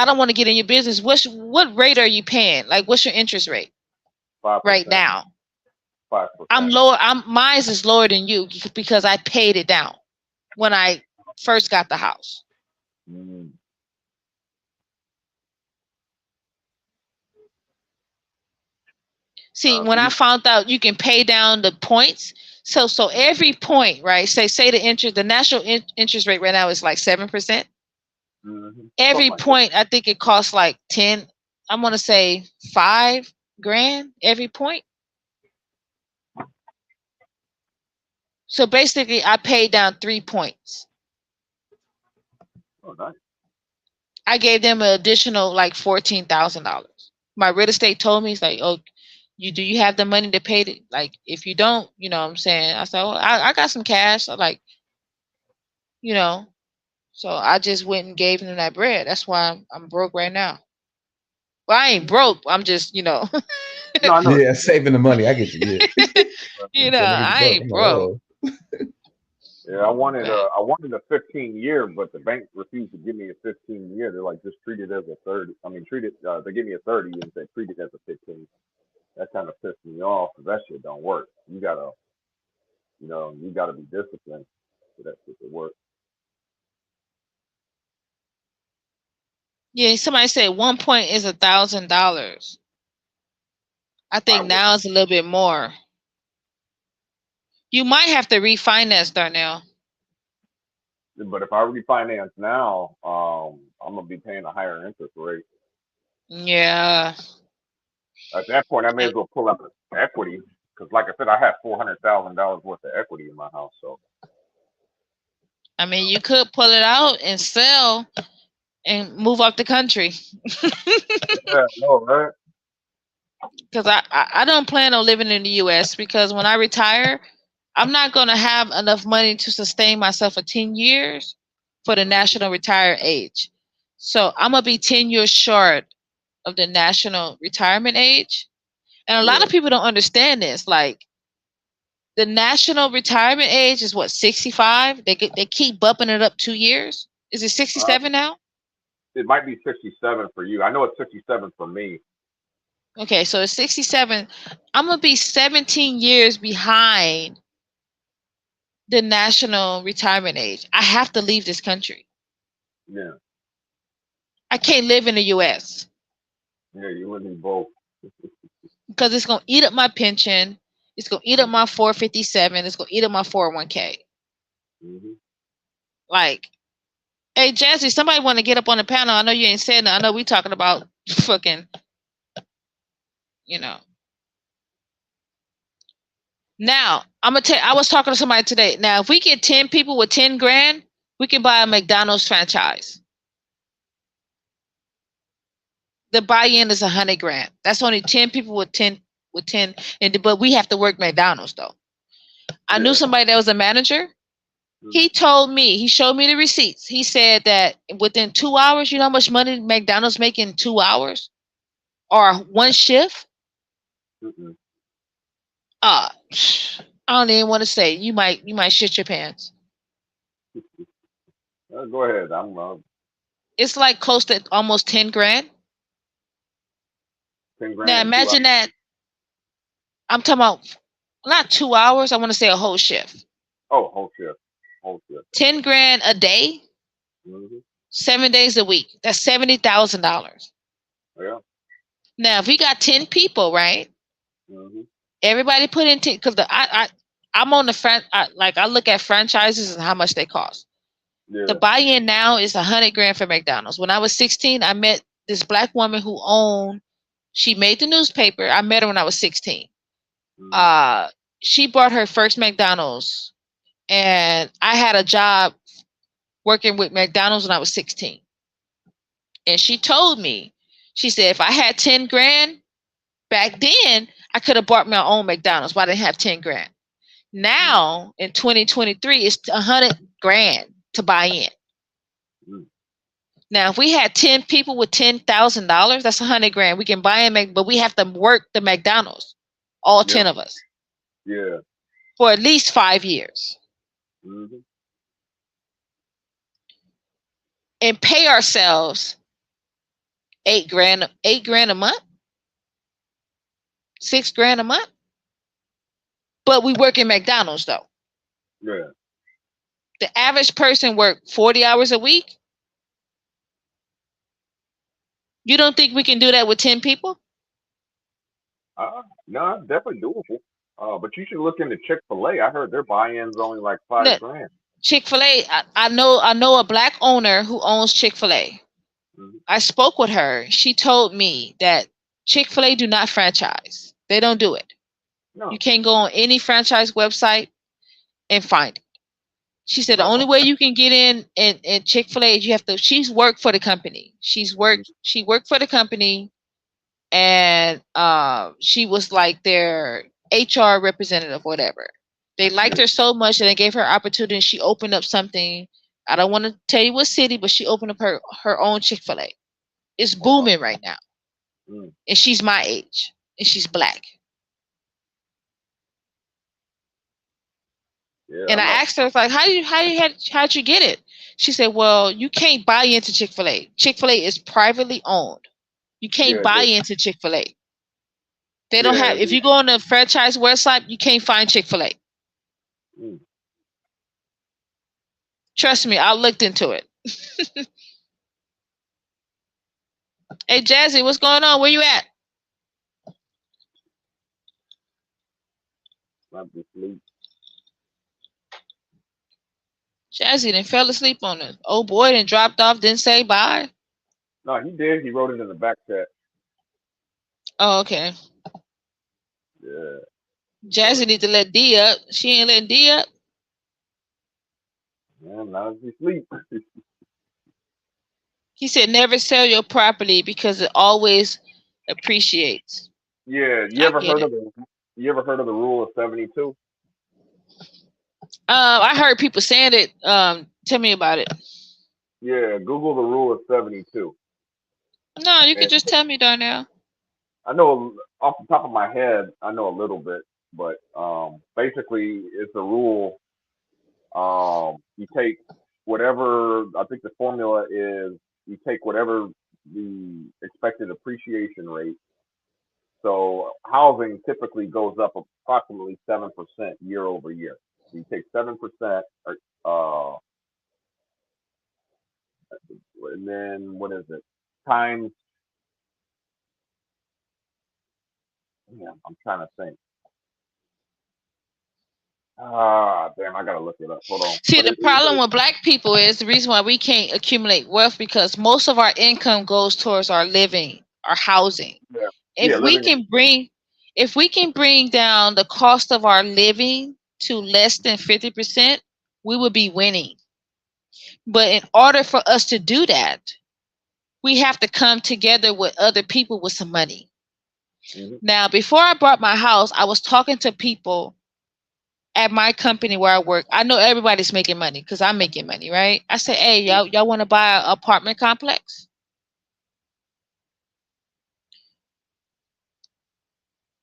don't want to get in your business. What rate are you paying? Like, what's your interest rate right 5%. now? I'm 5%. lower. Mine is lower than you because I paid it down when I first got the house. Mm. See, So when I found out you can pay down the points, so every point, right? Say the national interest rate right now is like 7%. Every something like that. point, I think it costs like 10. I'm gonna say $5,000 every point. So basically, I paid down 3 points. Oh, nice. I gave them an additional like $14,000. My real estate told me, it's like, oh, you have the money to pay it? Like, if you don't, you know what I'm saying? I said, well, I got some cash. I'm like, you know, so I just went and gave them that bread. That's why I'm broke right now. Well, I ain't broke. I'm just, No, I know what Yeah, you mean. saving the money. I get you. Yeah. That nigga's I broke. ain't I'm like, broke. oh. Yeah, But I wanted a 15-year, but the bank refused to give me a 15-year. They're like, just treat it as a 30. I mean, they give me a 30 and say treat it as a 15. That kind of pissed me off because that shit don't work. You gotta be disciplined for that shit to work. yeah, somebody said 1 point is $1,000. I I think would, now it's a little bit more. You might have to refinance, Darnell. but if I refinance now, I'm gonna be paying a higher interest rate. Yeah. At that point, I may as well pull out the equity because, like I said, I have $400,000 worth of equity in my house. So I mean, you could pull it out and sell and move out the country. yeah, no, right? Because I don't plan on living in the U.S. because when I retire, I'm not going to have enough money to sustain myself for 10 years for the national retire age. So I'm going to be 10 years short of the national retirement age. And a lot Yeah. of people don't understand this. Like, the national retirement age is what, 65? They keep bumping it up 2 years. Is it Uh, 67 now? it might be 67 for you. I know it's 67 for me. Okay, so it's 67. I'm going to be 17 years behind the national retirement age. I have to leave this country. Yeah. I can't live in the US Yeah, you and me both. because it's going to eat up my pension. It's going to eat up my 457. It's going to eat up my 401k. Mm-hmm. Like, hey, Jazzy, somebody want to get up on the panel. I know you ain't saying that. I know we talking about fucking, you know. Now, I'm going to tell you, I was talking to somebody today. Now, if we get 10 people with 10 grand, we can buy a McDonald's franchise. The buy-in is 100 grand. That's only 10 people with 10 but we have to work McDonald's though. I knew Yeah. somebody that was a manager. He told me, he showed me the receipts. He said that within 2 hours, you know how much money McDonald's make in 2 hours or one shift? Mm-mm. I don't even want to say. You might shit your pants. Go ahead. I'm It's like close to almost 10 grand. 10 Now grand in 2 hours. imagine that. I'm talking about not 2 hours. I want to say a whole shift. Oh, whole shift. Whole shift. 10 grand a day. Mm-hmm. 7 days a week. That's $70,000. Yeah. Now, if we got 10 people, right? Mm-hmm. Everybody put in 10 because I'm on the front. I look at franchises and how much they cost. The Yeah. buy-in now is $100,000 for McDonald's. When I was 16, I met this black woman who owned. She made the newspaper. I met her when I was 16. Mm-hmm. Uh, she bought her first McDonald's, and I had a job working with McDonald's when I was 16. And she told me, she said, if I had 10 grand back then, I could have bought my own McDonald's, but I didn't have 10 grand. Now in 2023, it's 100,000 to buy in. Mm-hmm. Now, if we had 10 people with $10,000, that's 100,000. We can buy in, but we have to work the McDonald's, all 10 Yep. of us, Yeah. for at least 5 years, Mm-hmm. and pay ourselves 8 grand, 8 grand a month, 6 grand a month. But we work in McDonald's though. Yeah. The average person work 40 hours a week. You don't think we can do that with 10 people? No, it's definitely doable. But you should look into Chick-fil-A. I heard their buy-in's only like Look, 5 grand. Chick-fil-A, I know a black owner who owns Chick-fil-A. Mm-hmm. I spoke with her. She told me that Chick-fil-A do not franchise. They don't do it. You No. can't go on any franchise website and find it. She said the Oh, only way you can get in Chick-fil-A is you have to. She's worked for the company. She worked for the company, and she was like their HR representative, whatever. They liked yeah. her so much that they gave her opportunity. She opened up something. I don't want to tell you what city, but she opened up her own Chick-fil-A. It's Oh, wow. booming right now, Mm. and she's my age, and she's black. Yeah, And I I know. asked her, like, how'd you get it? She said, well, you can't buy into Chick-fil-A. Chick-fil-A is privately owned. You can't Yeah, buy into Chick-fil-A. They don't yeah. have. If you go on the franchise website, you can't find Chick-fil-A. Mm. Trust me, I looked into it. Hey, Jazzy, what's going on? Where you at? Not to sleep. Jazzy then fell asleep on us. Oh boy, then dropped off, didn't say bye. No, he did. He wrote it in the back chat. Oh, okay. Yeah, but Jazzy need to let D up. She ain't letting D up. man, not as he sleep. He said never sell your property because it always appreciates. Yeah, I get it. you ever heard of the rule of 72? I heard people saying it. Tell me about it. Yeah, Google the rule of 72. No, you could And just tell me, Darnell. I know off the top of my head, I know a little bit, but basically it's a rule. You take whatever, I think the formula is you take whatever the expected appreciation rate. So housing typically goes up approximately 7% year over year. So you take 7%, uh, and then what is it? Times, yeah, I'm trying to think. Damn, I gotta look it up. Hold on. See, But the problem with black people is the reason why we can't accumulate wealth because most of our income goes towards our living, our housing. yeah, yeah, If we living can bring, if we can bring down the cost of our living to less than 50%, we would be winning. But in order for us to do that, we have to come together with other people with some money. hmm Now, before I bought my house, I was talking to people at my company where I work. I know everybody's making money because I'm making money, right? I said, hey, y'all want to buy an apartment complex?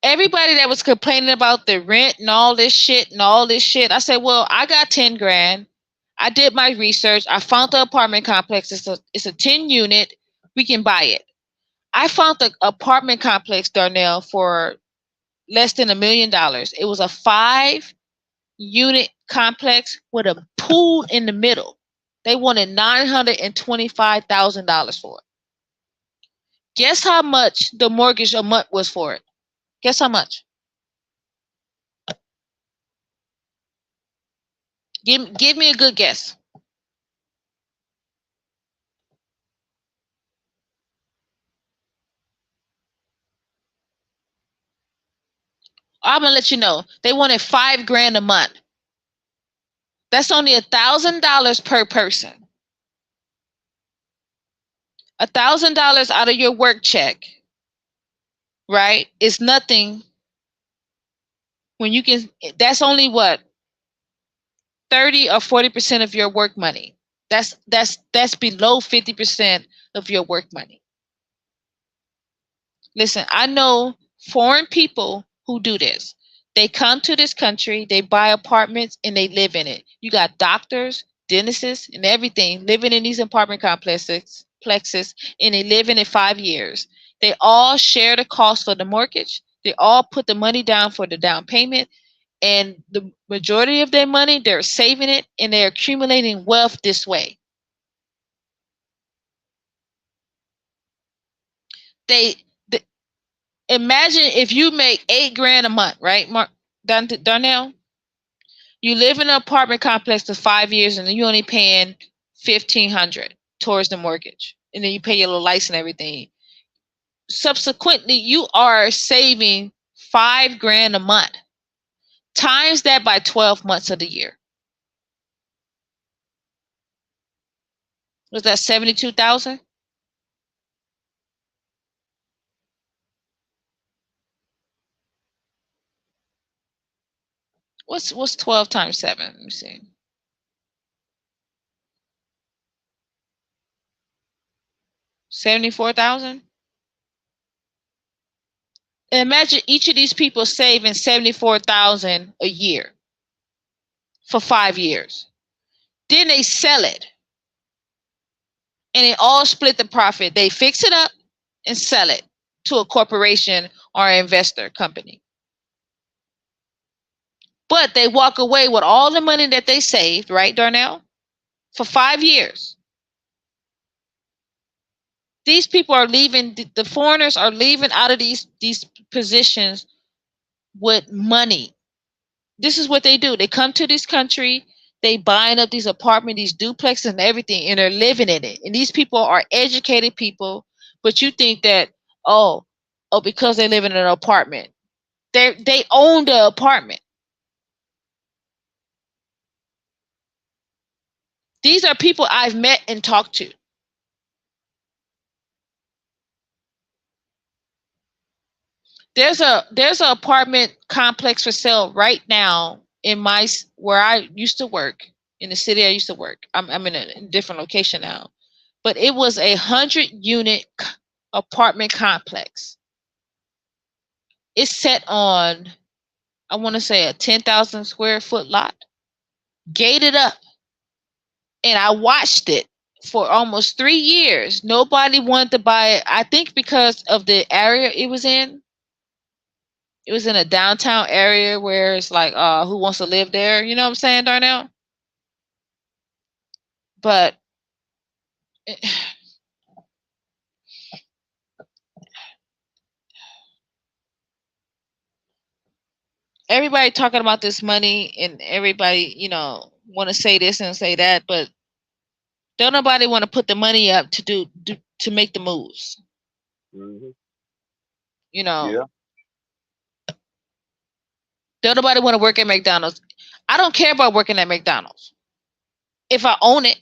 Everybody that was complaining about the rent and all this shit and all this shit, I said, well, I got 10 grand. I did my research. I found the apartment complex. It's a 10 unit. We can buy it. I found the apartment complex, Darnell, for less than $1 million. It was a 5-unit complex with a pool in the middle. They wanted $925,000 for it. Guess how much the mortgage a month was for it? Guess how much? Give me a good guess. I'm gonna let you know. They wanted $5,000 a month. That's only $1,000 per person. $1,000 out of your work check, right? Is nothing when you can. That's only what 30 or 40% of your work money. That's below 50% of your work money. Listen, I know foreign people who do this. They come to this country, they buy apartments, and they live in it. You got doctors, dentists, and everything living in these apartment complexes, and they live in it 5 years. They all share the cost for the mortgage. They all put the money down for the down payment, and the majority of their money, they're saving it, and they're accumulating wealth this way. They, the, Imagine if you make $8,000 a month, right, Darnell? You live in an apartment complex for 5 years, and then you only paying $1,500 towards the mortgage, and then you pay your little lights and everything. Subsequently, you are saving $5,000 a month. Times that by 12 months of the year. Was that 72,000? What's 12 times 7? Let me see. 74,000. Imagine each of these people saving 74,000 a year for 5 years. Then they sell it, and they all split the profit. They fix it up and sell it to a corporation or an investor company. But they walk away with all the money that they saved, right, Darnell? For 5 years. These people are leaving, the foreigners are leaving out of these positions with money. This is what they do. They come to this country, they buying up these apartments, these duplexes and everything, and they're living in it. And these people are educated people, but you think that, oh, because they live in an apartment. They own the apartment. These are people I've met and talked to. There's an apartment complex for sale right now in where I used to work, in the city I used to work. I'm in a different location now, but it was 100-unit apartment complex. It's set on, I want to say, a 10,000 square foot lot, gated up, and I watched it for almost 3 years. Nobody wanted to buy it. I think because of the area it was in. It was in a downtown area where it's like, who wants to live there? You know what I'm saying, Darnell? But everybody talking about this money, and everybody, want to say this and say that, but don't nobody want to put the money up to make the moves. Mm-hmm. Yeah. Don't nobody want to work at McDonald's. I don't care about working at McDonald's if I own it.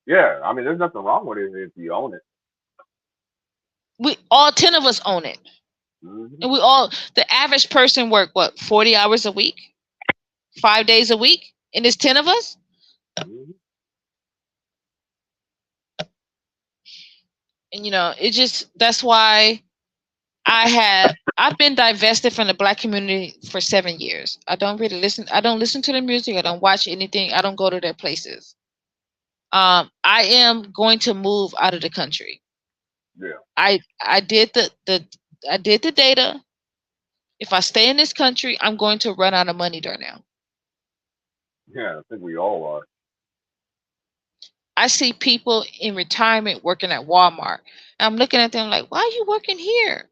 Yeah, I mean, there's nothing wrong with it if you own it. We all 10 of us own it. Mm-hmm. And the average person work, 40 hours a week? 5 days a week? And there's 10 of us? Mm-hmm. And that's why I've been divested from the Black community for 7 years. I don't listen to their music. I don't watch anything. I don't go to their places. I am going to move out of the country. Yeah. I did the data. If I stay in this country, I'm going to run out of money, Darnell. Yeah, I think we all are. I see people in retirement working at Walmart. And I'm looking at them like, why are you working here?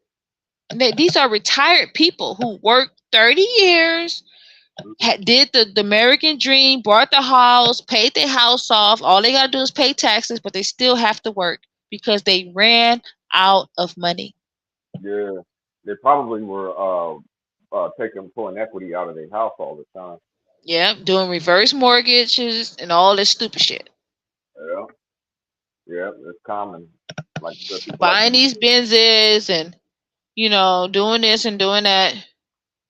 And these are retired people who worked 30 years, did the American dream, bought the house, paid their house off. All they got to do is pay taxes, but they still have to work because they ran out of money. Yeah. They probably were pulling equity out of their house all the time. Yeah, doing reverse mortgages and all this stupid shit. Yeah, yeah, it's common. Like the people like Buying these Benzes and doing this and doing that.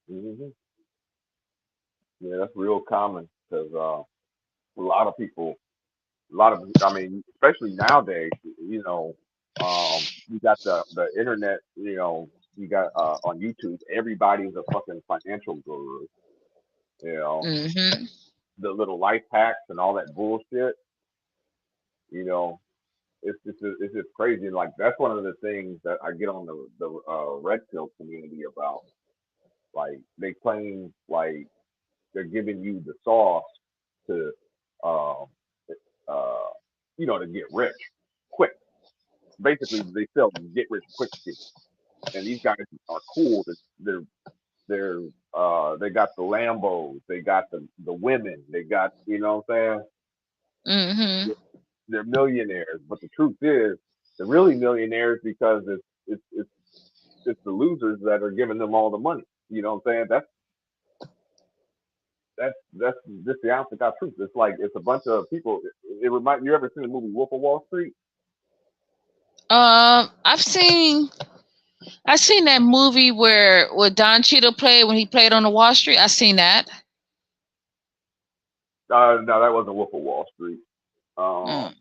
hmm yeah, that's real common because a lot of people, I mean, especially nowadays, you got the internet, you got on YouTube, everybody's a fucking financial guru, you know, Hmm. the little life hacks and all that bullshit, you know, it's just crazy. And like that's one of the things that I get on the red pill community about. Like they claim like they're giving you the sauce to, um, uh, to get rich quick. Basically, they sell get rich quick shit, and these guys are cool. They got the Lambos, they got the women, they got what I'm saying. Hmm. They're millionaires, but the truth is, they're really millionaires because it's the losers that are giving them all the money. You know what I'm saying? That's just the honest to God truth. It's like it's a bunch of people. It remind you ever seen the movie Wolf of Wall Street? I've seen that movie where Don Cheadle played when he played on the Wall Street. I seen that. No, that wasn't Wolf of Wall Street. Mm.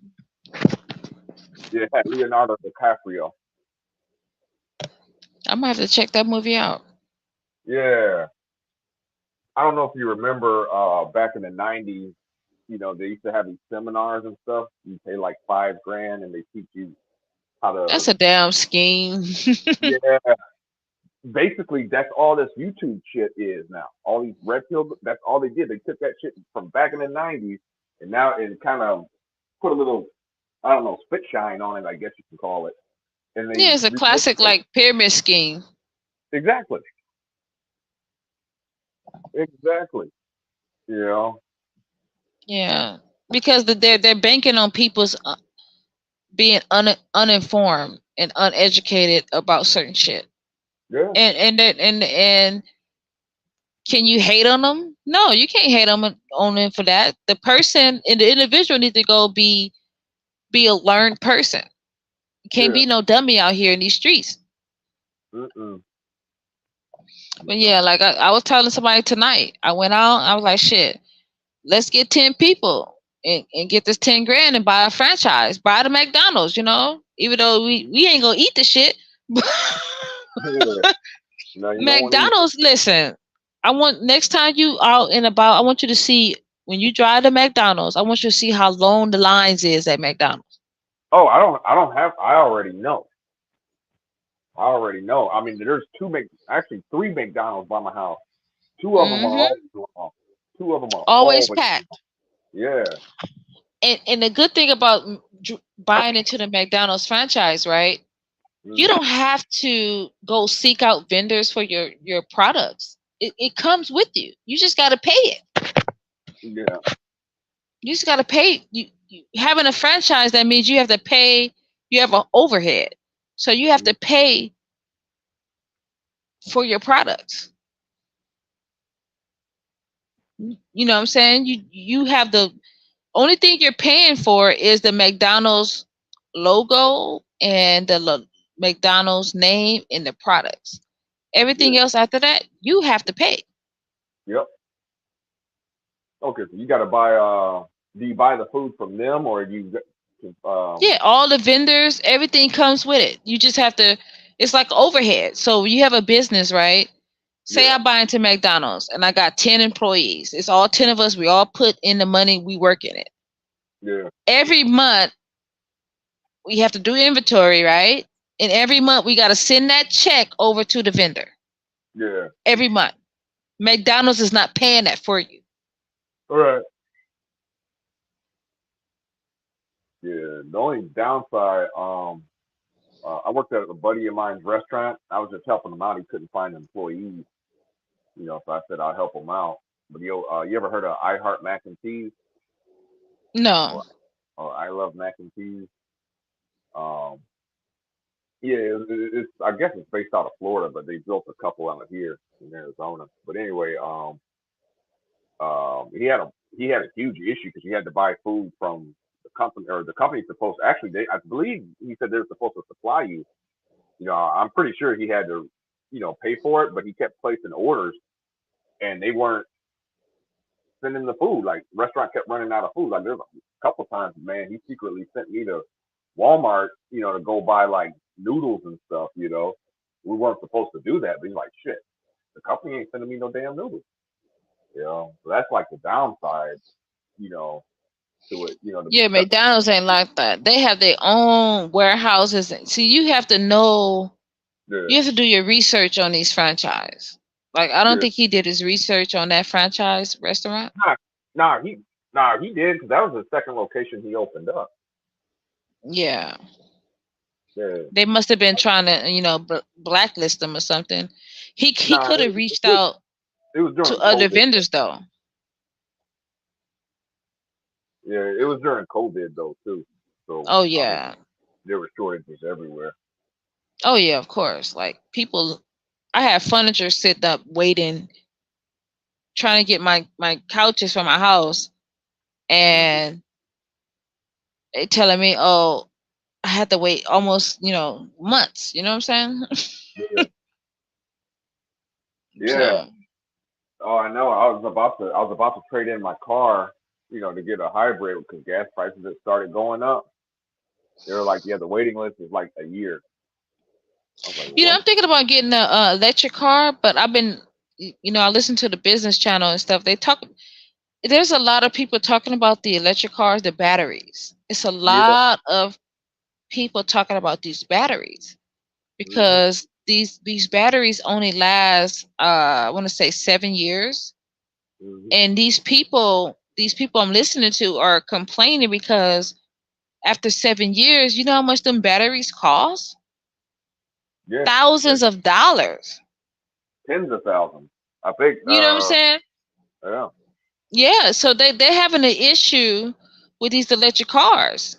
Yeah, it had Leonardo DiCaprio. I might have to check that movie out. Yeah, I don't know if you remember back in the '90s. They used to have these seminars and stuff. You pay like $5,000, and they teach you how That's to. a damn scheme. Yeah, basically that's all this YouTube shit is now. All these red pill. That's all they did. They took that shit from back in the '90s, and now it kind of put a little, I don't know, spit shine on it. I guess you can call it. And they Yeah, it's a classic regurgitate. like pyramid scheme. Exactly. Exactly. You know. Yeah, because they're banking on people's being uninformed and uneducated about certain shit. Yeah. And can you hate on them? No, you can't hate on them for that. The person and the individual needs to go be a learned person. You can't Yeah. be no dummy out here in these streets. Mm-mm. But Yeah. yeah, like I was telling somebody tonight, I went out, I was like, shit, let's get 10 people and get this 10 grand and buy a franchise, buy the McDonald's, even though we ain't gonna eat the shit. Yeah. No, you don't want to eat. McDonald's, listen, I want next time you out and about, I want you to see when you drive to McDonald's, I want you to see how long the lines is at McDonald's. Oh, I don't have. I already know. I already know. I mean, there's actually three McDonald's by my house. Two of them are Hmm. always long. Two of them are Always always packed. long. Yeah. And the good thing about buying into the McDonald's franchise, right? You Mm-hmm. don't have to go seek out vendors for your products. It comes with you. You just got to pay it. Yeah. You just got to pay. You having a franchise, that means you have to pay. You have an overhead, so you have to pay for your products. You know what I'm saying? You have the only thing you're paying for is the McDonald's logo and the McDonald's name and the products. Everything Yeah. else after that, you have to pay. Yep. Okay. So you got to buy. Do you buy the food from them or Yeah, all the vendors, everything comes with it. You just have to. It's like overhead. So you have a business, right? Say Yeah. I buy into McDonald's and I got 10 employees. It's all 10 of us. We all put in the money. We work in it. Yeah. Every month we have to do inventory, right? And every month we got to send that check over to the vendor. Yeah. Every month. McDonald's is not paying that for you. All right. Yeah. The only downside, I worked at a buddy of mine's restaurant. I was just helping him out. He couldn't find employees, so I said I'll help him out. But you ever heard of I Heart Mac and Cheese No. or I Love Mac and Cheese? Um, Yeah, it's I guess it's based out of Florida, but they built a couple out here in Arizona. But anyway, he had a huge issue because he had to buy food from the company, or the company's supposed actually they I believe he said they're supposed to supply you. You know, I'm pretty sure he had to, pay for it, but he kept placing orders and they weren't sending the food. Like restaurant kept running out of food. Like there's a couple times, man, he secretly sent me to Walmart, to go buy like noodles and stuff. We weren't supposed to do that, but he's like, shit, the company ain't sending me no damn noodles. So that's like the downside, you know, to it. Yeah, McDonald's ain't like that. They have their own warehouses. See, you have to know. yeah, You have to do your research on these franchise. Like, I don't yeah. think he did his research on that franchise restaurant. Nah, nah, he did because that was the second location he opened up. Yeah, Yeah. they must have been trying to, blacklist him or something. He Nah, could have reached out it was to during other COVID. vendors though. Yeah, it was during COVID though too. So Oh I mean, yeah, there were shortages everywhere. oh yeah, of course. Like people, I have furniture sitting up waiting, trying to get my couches from my house, Hmm. and they telling me, oh, I had to wait almost, months. You know what I'm Yeah, saying? yeah. So Oh, I know. I was about to trade in my car, to get a hybrid because gas prices had started going up. They were like, yeah, the waiting list is like a year. I was like, what? I'm thinking about getting a electric car, but I've been, I listen to the business channel and stuff. They talk. There's a lot of people talking about the electric cars, the batteries. It's a Yeah. lot of people talking about these batteries Hmm. because these batteries only last I want to say 7 years, Hmm. and these people I'm listening to are complaining because after 7 years, you know how much them batteries cost? Yeah. Yeah. Thousands of dollars. Tens of thousands. I think. You know what I'm saying? Yeah. Yeah, so they're having an issue with these electric cars.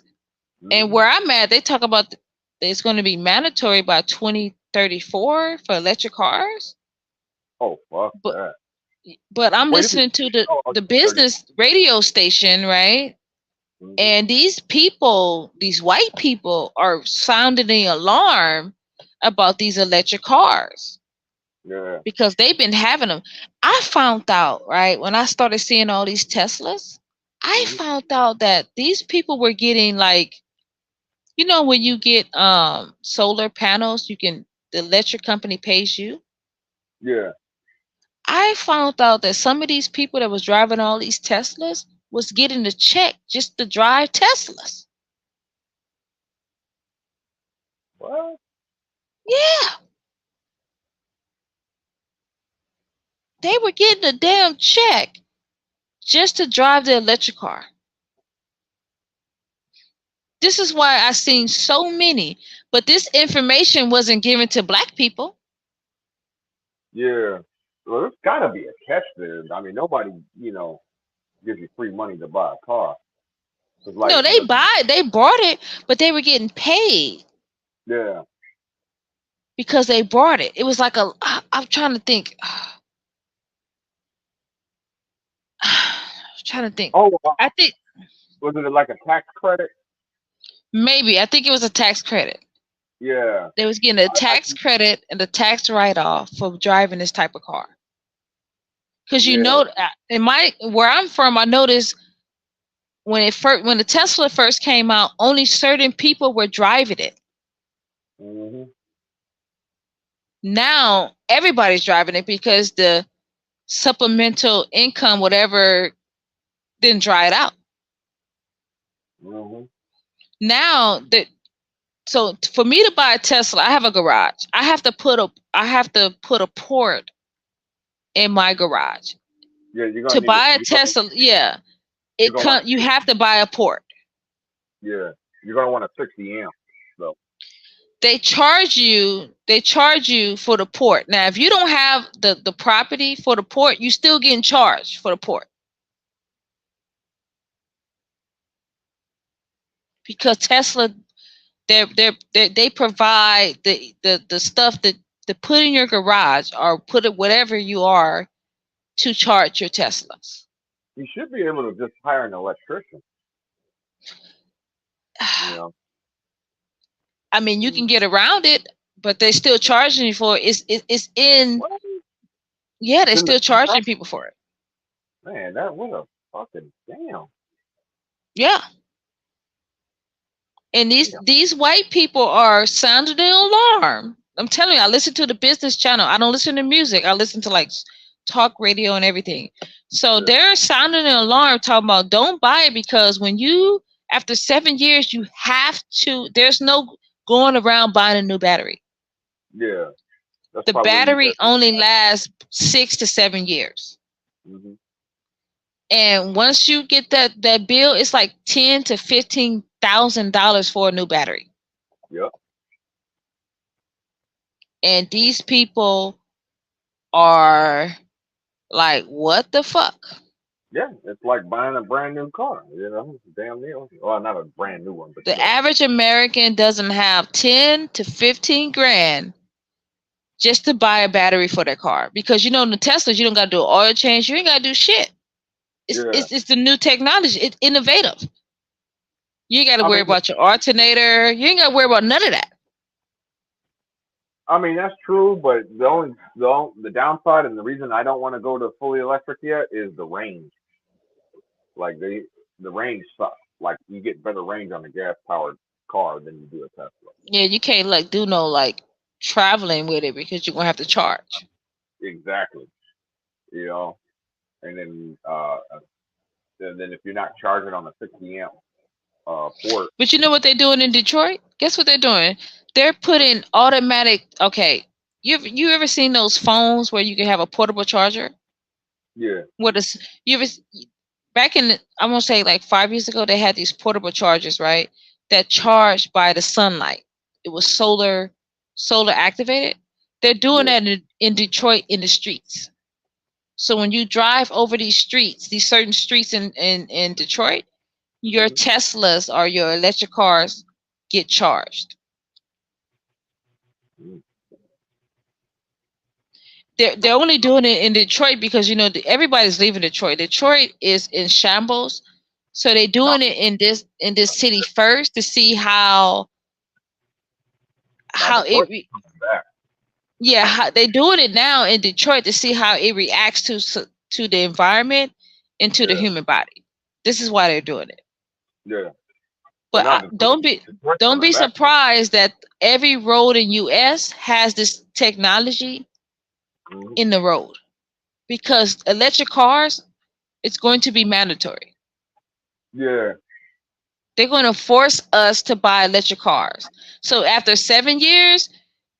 And Hmm. where I'm at, they talk about it's going to be mandatory by 2034 for electric cars. Oh, fuck But that. I'm Wait, this is. listening to the Oh, the 30. business radio station, right? Hmm. And these people, these white people, are sounding the alarm about these electric cars Yeah. because they've been having them. I found out, right, when I started seeing all these Teslas, I Hmm. found out that these people were getting like, when you get solar panels, the electric company pays you. Yeah. I found out that some of these people that was driving all these Teslas was getting a check just to drive Teslas. What? Yeah, they were getting a damn check just to drive the electric car. This is why I seen so many, but this information wasn't given to black people. Yeah. Well, there's got to be a catch there. I mean, nobody, gives you free money to buy a car. It's like No, they bought it, but they were getting paid yeah. because they bought it. It was like I'm trying to think. I'm trying to think. Oh, I think was it like a tax credit? maybe I think it was a tax credit. Yeah. They was getting a I tax credit and a tax write off for driving this type of car. Because yeah. in where I'm from, I noticed when the Tesla first came out, only certain people were driving it. Mhm. Now everybody's driving it because the supplemental income, whatever, didn't dry it out. Mhm. Now that so for me to buy a Tesla, I have a garage. I have to put a port in my garage. Yeah, you're To gonna need a. buy a Tesla, yeah, You're gonna want you a. have to buy a port. Yeah. You're gonna want a 60 amp. So. They charge you for the port. Now, if you don't have the property for the port, you still getting charged for the port because Tesla They provide the stuff that to put in your garage or put it whatever you are to charge your Teslas. You should be able to just hire an electrician. You know. I mean, you can Mm. get around it, but they're still charging you for it. It's in What? yeah, they're It's in the still charging contract? people for it. Man, that what a fucking damn. Yeah. And Damn. these white people are sounding the alarm. I'm telling you, I listen to the business channel. I don't listen to music. I listen to like talk radio and everything. So Yeah. they're sounding an alarm talking about don't buy it because when you after 7 years you have to there's no going around buying a new battery. Yeah. That's The probably battery only lasts 6 to 7 years. hmm And once you get that bill, it's like $10,000 to $15,000 for a new battery. Yep. And these people are like, what the fuck? Yeah. It's like buying a brand new car. You know, damn near. Well, not a brand new one, but The average American doesn't have 10 to 15 grand just to buy a battery for their car. Because in the Teslas, you don't got to do an oil change. You ain't got to do shit. It's, yeah. it's, it's the new technology. It's innovative. You ain't got to I worry mean, about your alternator. You ain't got to worry about none of that. that's true, but the downside and the reason I don't want to go to fully electric yet is the range. Like the range sucks. Like you get better range on a gas powered car than you do a Tesla. Yeah, you can't like do no like traveling with it because you're gonna have to charge. Exactly. You know, and then if you're not charging on a 60 amp port, But you know what they're doing in Detroit? Guess what they're doing? They're putting automatic. Okay, you ever seen those phones where you can have a portable charger? yeah, What is you ever back in? I'm gonna say like 5 years ago, they had these portable chargers, right? That charged by the sunlight. It was solar activated. They're doing yeah, that in Detroit in the streets. So when you drive over these streets, these certain streets in Detroit, your hmm Teslas or your electric cars get charged. They're only doing it in Detroit because everybody's leaving Detroit. Detroit is in shambles, so they're now, doing it in this city first to see now how Detroit it coming back. yeah they're doing it now in Detroit to see how it reacts to the environment and to the Yeah, human body. This is why they're doing it. yeah, but But now Detroit, Detroit don't coming be back. surprised that every road in US has this technology hmm in the road because electric cars it's going to be mandatory. Yeah, They're going to force us to buy electric cars. So after 7 years,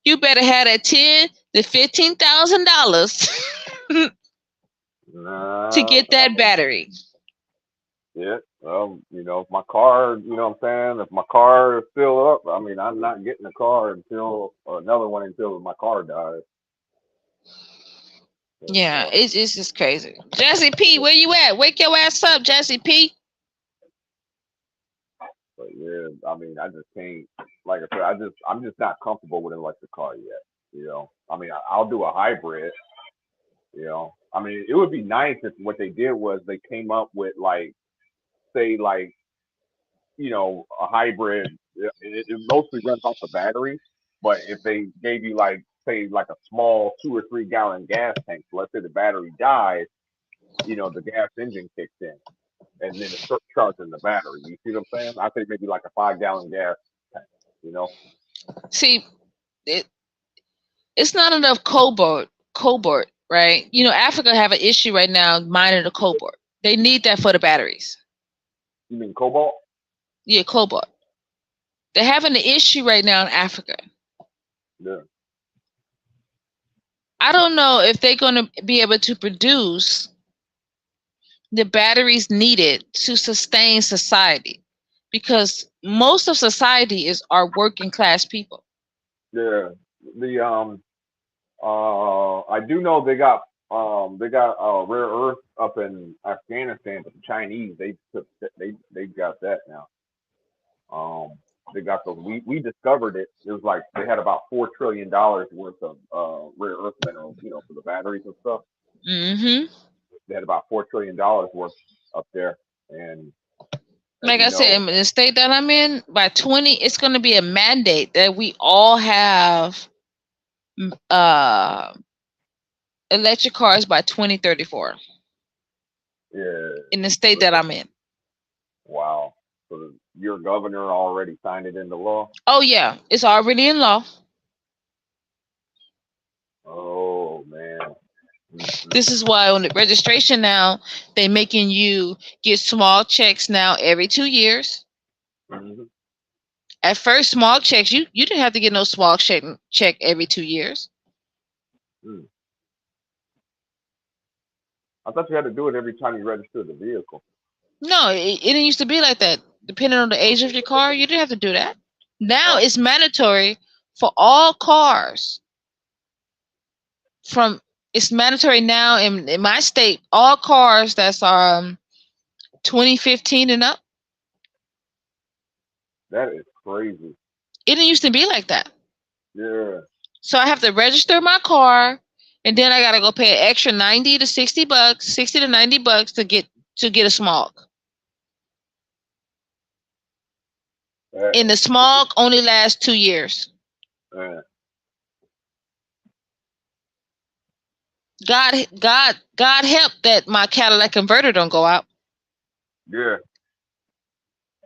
you better have that $10,000 to $15,000 to nah, get I that mean, battery. yeah. If my car, what I'm saying, if my car is still up, I mean, I'm not getting a car until or another one until my car dies. Yeah, Uh, it's just crazy. Jesse P, where you at? Wake your ass up, Jesse P. But yeah, I mean, I just can't. Like I said, I'm just not comfortable with an electric car yet. I mean, I'll do a hybrid. I mean, it would be nice if what they did was they came up with like, say, like a hybrid. It mostly runs off the battery, but if they gave you like, say, like a small 2 or 3 gallon gas tank, so let's say the battery dies, the gas engine kicks in, and then it starts charging the battery. You see what I'm saying? I think maybe like a 5 gallon gas tank. You know. See, it, it's not enough cobalt, right? Africa have an issue right now mining the cobalt. They need that for the batteries. You mean cobalt? Yeah, cobalt. They're having an issue right now in Africa. Yeah. I don't know if they're going to be able to produce the batteries needed to sustain society because most of society is our working class people. Yeah. The I do know they got rare earth up in Afghanistan, but the Chinese they got that now. Um They got the we discovered it. It was like they had about $4 trillion worth of rare earth minerals, for the batteries and stuff. Mm-hmm. They had about $4 trillion worth up there, and as Like you I said, know, in the state that I'm in, by 20, it's going to be a mandate that we all have uh, electric cars by 2034 yeah, in the state that I'm in. wow. So your governor already signed it into law. Oh, yeah. It's already in law. Oh man. This is why on the registration now, they're making you get small checks now every 2 years. Mm-hmm. At first, small checks, you didn't have to get no small check every 2 years. Mm. I thought you had to do it every time you registered the vehicle. No, it didn't used to be like that. Depending on the age of your car, you didn't have to do that. Now it's mandatory for all cars. It's mandatory now in my state. All cars that's 2015 and up. That is crazy. It didn't used to be like that. Yeah. So I have to register my car, and then I gotta go pay an extra $90 to $60, $60 to $90 to get a smog. And the smog only lasts 2 years. God help that my Cadillac converter don't go out. Yeah.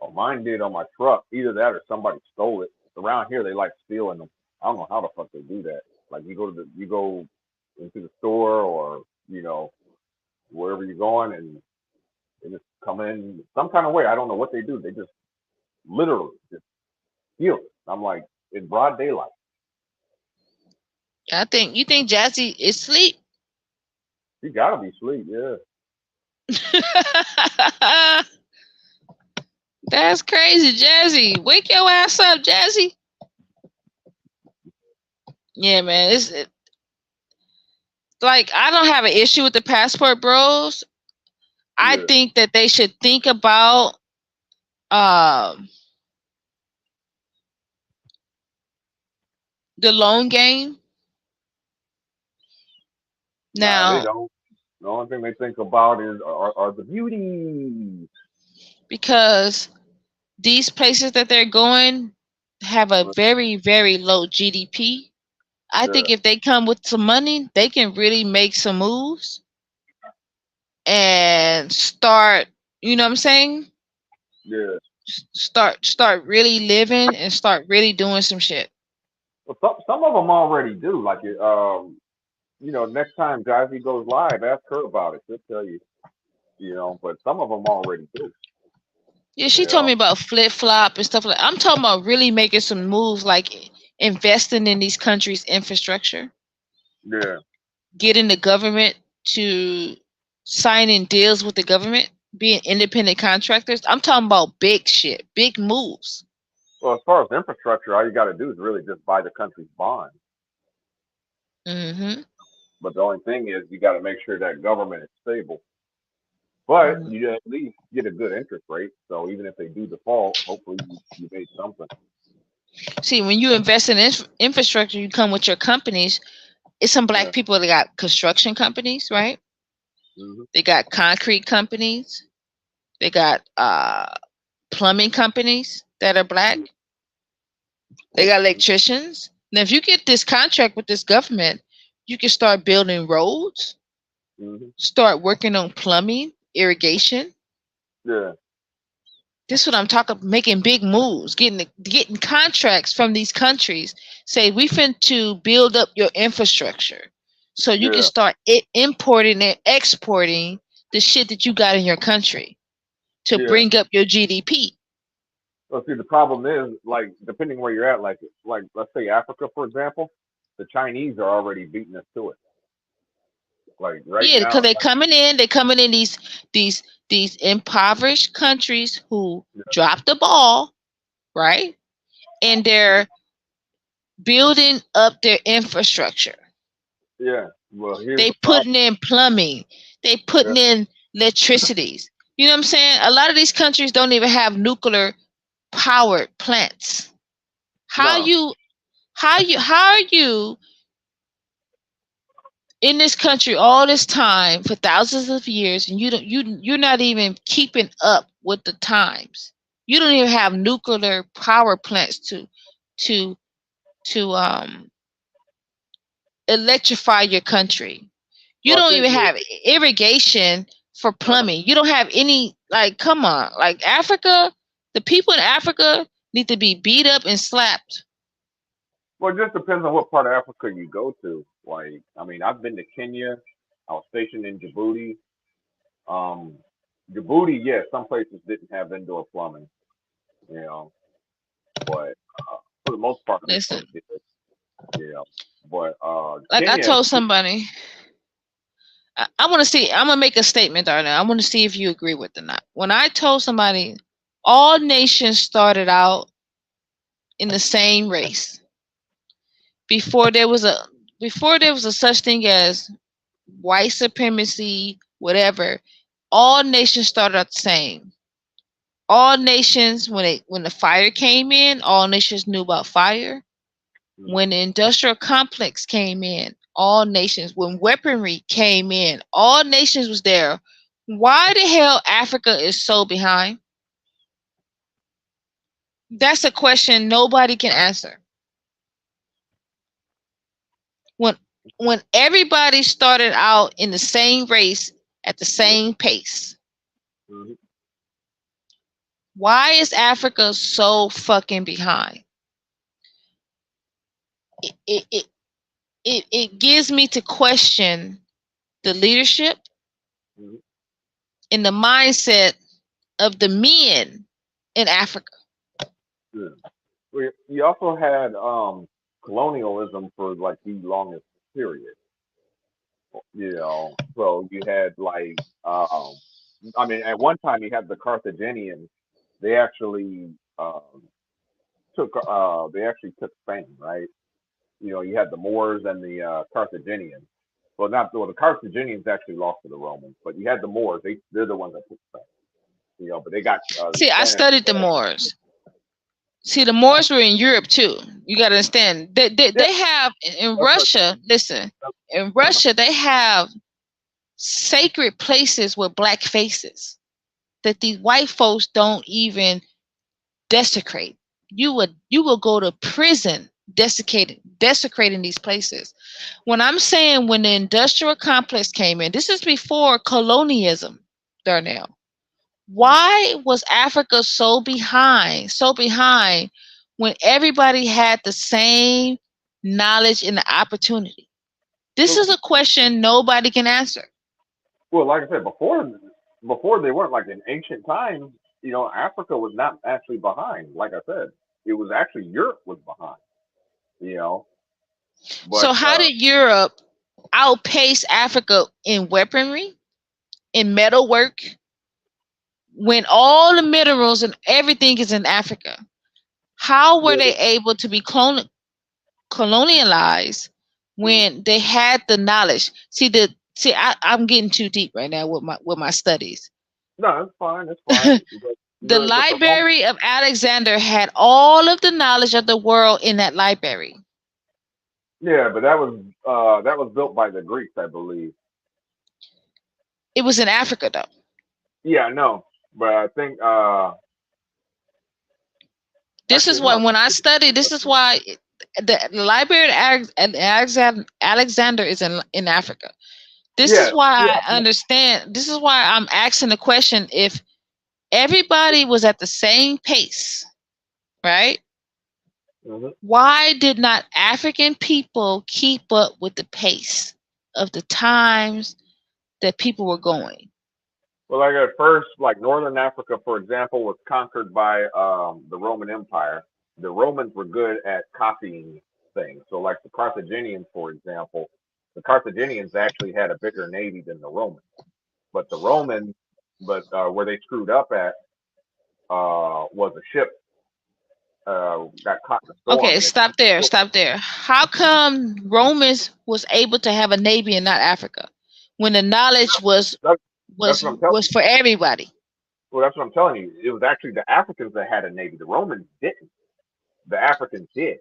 Oh, mine did on my truck. Either that or somebody stole it. Around here, they like stealing them. I don't know how the fuck they do that. Like you go into the store or wherever you're going, and they just come in some kind of way. I don't know what they do. They just literally just steal it. I'm like in broad daylight. You think Jazzy is asleep? You gotta be asleep, yeah. That's crazy, Jazzy. Wake your ass up, Jazzy. Yeah, man. Like, I don't have an issue with the passport bros. I think that they should think about the loan game. Now, they don't. The only thing they think about are the beauties. Because these places that they're going have a very, very low GDP. I think if they come with some money, they can really make some moves and start, you know what I'm saying? Yeah. Start really living and start really doing some shit. Well, some of them already do. Like, next time Jazzy goes live, ask her about it. She'll tell you. But some of them already do. Yeah, she told me about flip flop and stuff like that. I'm talking about really making some moves, like investing in these countries' infrastructure. Yeah. Getting the government to signing deals with the government, being independent contractors. I'm talking about big shit, big moves. Well, as far as infrastructure, all you got to do is really just buy the country's bonds. Mm-hmm. But the only thing is, you got to make sure that government is stable. But you at least get a good interest rate. So even if they do default, hopefully you made something. See, when you invest in infrastructure, you come with your companies. It's some black people that got construction companies, right? Mm-hmm. They got concrete companies. They got plumbing companies that are black. They got electricians. Now, if you get this contract with this government, you can start building roads, start working on plumbing, irrigation. Yeah. This is what I'm talking about, making big moves, getting contracts from these countries. Say, we to build up your infrastructure so you can start importing and exporting the shit that you got in your country to bring up your GDP. Well, see, the problem is, like, depending where you're at, like let's say Africa, for example, the Chinese are already beating us to it. Like right now. Yeah, because they're coming in these impoverished countries who dropped the ball, right? And they're building up their infrastructure. Yeah. Well, they putting in plumbing. They putting in electricities. You know what I'm saying? A lot of these countries don't even have nuclear powered plants. How No. you how are you in this country all this time for thousands of years and you're not even keeping up with the times. You don't even have nuclear power plants to to electrify your country. You Well, I don't think even have irrigation for I know. plumbing. You don't have any, like, come on. Like Africa, the people in Africa need to be beat up and slapped. Well, it just depends on what part of Africa you go to. Like, I mean, I've been to Kenya. I was stationed in Djibouti. Um, Djibouti, yes, some places didn't have indoor plumbing, you know, but for the most part, they Listen, did, you know. But like I Kenya, told somebody, I want to see, I'm going to make a statement, Darnell. I want to see if you agree with it or not. When I told somebody all nations started out in the same race, before there was a such thing as white supremacy, whatever, all nations started out the same. All nations, when the fire came in, all nations knew about fire. mhm. When the industrial complex came in, all nations, when weaponry came in, all nations was there. Why the hell Africa is so behind? That's a question nobody can answer. When everybody started out in the same race at the Yeah. same pace, Mhm. why is Africa so fucking behind? It it it, it gives me to question the leadership Mhm. and the mindset of the men in Africa. Yeah. You also had colonialism for like the longest period, you know. So you had like, I mean, at one time you had the Carthaginians. They actually they actually took Spain, right? You know, you had the Moors and the Carthaginians. Well, not well, the Carthaginians actually lost to the Romans, but you had the Moors. They're the ones that took Spain. You know, but they got the See, I Spanish. studied the Moors. See, the Moors were in Europe too. You got to understand. Yeah, They have in that's what, Russia. Listen, in uh-huh. Russia they have sacred places with black faces that these white folks don't even desecrate. You will go to prison desecrating these places. When I'm saying when the industrial complex came in, this is before colonialism, Darnell. Why was Africa so behind when everybody had the same knowledge and the opportunity? This Well, is a question nobody can answer. well, like I said before they weren't like in ancient times. You know, Africa was not actually behind. Like I said, it was actually Europe was behind. You know, but So how did Europe outpace Africa in weaponry, in metalwork, when all the minerals and everything is in Africa? How were yeah, they able to be colonialized mhm. when they had the knowledge? I'm getting too deep right now with my studies. No, it's fine. It's fine. The But the Rome, Library of Alexander had all of the knowledge of the world in that library. yeah, but that was built by the Greeks, I believe. It was in Africa though. Yeah, I know, but I think This is actually why no. when I study, this is why the Library of Alexander is in Africa. This is Yeah, why yeah. I understand. This is why I'm asking the question: if everybody was at the same pace, right? Hmm. Why did not African people keep up with the pace of the times that people were going? Well, like at first, like Northern Africa, for example, was conquered by the Roman Empire. The Romans were good at copying things. So, like the Carthaginians, for example, the Carthaginians actually had a bigger navy than the Romans. But the Romans, but where they screwed up at was a ship got caught in a storm Okay, and it. stop there. Stop there. How come Romans was able to have a navy and not Africa when the knowledge That's, that's what was I'm telling was for everybody? Well, that's what I'm telling you. It was actually the Africans that had a navy. The Romans didn't. The Africans did.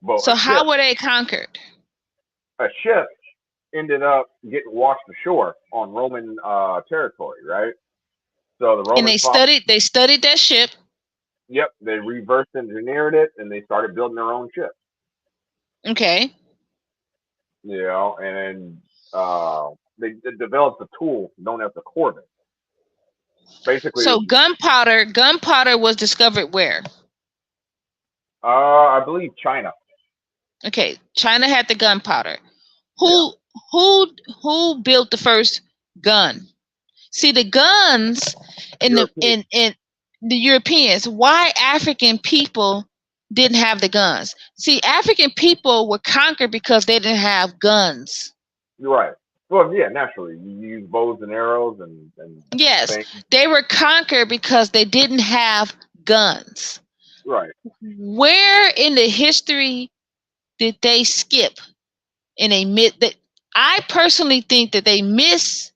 But So how were they conquered? a ship ended up getting washed ashore on Roman territory, right? So the And Romans found, they studied that ship. yep, they reverse engineered it and they started building their own ships. Okay. You know, and they developed a tool known as the corvette. Basically, So gunpowder was discovered where? I believe China. Okay, China had the gunpowder. Yeah. Who built the first gun? See, the guns in European. the Europeans. Why African people didn't have the guns? See, African people were conquered because they didn't have guns. You're right. Well, yeah, naturally, you use bows and arrows and Yes, things. they were conquered because they didn't have guns. Right. Where in the history did they skip and they that I personally think that they miss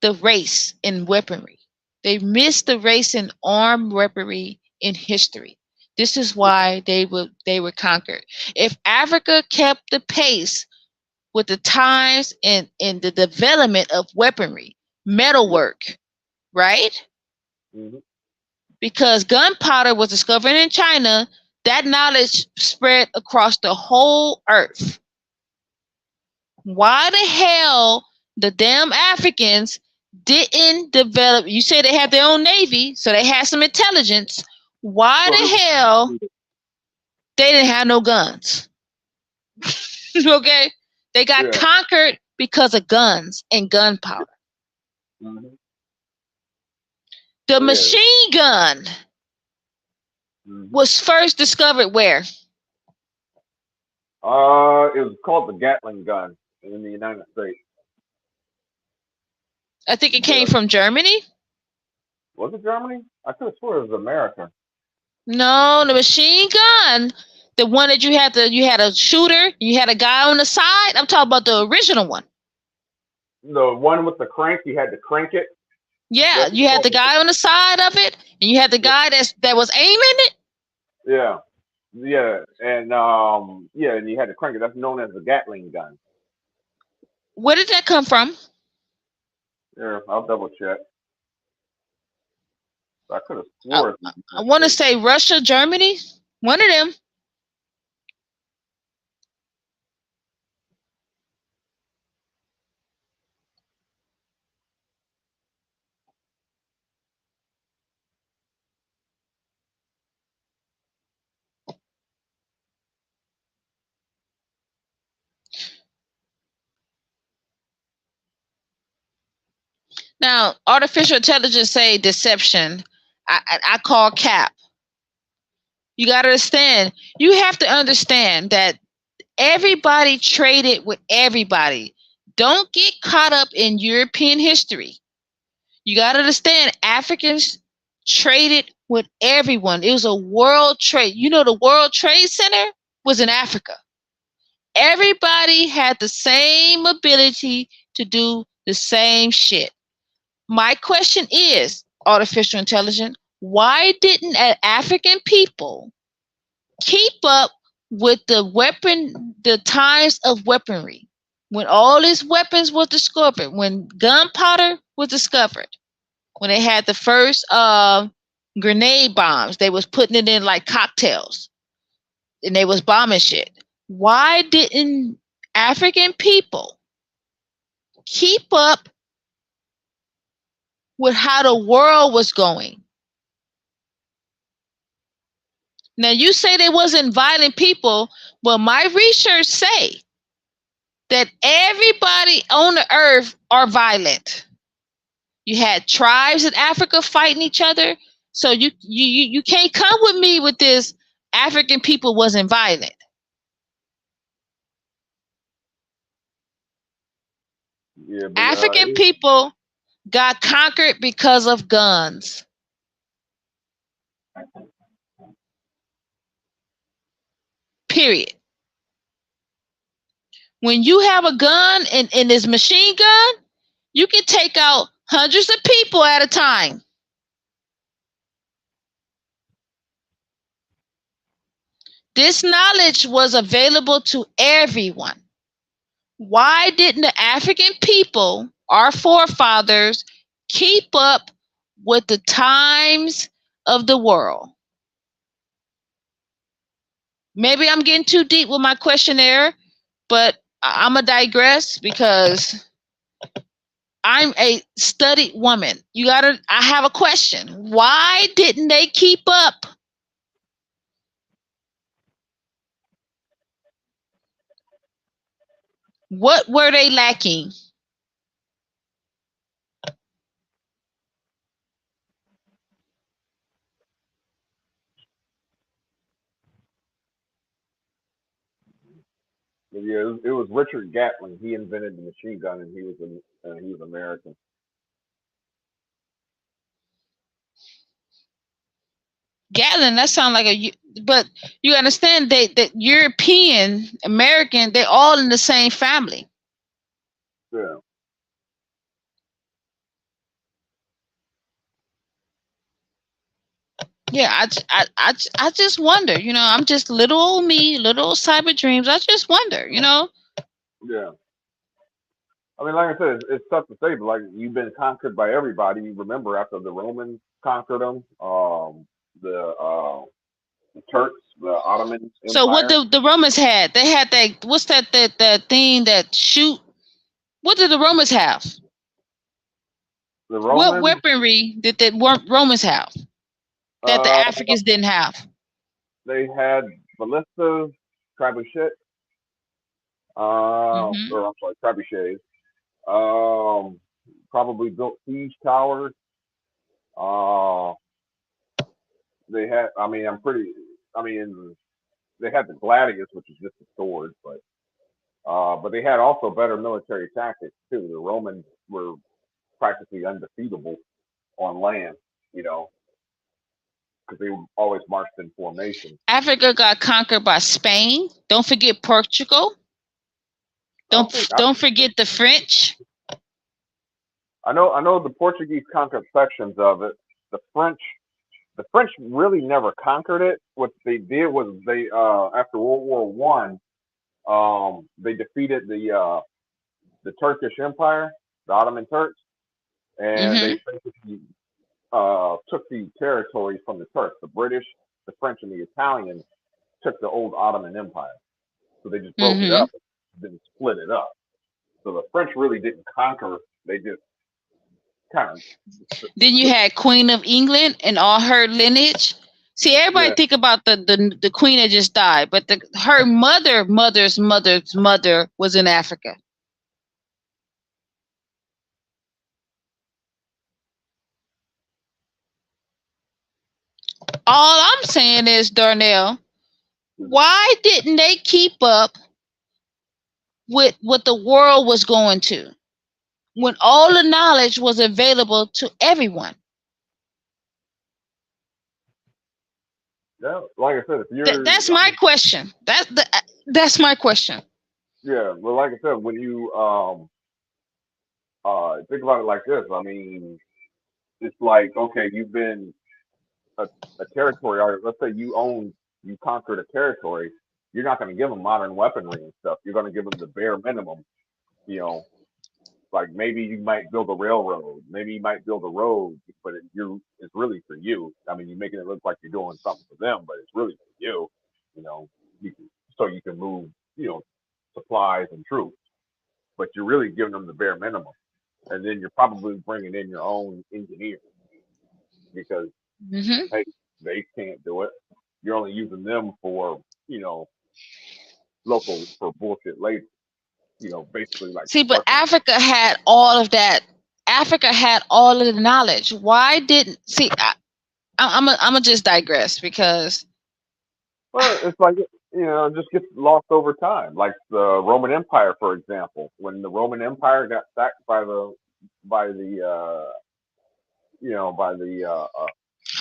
the race in weaponry. They missed the race in armed weaponry in history. This is why they were conquered. If Africa kept the pace with the times and the development of weaponry, metalwork, right? Mm-hmm. Because gunpowder was discovered in China, that knowledge spread across the whole earth. Why the hell the damn Africans didn't develop? You say they have their own navy, so they had some intelligence. Why Well, the hell they didn't have no guns? Okay, they got yeah. conquered because of guns and gunpowder. Mm-hmm. The Yeah. machine gun was first discovered where? It was called the Gatling gun in the United States. I think it came from Germany. Was it Germany? I could have sworn it was America. No, the machine gun, the one that you had a shooter, you had a guy on the side. I'm talking about the original one. The one with the crank, you had to crank it. Yeah, you had the guy on the side of it, and you had the guy that was aiming it. Yeah, yeah, and yeah, and you had to crank it. That's known as the Gatling gun. Where did that come from? Yeah, I'll double check. I could have sworn. I want to say Russia, Germany, one of them. Now, artificial intelligence say deception. I call cap. You got to understand. You have to understand that everybody traded with everybody. Don't get caught up in European history. You got to understand Africans traded with everyone. It was a world trade. You know, the World Trade Center was in Africa. Everybody had the same ability to do the same shit. My question is, artificial intelligence, why didn't African people keep up with the times of weaponry? When all these weapons were discovered, when gunpowder was discovered, when they had the first grenade bombs, they was putting it in like cocktails and they was bombing shit. Why didn't African people keep up with how the world was going? Now you say they wasn't violent people, but my research say that everybody on the earth are violent. You had tribes in Africa fighting each other. So you can't come with me with this African people wasn't violent. Yeah, but, African people got conquered because of guns. Period. When you have a gun and this machine gun, you can take out hundreds of people at a time. This knowledge was available to everyone. Why didn't the African people, our forefathers, keep up with the times of the world? Maybe I'm getting too deep with my questionnaire, but I'm going to digress because I'm a studied woman. I have a question. Why didn't they keep up? What were they lacking? But yeah, it was Richard Gatling. He invented the machine gun, and he was American. Gatlin, that sounds like but you understand that European, American, they're all in the same family. Yeah. Yeah, I just wonder, I'm just little old me, little old cyber dreams. I just wonder, Yeah. I mean, like I said, it's tough to say, but like you've been conquered by everybody. You remember after the Romans conquered them, the Turks, the Ottoman So what Empire. the Romans had, they had what's that thing that shoot? What did the Romans have? The What Romans, weaponry did the Romans have that the uh, Africans didn't have? they had ballistas, trebuchet, Hmm. or I'm sorry, trebuchets. Um, Probably built siege towers. Uh, they had, I mean, I mean, they had the gladius, which is just a sword, but they had also better military tactics too. The Romans were practically undefeatable on land, you know, because they always marched in formation. Africa got conquered by Spain. Don't forget Portugal. I Don't don't think don't forget the French. I know the Portuguese conquered sections of it. The French the French really never conquered it. What they did was they after World War I, they defeated the Turkish Empire, the Ottoman Turks, and Hmm. they basically took the territories from the Turks. The British, the French, and the Italians took the old Ottoman Empire. So they just broke it Hmm. up, then split it up. So the French really didn't conquer; they just kind of Then you split. had Queen of England and all her lineage. See, everybody Yeah, think about the queen that just died, but her mother's mother was in Africa. All I'm saying is, Darnell, why didn't they keep up with what the world was going to when all the knowledge was available to everyone? yeah. Like I said, if That's I my mean, question. That's my question. yeah. Well, like I said, when you think about it like this, I mean, it's like okay, you've been a, a territory, or let's say you conquered a territory, you're not going to give them modern weaponry and stuff. You're going to give them the bare minimum. You know, like maybe you might build a railroad, maybe you might build a road, but it's really for you. I mean, you're making it look like you're doing something for them, but it's really for you. You know, so you can move, supplies and troops, but you're really giving them the bare minimum, and then you're probably bringing in your own engineers because Hmm. hey, they can't do it. You're only using them for, you know, local for bullshit labor. Basically like See, but construction. Africa had all of that. Africa had all of the knowledge. Why didn't see? I'm gonna just digress because Well, it's like it just gets lost over time. Like the Roman Empire, for example, when the Roman Empire got sacked by the by the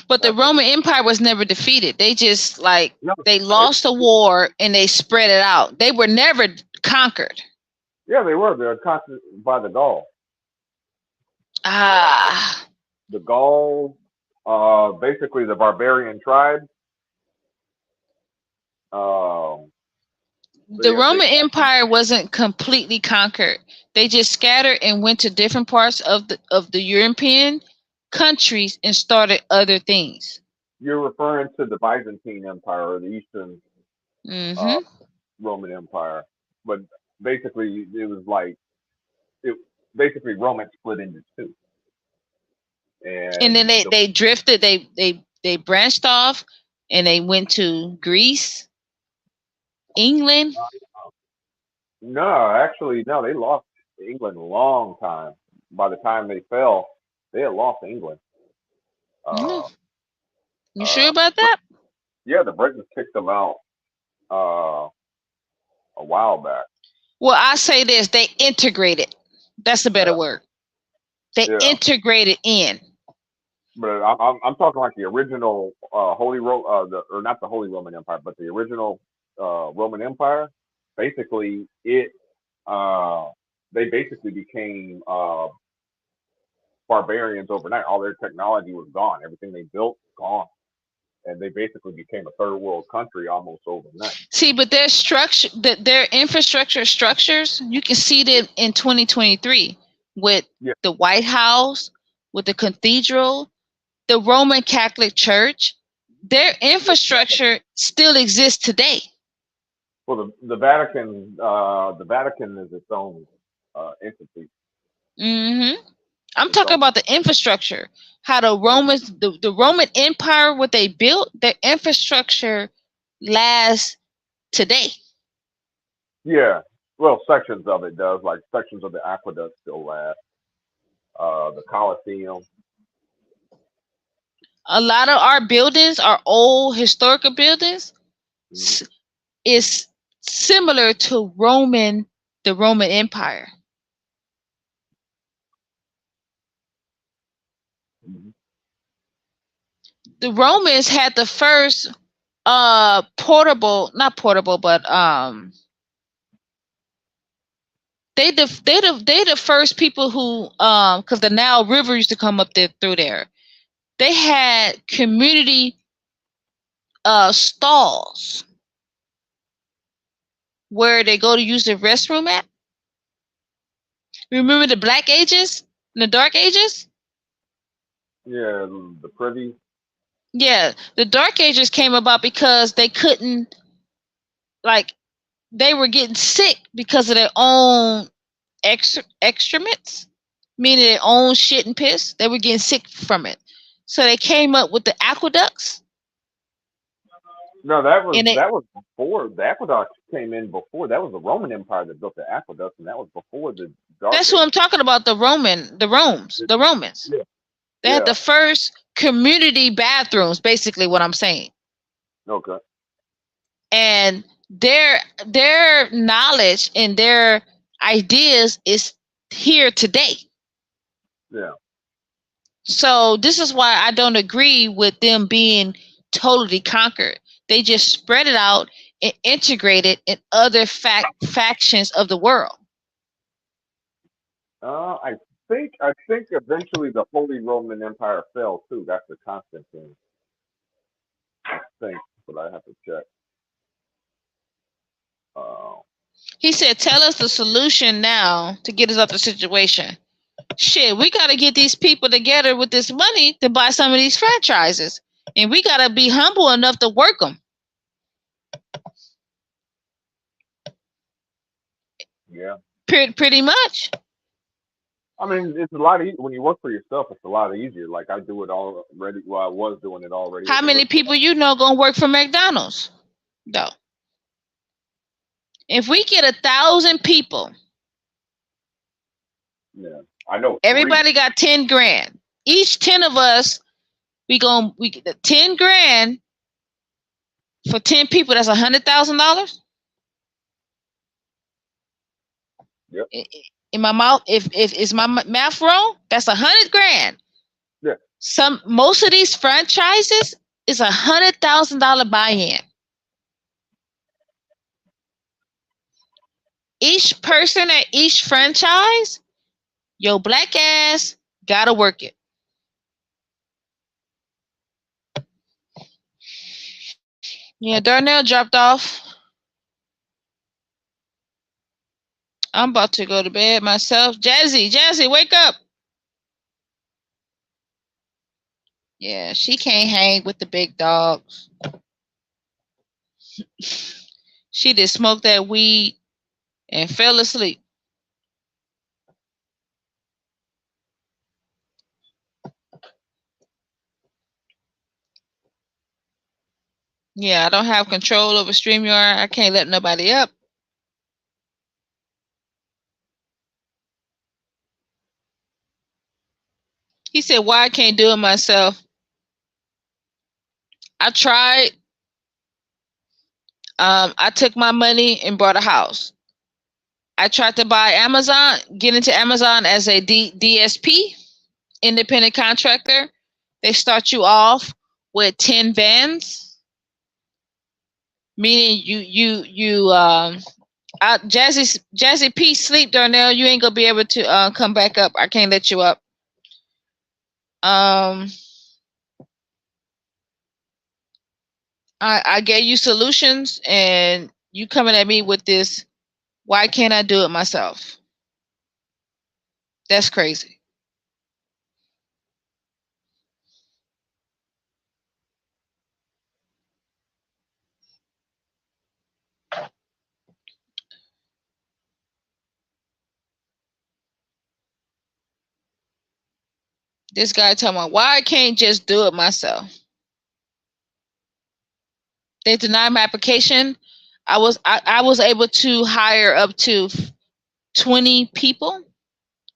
but the not the Roman Empire was never defeated. They just no, they they, lost a war and they spread it out. They were never conquered. yeah, they were conquered by the Gauls. Ah, The Gauls, basically the barbarian tribes. Um, so The yeah, they Roman Empire wasn't completely conquered. They just scattered and went to different parts of the European countries and started other things. you're referring to the Byzantine Empire or the Eastern uh, Hmm. Roman Empire, but basically it was like it basically Rome split into two, And then and they drifted. They branched off, and they went to Greece, England. no, actually no, they lost England a long time. By the time they fell, they had lost England. Mhm. Uh, You sure about but that? yeah, the Britons kicked them out uh, a while back. Well, I say this: they integrated. That's a better Yeah, word. They yeah. integrated in. But I'm talking like the original or not the Holy Roman Empire, but the original Roman Empire. Basically, it uh, they basically became barbarians overnight. All their technology was gone. Everything they built gone, and they basically became a third world country almost overnight. See, but their structure, their infrastructure structures, you can see them in 2023 with Yeah. the White House, with the cathedral, the Roman Catholic Church. Their infrastructure still exists today. Well, the Vatican is its own entity. Hmm. I'm Its talking own. about the infrastructure. How the Romans, the Roman Empire, what they built, their infrastructure lasts today. Yeah. Well, sections of it does, like sections of the aqueduct still last. The Colosseum. A lot of our buildings, our old historical buildings, Hmm. is similar to the Roman Empire. Hmm. The Romans had the first portable, not portable, but they the first people who because the Nile River used to come up there through there. They had community stalls where they go to use the restroom at. Remember the Black Ages, the Dark Ages? Yeah, the privy. Yeah, the Dark Ages came about because they couldn't, like, they were getting sick because of their own excrements, meaning their own shit and piss. They were getting sick from it, so they came up with the aqueducts, No, and it. that was before the aqueducts came in. Before that was the Roman Empire that built the aqueducts, and that was before the Dark That's what I'm Ages. talking about. The Romans. Yeah, They had yeah. the first community bathrooms, basically what I'm saying. Okay. And their knowledge and their ideas is here today. Yeah. So this is why I don't agree with them being totally conquered. They just spread it out and integrated in other factions of the world. I I think eventually the Holy Roman Empire fell too. That's the Constantine. I think, but I have to check. Uh, He said, "Tell us the solution now to get us out of the situation." Shit, we got to get these people together with this money to buy some of these franchises, and we got to be humble enough to work them. yeah. Pretty much. I mean, it's a lot easier when you work for yourself. It's a lot easier. Like I do it already. Well, I was doing it already How with the many restaurant. people you know gonna work for McDonald's? Though, if we get 1,000 people, Yeah, I know three. everybody got 10 grand. Each 10 of us, we get the 10 grand for 10 people. That's $100,000. Yep. In my mouth, if is my math wrong, that's 100 grand. Yeah. Most of these franchises is $100,000 buy-in. Each person at each franchise, your black ass gotta work it. Yeah, Darnell dropped off. I'm about to go to bed myself. Jazzy, wake up. Yeah, she can't hang with the big dogs. She just smoked that weed and fell asleep. Yeah, I don't have control over StreamYard. I can't let nobody up. He said, why I can't do it myself? I tried. I took my money and bought a house. I tried to buy Amazon, get into Amazon as a DSP, independent contractor. They start you off with 10 vans, meaning Jazzy P sleep, Darnell. You ain't gonna be able to come back up. I can't let you up. I gave you solutions, and you coming at me with this. Why can't I do it myself? That's crazy. This guy talking about why I can't just do it myself. They denied my application. I was able to hire up to 20 people.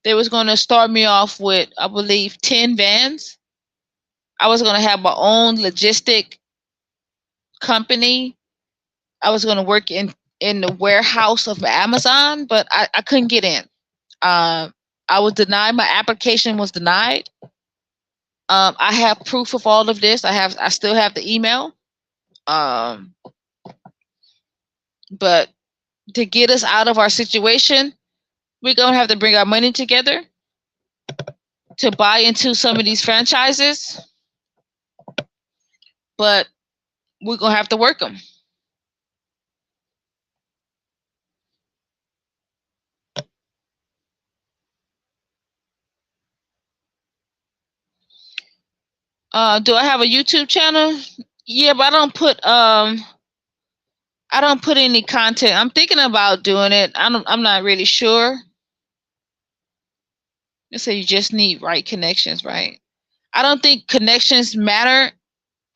They was going to start me off with, I believe, 10 vans. I was going to have my own logistic company. I was going to work in the warehouse of Amazon, but I couldn't get in. I was denied. My application was denied. I have proof of all of this. I still have the email. But to get us out of our situation, we're going to have to bring our money together to buy into some of these franchises. But we're going to have to work them. Do I have a YouTube channel? Yeah, but I don't put any content. I'm thinking about doing it. I'm not really sure. They say you just need right connections, right? I don't think connections matter.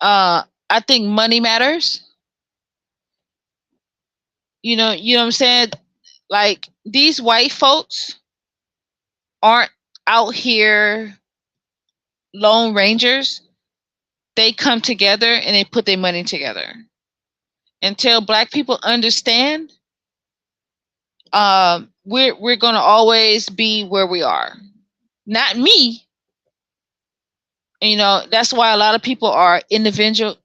I think money matters. You know what I'm saying? Like, these white folks aren't out here lone rangers. They come together and they put their money together. Until black people understand, we're gonna always be where we are. Not me. You know, that's why a lot of people are individual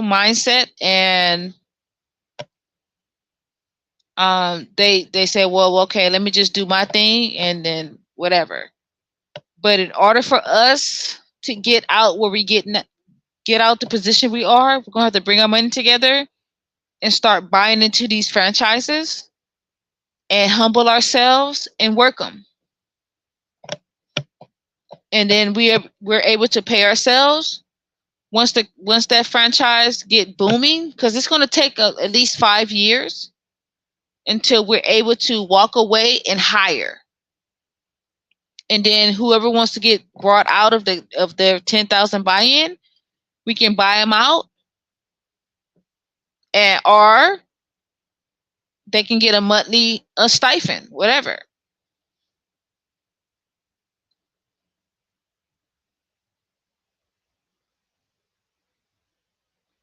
mindset, and they say, well, okay, let me just do my thing and then whatever. But in order for us to get out where we get out the position we are, we're gonna have to bring our money together and start buying into these franchises and humble ourselves and work them. And then we're able to pay ourselves once that franchise get booming, because it's going to take at least 5 years until we're able to walk away and hire. And then whoever wants to get brought out of their 10,000 buy-in, we can buy them out, or they can get a monthly stipend, whatever.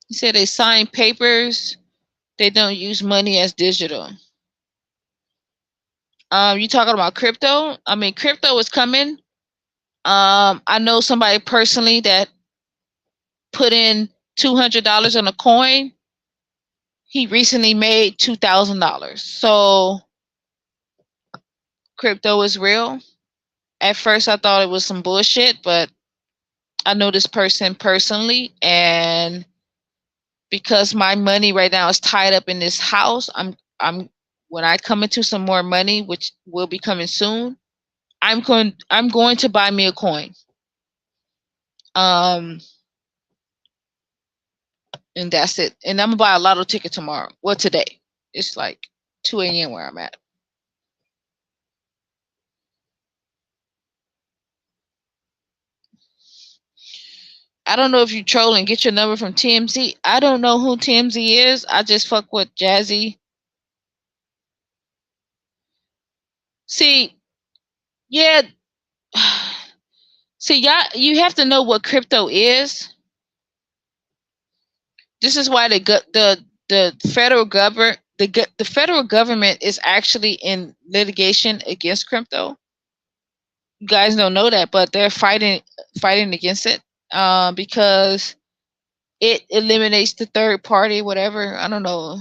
He said they sign papers. They don't use money as digital. You talking about crypto? I mean, crypto is coming. I know somebody personally that put in $200 on a coin. He recently made $2,000. So crypto is real. At first, I thought it was some bullshit, but I know this person personally, and because my money right now is tied up in this house. I'm when I come into some more money, which will be coming soon, I'm going to buy me a coin. Um and that's it. And I'm gonna buy a lotto ticket tomorrow. Well, today. It's like 2 a.m. where I'm at. I don't know if you troll and get your number from TMZ. I don't know who TMZ is. I just fuck with Jazzy. See, yeah. See, y'all, you have to know what crypto is. This is why the federal government the federal government is actually in litigation against crypto. You guys don't know that, but they're fighting against it because it eliminates the third party, whatever. I don't know.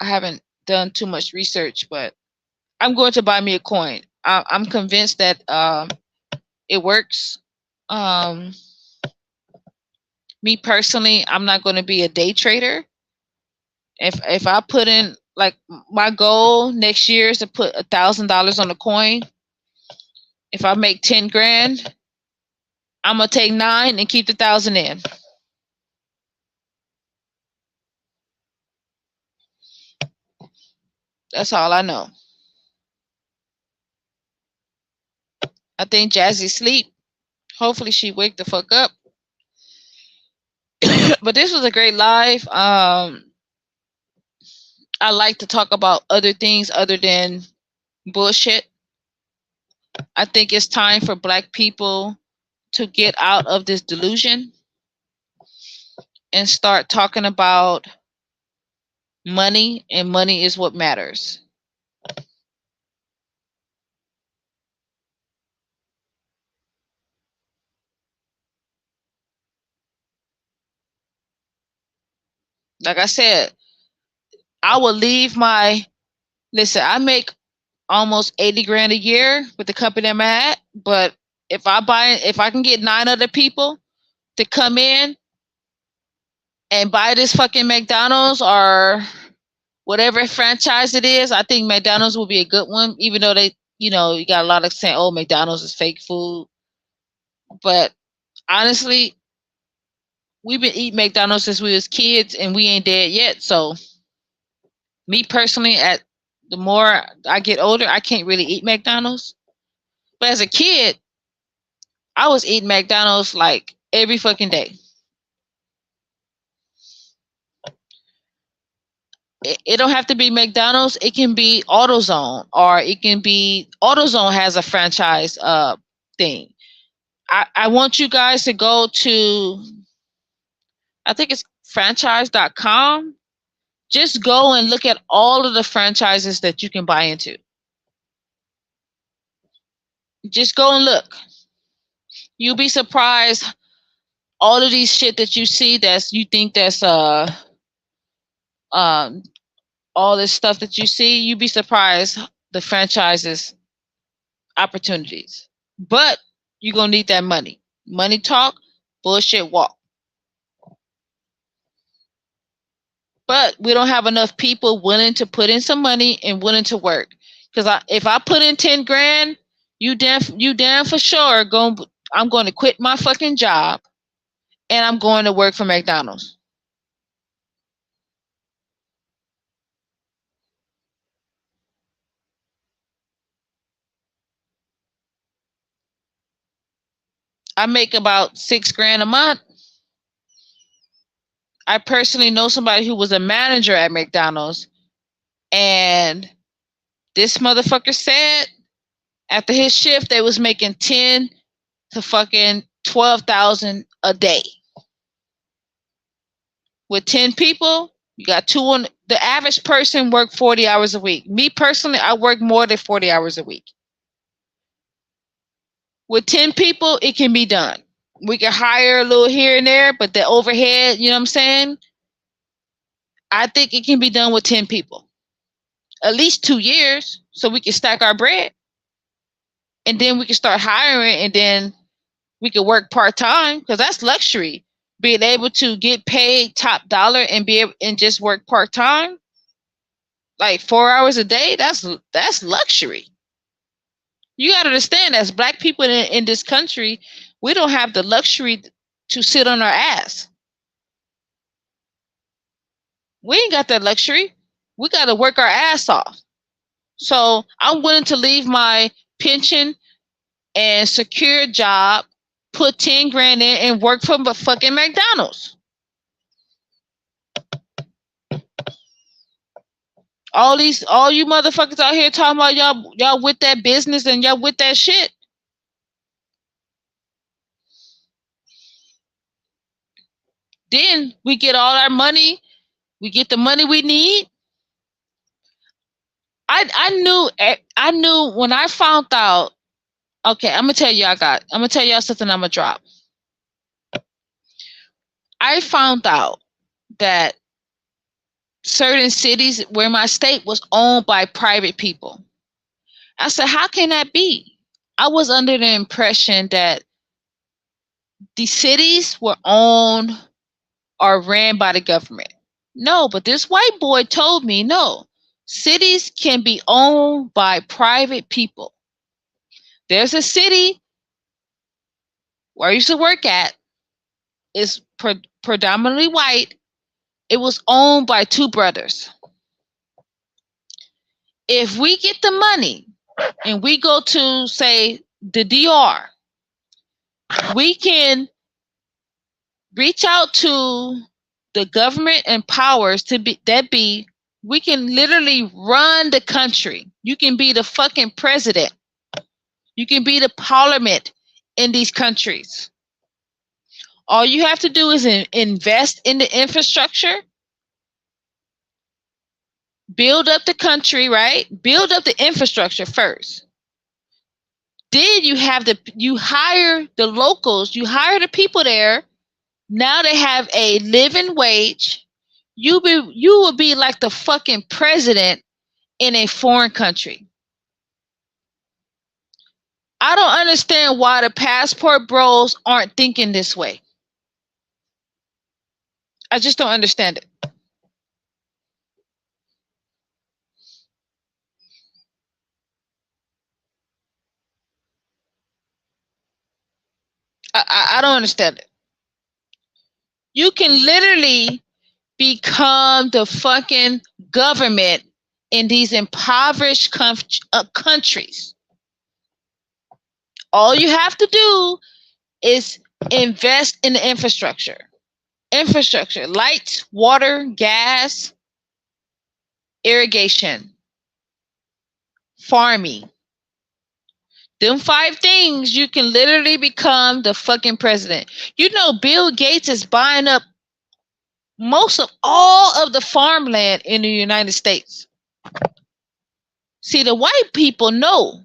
I haven't done too much research, but I'm going to buy me a coin. I'm convinced that it works. Um, Me personally, I'm not going to be a day trader. If I put in, like, my goal next year is to put $1,000 on a coin. If I make 10 grand, I'm gonna take 9 and keep the 1,000 in. That's all I know. I think Jazzy sleep. Hopefully she wake the fuck up. But this was a great live. I like to talk about other things other than bullshit. I think it's time for Black people to get out of this delusion and start talking about money, and money is what matters. Like I said, I will leave my listen, I make almost 80 grand a year with the company I'm at, but if I can get 9 other people to come in and buy this fucking McDonald's or whatever franchise it is, I think McDonald's will be a good one, even though they, you got a lot of saying, oh, McDonald's is fake food. But honestly, we've been eating McDonald's since we was kids and we ain't dead yet. So me personally, at the more I get older, I can't really eat McDonald's. But as a kid, I was eating McDonald's like every fucking day. It don't have to be McDonald's. It can be AutoZone, or it can be AutoZone has a franchise thing. I want you guys to go to, I think it's franchise.com. Just go and look at all of the franchises that you can buy into. Just go and look. You'll be surprised. All of these shit that you see you think that's um all this stuff that you see, you'd be surprised the franchises opportunities. But you're gonna need that money. Money talk, bullshit walk. But we don't have enough people willing to put in some money and willing to work. Because if I put in 10 grand, you damn for sure I'm going to quit my fucking job and I'm going to work for McDonald's. I make about 6 grand a month. I personally know somebody who was a manager at McDonald's, and this motherfucker said after his shift they was making 10 to fucking 12,000 a day. With 10 people, you got two on the average person work 40 hours a week. Me personally, I work more than 40 hours a week. With 10 people, it can be done. We can hire a little here and there, but the overhead, you know what I'm saying? I think it can be done with 10 people. At least 2 years, so we can stack our bread. And then we can start hiring, and then we can work part-time, because that's luxury. being able to get paid top dollar and be able and just work part time, like 4 hours a day, that's luxury. You got to understand, as black people in this country, we don't have the luxury to sit on our ass. We ain't got that luxury. We got to work our ass off. So I'm willing to leave my pension and secure a job, put 10 grand in, and work for fucking McDonald's. All you motherfuckers out here talking about y'all with that business and y'all with that shit. Then we get all our money. We get the money we need. I knew when I found out. Okay, I'm gonna tell y'all something. I'm gonna drop. I found out that certain cities where my state was owned by private people. I said, how can that be? I was under the impression that the cities were owned or ran by the government. No, but this white boy told me no. Cities can be owned by private people. There's a city where I used to work at. It's predominantly white. It was owned by two brothers. If we get the money and we go to, say, the DR, we can reach out to the government and powers to be we can literally run the country. You can be the fucking president. You can be the parliament in these countries. All you have to do is invest in the infrastructure, build up the country, right? Build up the infrastructure first. Then you hire the locals, you hire the people there. Now they have a living wage. You will be like the fucking president in a foreign country. I don't understand why the passport bros aren't thinking this way. I just don't understand it. I don't understand it. You can literally become the fucking government in these impoverished countries. All you have to do is invest in the infrastructure. Infrastructure, lights, water, gas, irrigation, farming. Them 5 things, you can literally become the fucking president. You know, Bill Gates is buying up most of all of the farmland in the United States. See, the white people know.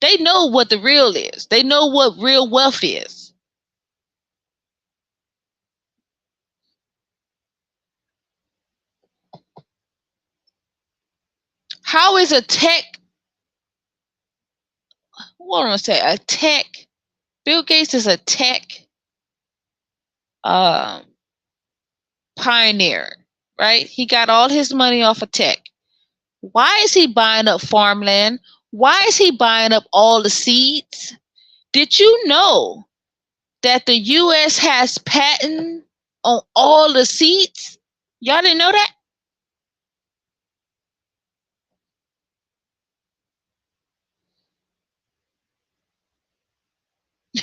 They know what the real is. They know what real wealth is. How is a tech, what am I say? A tech, Bill Gates is a tech pioneer, right? He got all his money off of tech. Why is he buying up farmland? Why is he buying up all the seeds? Did you know that the U.S. has patent on all the seeds? Y'all didn't know that?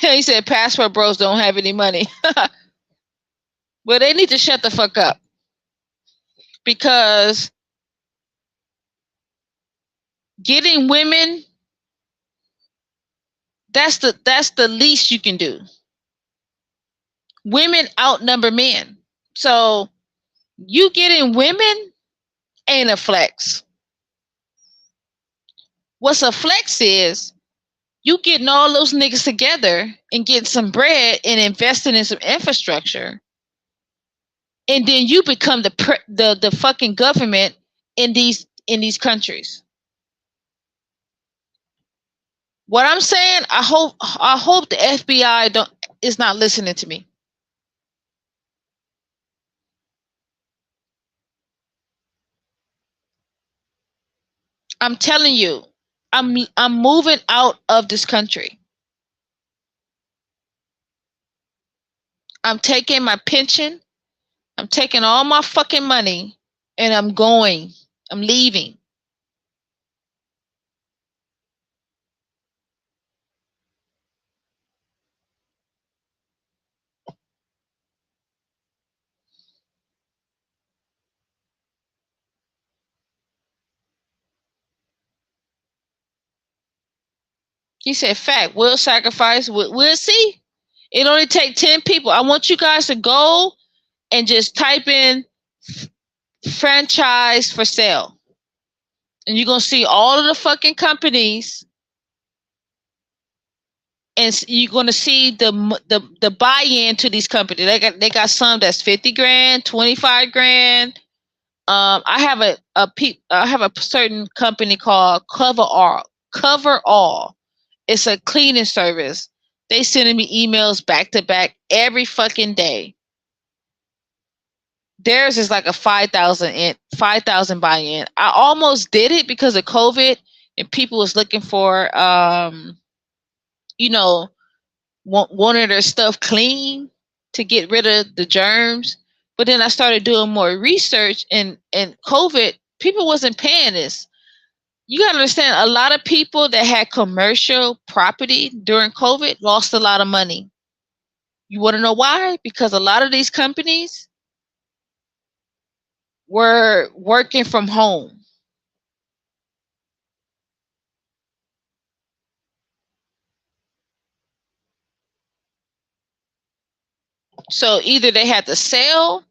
He said passport bros don't have any money. Well, they need to shut the fuck up. Because getting women, that's the least you can do. Women outnumber men. So you getting women ain't a flex. What's a flex is you getting all those niggas together and getting some bread and investing in some infrastructure, and then you become the fucking government in these countries. What I'm saying, I hope the FBI is not listening to me. I'm telling you, I'm moving out of this country. I'm taking my pension. I'm taking all my fucking money, and I'm going. I'm leaving. He said, "Fact, we'll sacrifice. We'll see. It only take 10 people. I want you guys to go and just type in franchise for sale, and you're gonna see all of the fucking companies, and you're gonna see the buy-in to these companies. They got some that's 50 grand, 25 grand. I have I have a certain company called Cover All. Cover All. It's a cleaning service. They sending me emails back to back every fucking day. Theirs is like a 5,000 buy-in. I almost did it because of COVID, and people was looking for you know, wanted their stuff clean to get rid of the germs. But then I started doing more research, and COVID, people wasn't paying this. You gotta understand, a lot of people that had commercial property during COVID lost a lot of money. You want to know why? Because a lot of these companies were working from home. So either they had to sell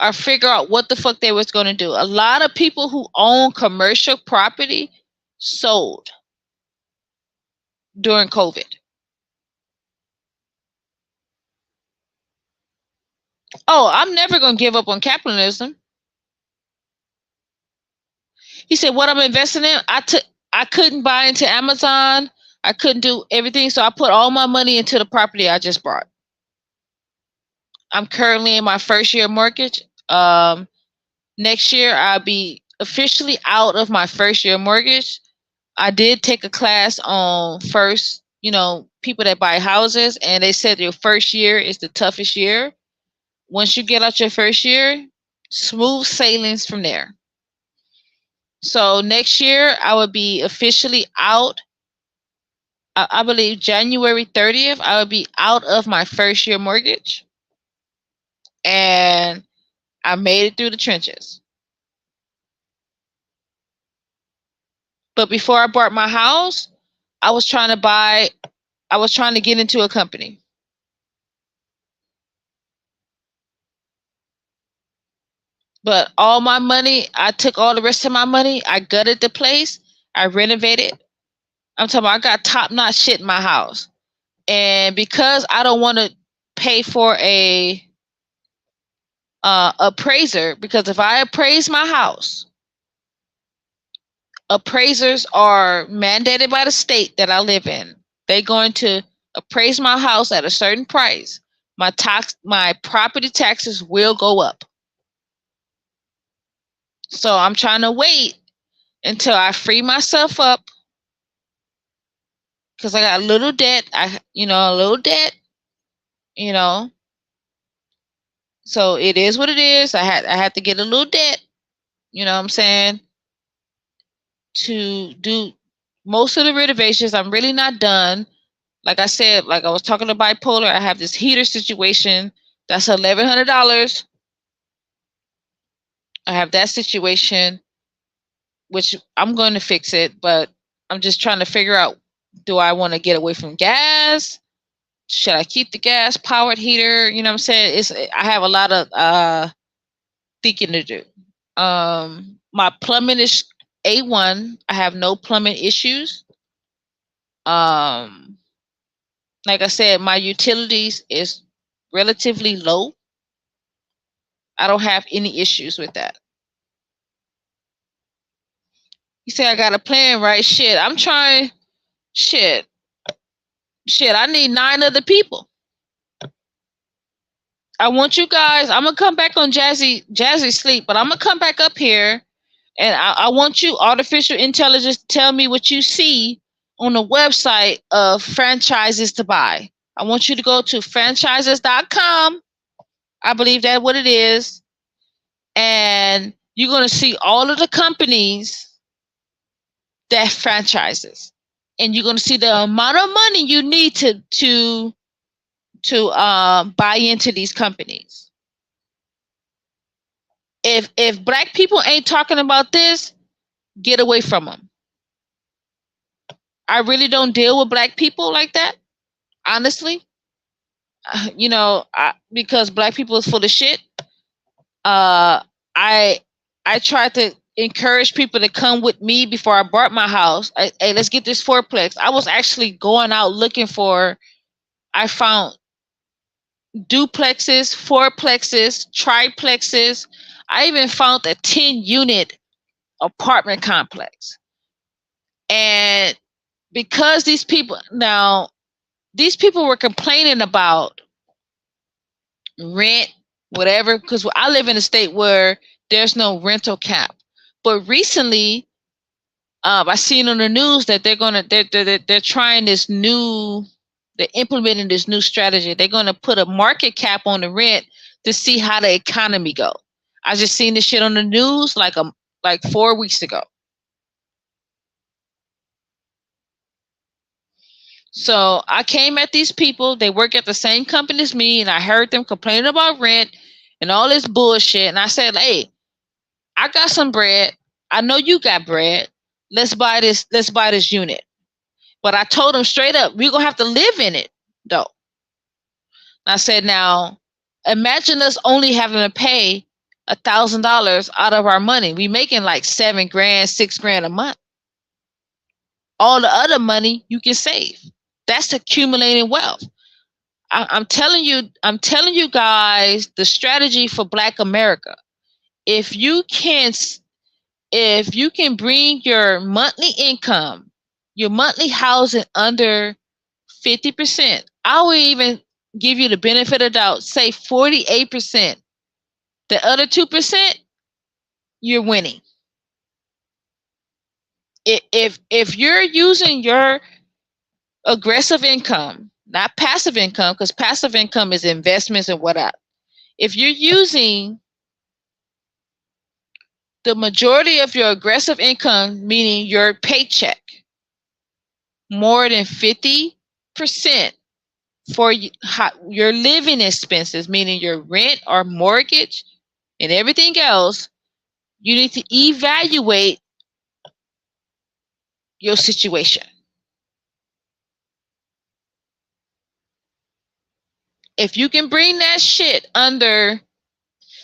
or figure out what the fuck they was going to do. A lot of people who own commercial property sold during COVID. Oh, I'm never going to give up on capitalism. He said, what I'm investing in, I couldn't buy into Amazon. I couldn't do everything. So I put all my money into the property I just bought. I'm currently in my first year mortgage. Next year, I'll be officially out of my first year mortgage. I did take a class on first, people that buy houses, and they said your first year is the toughest year. Once you get out your first year, smooth sailings from there. So next year, I will be officially out. I believe January 30th, I will be out of my first year mortgage. And I made it through the trenches. But before I bought my house, I was trying to get into a company. But all my money, I took all the rest of my money, I gutted the place, I renovated. I'm talking about I got top-notch shit in my house. And because I don't want to pay for a appraiser, because if I appraise my house, appraisers are mandated by the state that I live in. They're going to appraise my house at a certain price. My property taxes will go up. So I'm trying to wait until I free myself up, because I got a little debt. A little debt. So it is what it is. I had to get a little debt. You know what I'm saying? To do most of the renovations. I'm really not done. Like I said, like I was talking to bipolar, I have this heater situation that's $1,100. I have that situation, which I'm going to fix it, but I'm just trying to figure out, do I want to get away from gas? Should I keep the gas powered heater? You know what I'm saying? I have a lot of thinking to do. My plumbing is A1. I have no plumbing issues. Like I said, my utilities is relatively low. I don't have any issues with that. You say I got a plan, right? Shit, I'm trying. Shit, I need 9 other people. I want you guys. I'm gonna come back on Jazzy Sleep, but I'm gonna come back up here And I want you, artificial intelligence, to tell me what you see on the website of franchises to buy. I want you to go to franchises.com. I believe that's what it is. And you're going to see all of the companies that franchises. And you're going to see the amount of money you need to buy into these companies. If black people ain't talking about this, get away from them. I really don't deal with black people like that, honestly. Because black people is full of shit. Uh, I I tried to encourage people to come with me before I bought my house. Hey, let's get this fourplex. I was actually going out looking for. I found duplexes, fourplexes, triplexes. I even found a 10-unit apartment complex. And because these people were complaining about rent, whatever, because I live in a state where there's no rental cap. But recently, I seen on the news that they're trying this new, they're implementing this new strategy. They're gonna put a market cap on the rent to see how the economy go. I just seen this shit on the news like 4 weeks ago. So I came at these people. They work at the same company as me, and I heard them complaining about rent and all this bullshit. And I said, "Hey, I got some bread. I know you got bread. Let's buy this. Let's buy this unit." But I told them straight up, we're gonna have to live in it, though. And I said, now, imagine us only having to pay $1,000 out of our money. We making like $7 grand, $6 grand a month. All the other money you can save. That's accumulating wealth. I'm telling you guys the strategy for Black America. If you can bring your monthly income, your monthly housing under 50%, I will even give you the benefit of the doubt, say 48%. The other 2%, you're winning. If you're using your aggressive income, not passive income, because passive income is investments and whatnot. If you're using the majority of your aggressive income, meaning your paycheck, more than 50% for your living expenses, meaning your rent or mortgage and everything else, you need to evaluate your situation. If you can bring that shit under,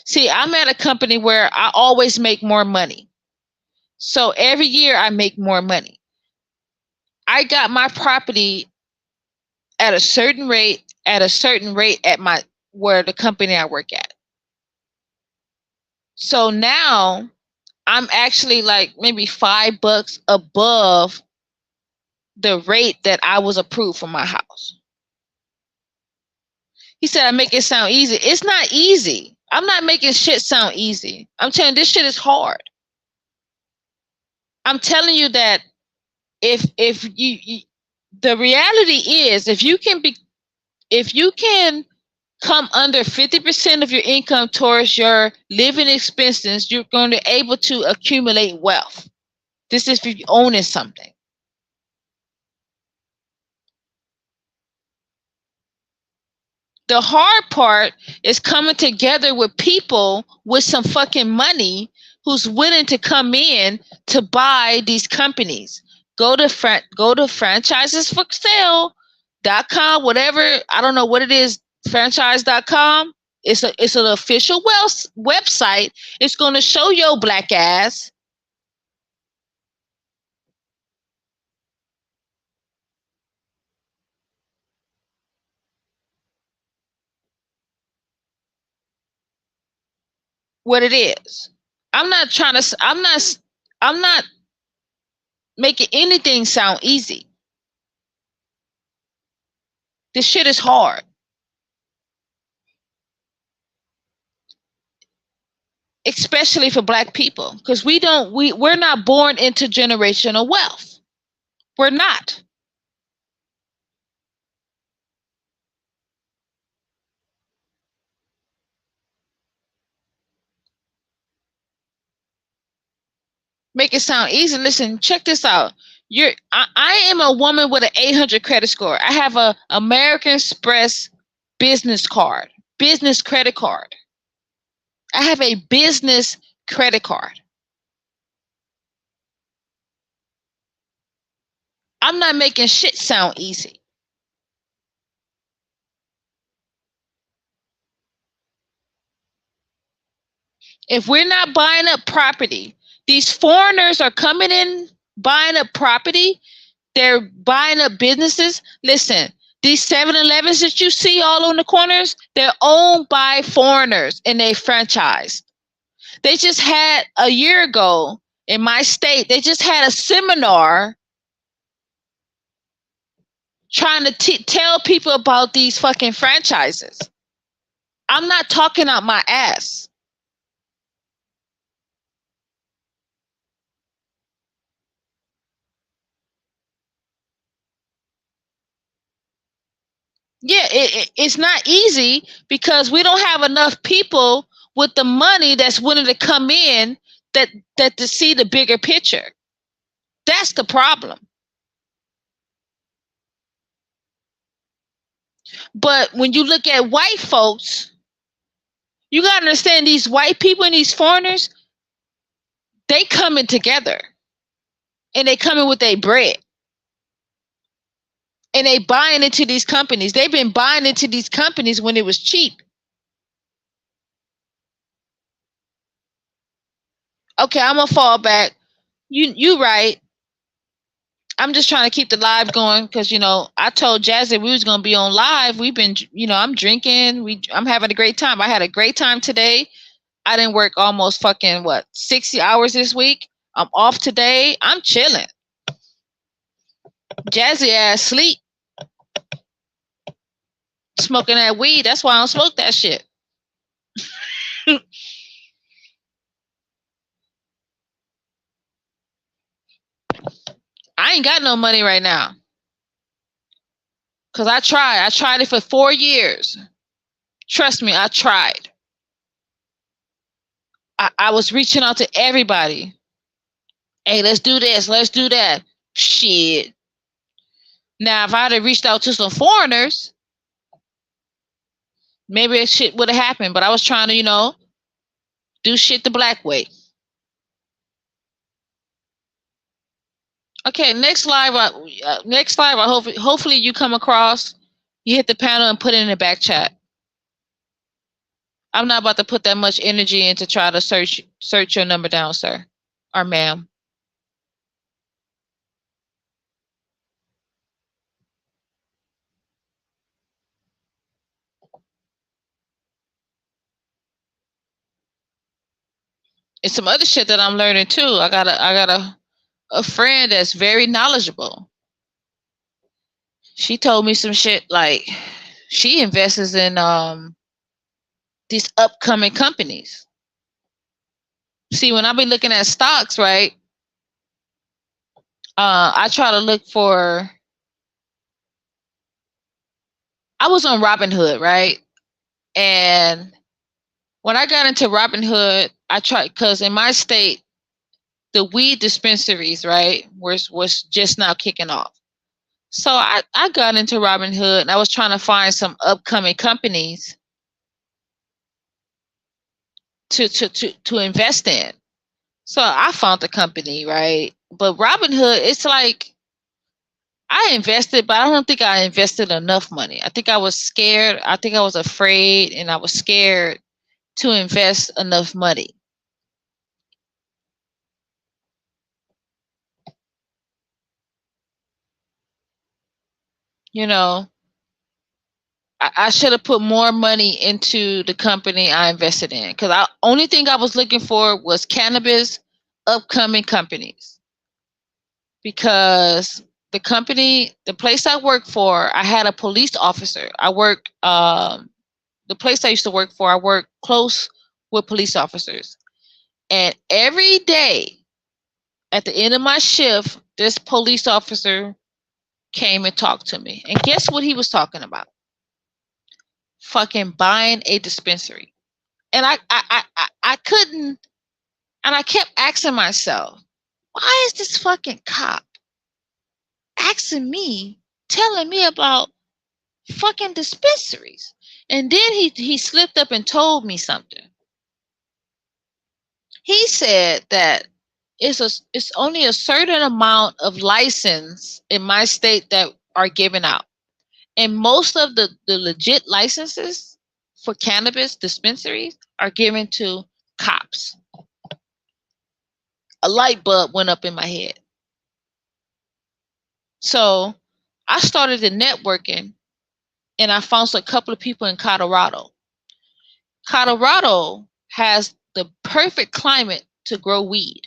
see, I'm at a company where I always make more money. So every year I make more money. I got my property at a certain rate, at my where the company I work at. So now I'm actually like maybe $5 above the rate that I was approved for my house. He said I make it sound easy. It's not easy. I'm not making shit sound easy. I'm telling you, this shit is hard. I'm telling you that if you the reality is if you can come under 50% of your income towards your living expenses, you're going to be able to accumulate wealth. This is if you own something. The hard part is coming together with people with some fucking money who's willing to come in to buy these companies. Go to franchisesforsale.com, whatever. I don't know what it is, franchise.com. It's an official website. It's going to show your black ass what it is. I'm not making anything sound easy. This shit is hard. especially for Black people, because we're not born into generational wealth. We're not. Make it sound easy. Listen, check this out. I am a woman with an 800 credit score. I have a American Express business card, business credit card. I have a business credit card. I'm not making shit sound easy. If we're not buying up property, these foreigners are coming in buying up property. They're buying up businesses. Listen, these 7-Elevens that you see all on the corners, they're owned by foreigners and they franchise. They just had a year ago in my state, they just had a seminar trying to tell people about these fucking franchises. I'm not talking out my ass. Yeah, it's not easy because we don't have enough people with the money that's willing to come in that to see the bigger picture. That's the problem. But when you look at white folks, you got to understand these white people and these foreigners, they coming together and they coming with their bread. And they buying into these companies. They've been buying into these companies when it was cheap. Okay, I'm gonna fall back. You right. I'm just trying to keep the live going because I told Jazzy we was gonna be on live. We've been, I'm drinking. I'm having a great time. I had a great time today. I didn't work almost fucking 60 hours this week. I'm off today. I'm chilling. Jazzy ass sleep. Smoking that weed. That's why I don't smoke that shit. I ain't got no money right now. Cause I tried. I tried it for 4 years. Trust me, I tried. I was reaching out to everybody. Hey, let's do this. Let's do that. Shit. Now, if I'd have reached out to some foreigners, maybe that shit would have happened. But I was trying to, do shit the Black way. Okay, next live. I hopefully you come across. You hit the panel and put it in the back chat. I'm not about to put that much energy into try to search your number down, sir or ma'am. It's some other shit that I'm learning too. I got a friend that's very knowledgeable. She told me some shit like she invests in these upcoming companies. See, when I be looking at stocks, right? I try to look for. I was on Robinhood, right? And when I got into Robinhood, I tried because in my state, the weed dispensaries, right, was just now kicking off. So I got into Robinhood and I was trying to find some upcoming companies to invest in. So I found the company, right? But Robinhood, it's like I invested, but I don't think I invested enough money. I think I was scared. I think I was afraid and I was scared to invest enough money. I should have put more money into the company I invested in because the only thing I was looking for was cannabis upcoming companies. Because the place I work for, I had a police officer. The place I used to work for, I worked close with police officers. And every day at the end of my shift, this police officer came and talked to me. And guess what he was talking about? Fucking buying a dispensary. And I couldn't, and I kept asking myself, why is this fucking cop asking me, telling me about fucking dispensaries? And then he slipped up and told me something. He said that it's only a certain amount of license in my state that are given out. And most of the legit licenses for cannabis dispensaries are given to cops. A light bulb went up in my head. So I started the networking and I found a couple of people in Colorado. Colorado has the perfect climate to grow weed.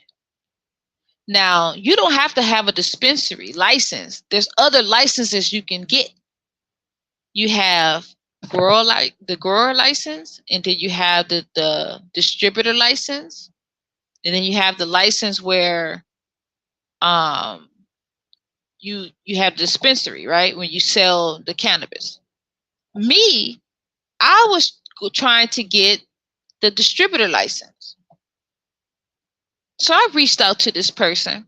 Now, you don't have to have a dispensary license. There's other licenses you can get. You have the grower license, and then you have the distributor license, and then you have the license where um you have dispensary, right? When you sell the cannabis. Me, I was trying to get the distributor license. So I reached out to this person.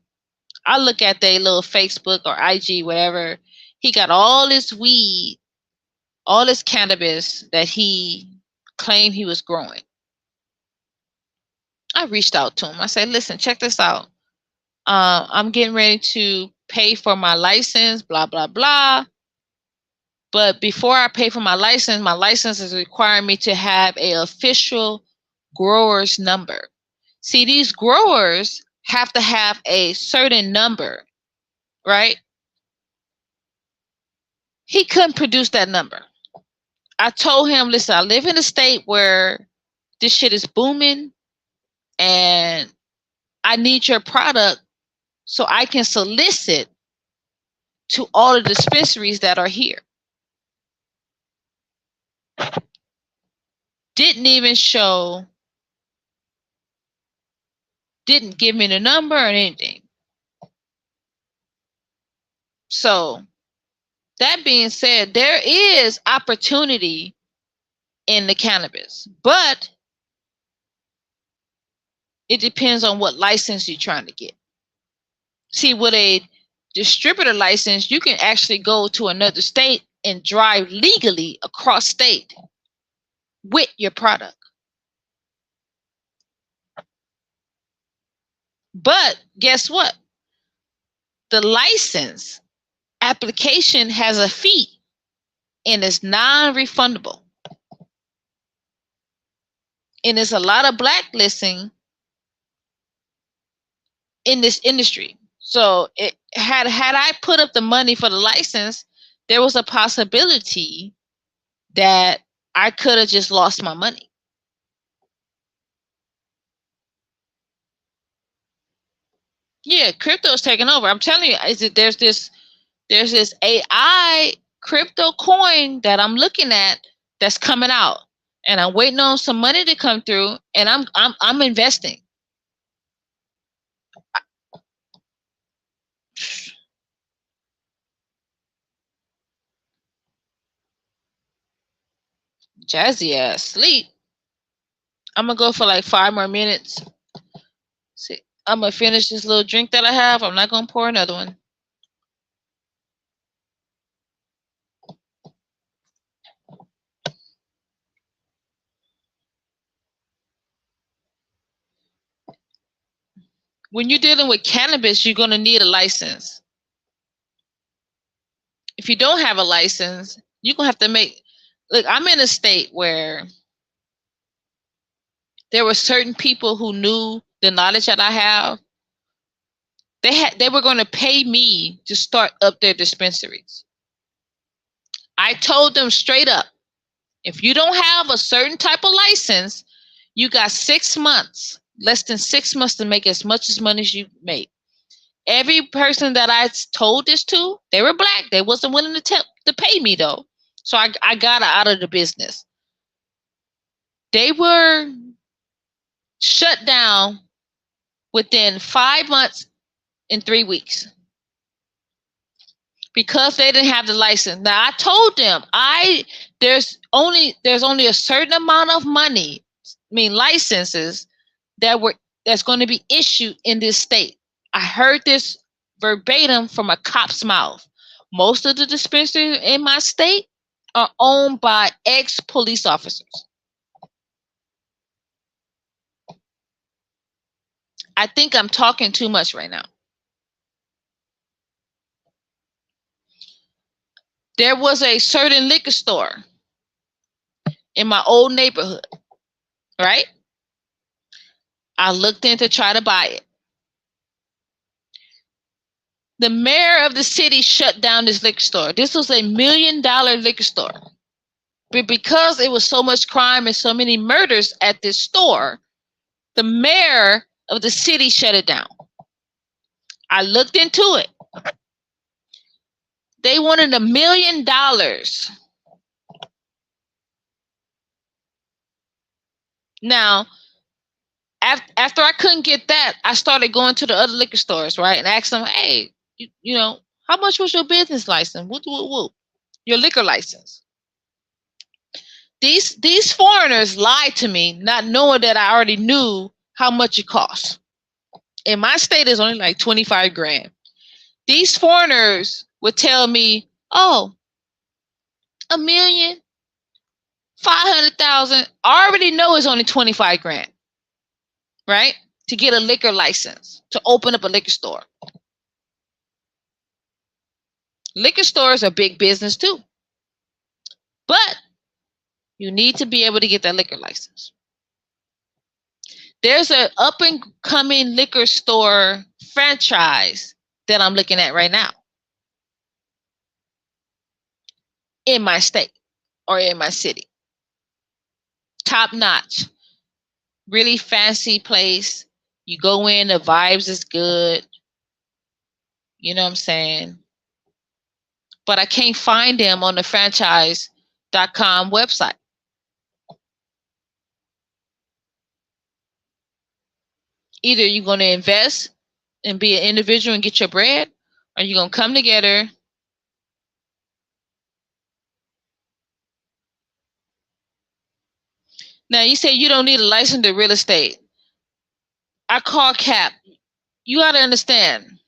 I look at their little Facebook or IG, whatever. He got all this weed, all this cannabis that he claimed he was growing. I reached out to him. I said, listen, check this out. I'm getting ready to pay for my license, blah, blah, blah. But before I pay for my license is requiring me to have an official grower's number. See, these growers have to have a certain number, right? He couldn't produce that number. I told him, listen, I live in a state where this shit is booming and I need your product so I can solicit to all the dispensaries that are here. Didn't even show, didn't give me the number or anything. So that being said, there is opportunity in the cannabis, but it depends on what license you're trying to get. See, with a distributor license, you can actually go to another state and drive legally across state with your product. But guess what? The license application has a fee and it's non-refundable. And there's a lot of blacklisting in this industry. So had I put up the money for the license, there was a possibility that I could have just lost my money. Yeah, crypto is taking over. I'm telling you, there's this AI crypto coin that I'm looking at that's coming out, and I'm waiting on some money to come through, and I'm investing. Jazzy ass sleep. I'm gonna go for like 5 more minutes. See, I'm gonna finish this little drink that I have. I'm not gonna pour another one. When you're dealing with cannabis, you're gonna need a license. If you don't have a license, you're gonna have to make. Look, I'm in a state where there were certain people who knew the knowledge that I have. They were going to pay me to start up their dispensaries. I told them straight up, if you don't have a certain type of license, you got 6 months, less than 6 months to make as much as money as you make. Every person that I told this to, they were black. They wasn't willing to pay me though. So I got out of the business. They were shut down within 5 months and 3 weeks because they didn't have the license. Now I told them there's only a certain amount of money, licenses that's going to be issued in this state. I heard this verbatim from a cop's mouth. Most of the dispensaries in my state are owned by ex-police officers. I think I'm talking too much right now. There was a certain liquor store in my old neighborhood, right? I looked in to try to buy it. The mayor of the city shut down this liquor store. This was $1 million liquor store. But because it was so much crime and so many murders at this store, the mayor of the city shut it down. I looked into it. They wanted $1 million. Now, after I couldn't get that, I started going to the other liquor stores, right? And asked them, hey, you know, how much was your business license? Whoop. Your liquor license. These foreigners lied to me, not knowing that I already knew how much it cost. In my state, it's only like 25 grand. These foreigners would tell me, oh, $1,500,000. I already know it's only 25 grand, right? To get a liquor license, to open up a liquor store. Liquor stores are big business too. But you need to be able to get that liquor license. There's an up and coming liquor store franchise that I'm looking at right now in my state or in my city. Top notch, really fancy place. You go in, the vibes is good. You know what I'm saying? But I can't find them on the franchise.com website. Either you're going to invest and be an individual and get your bread, or you're going to come together Now, you say you don't need a license to real estate. I call cap. You got to understand,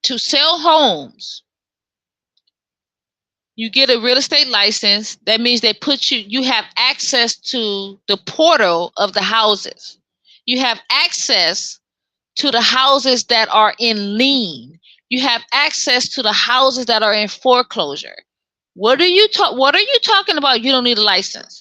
to sell homes, you get a real estate license. That means they put you have access to the portal of the houses. You have access to the houses that are in lien. You have access to the houses that are in foreclosure. What are you talking about? You don't need a license.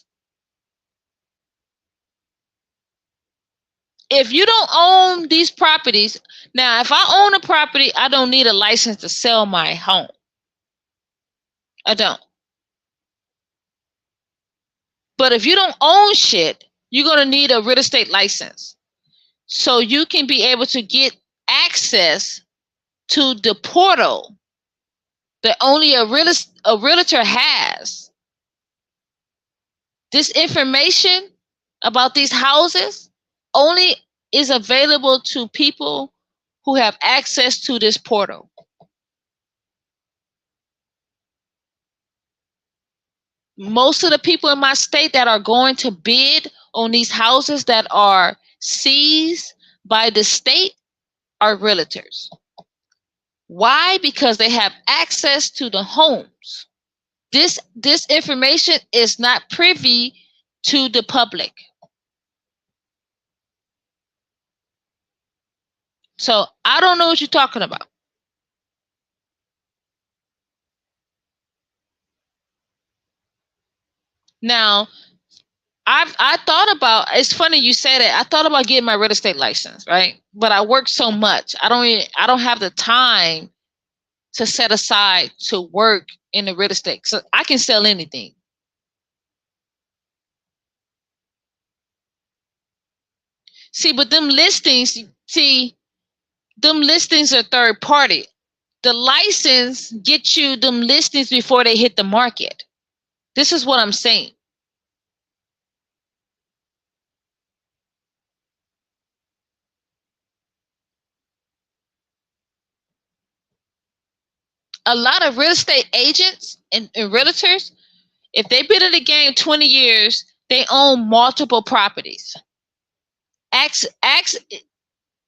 If you don't own these properties, now if I own a property, I don't need a license to sell my home. I don't. But if you don't own shit, you're going to need a real estate license. So you can be able to get access to the portal that only a realtor has. This information about these houses only is available to people who have access to this portal. Most of the people in my state that are going to bid on these houses that are seized by the state are realtors. Why? Because they have access to the homes. This information is not privy to the public. So I don't know what you're talking about. Now, I thought about, it's funny you say that. I thought about getting my real estate license, right? But I work so much. I don't have the time to set aside to work in the real estate. So I can sell anything. But them listings are third party. The license gets you them listings before they hit the market. This is what I'm saying. A lot of real estate agents and realtors, if they've been in the game 20 years, they own multiple properties. Ask, ask,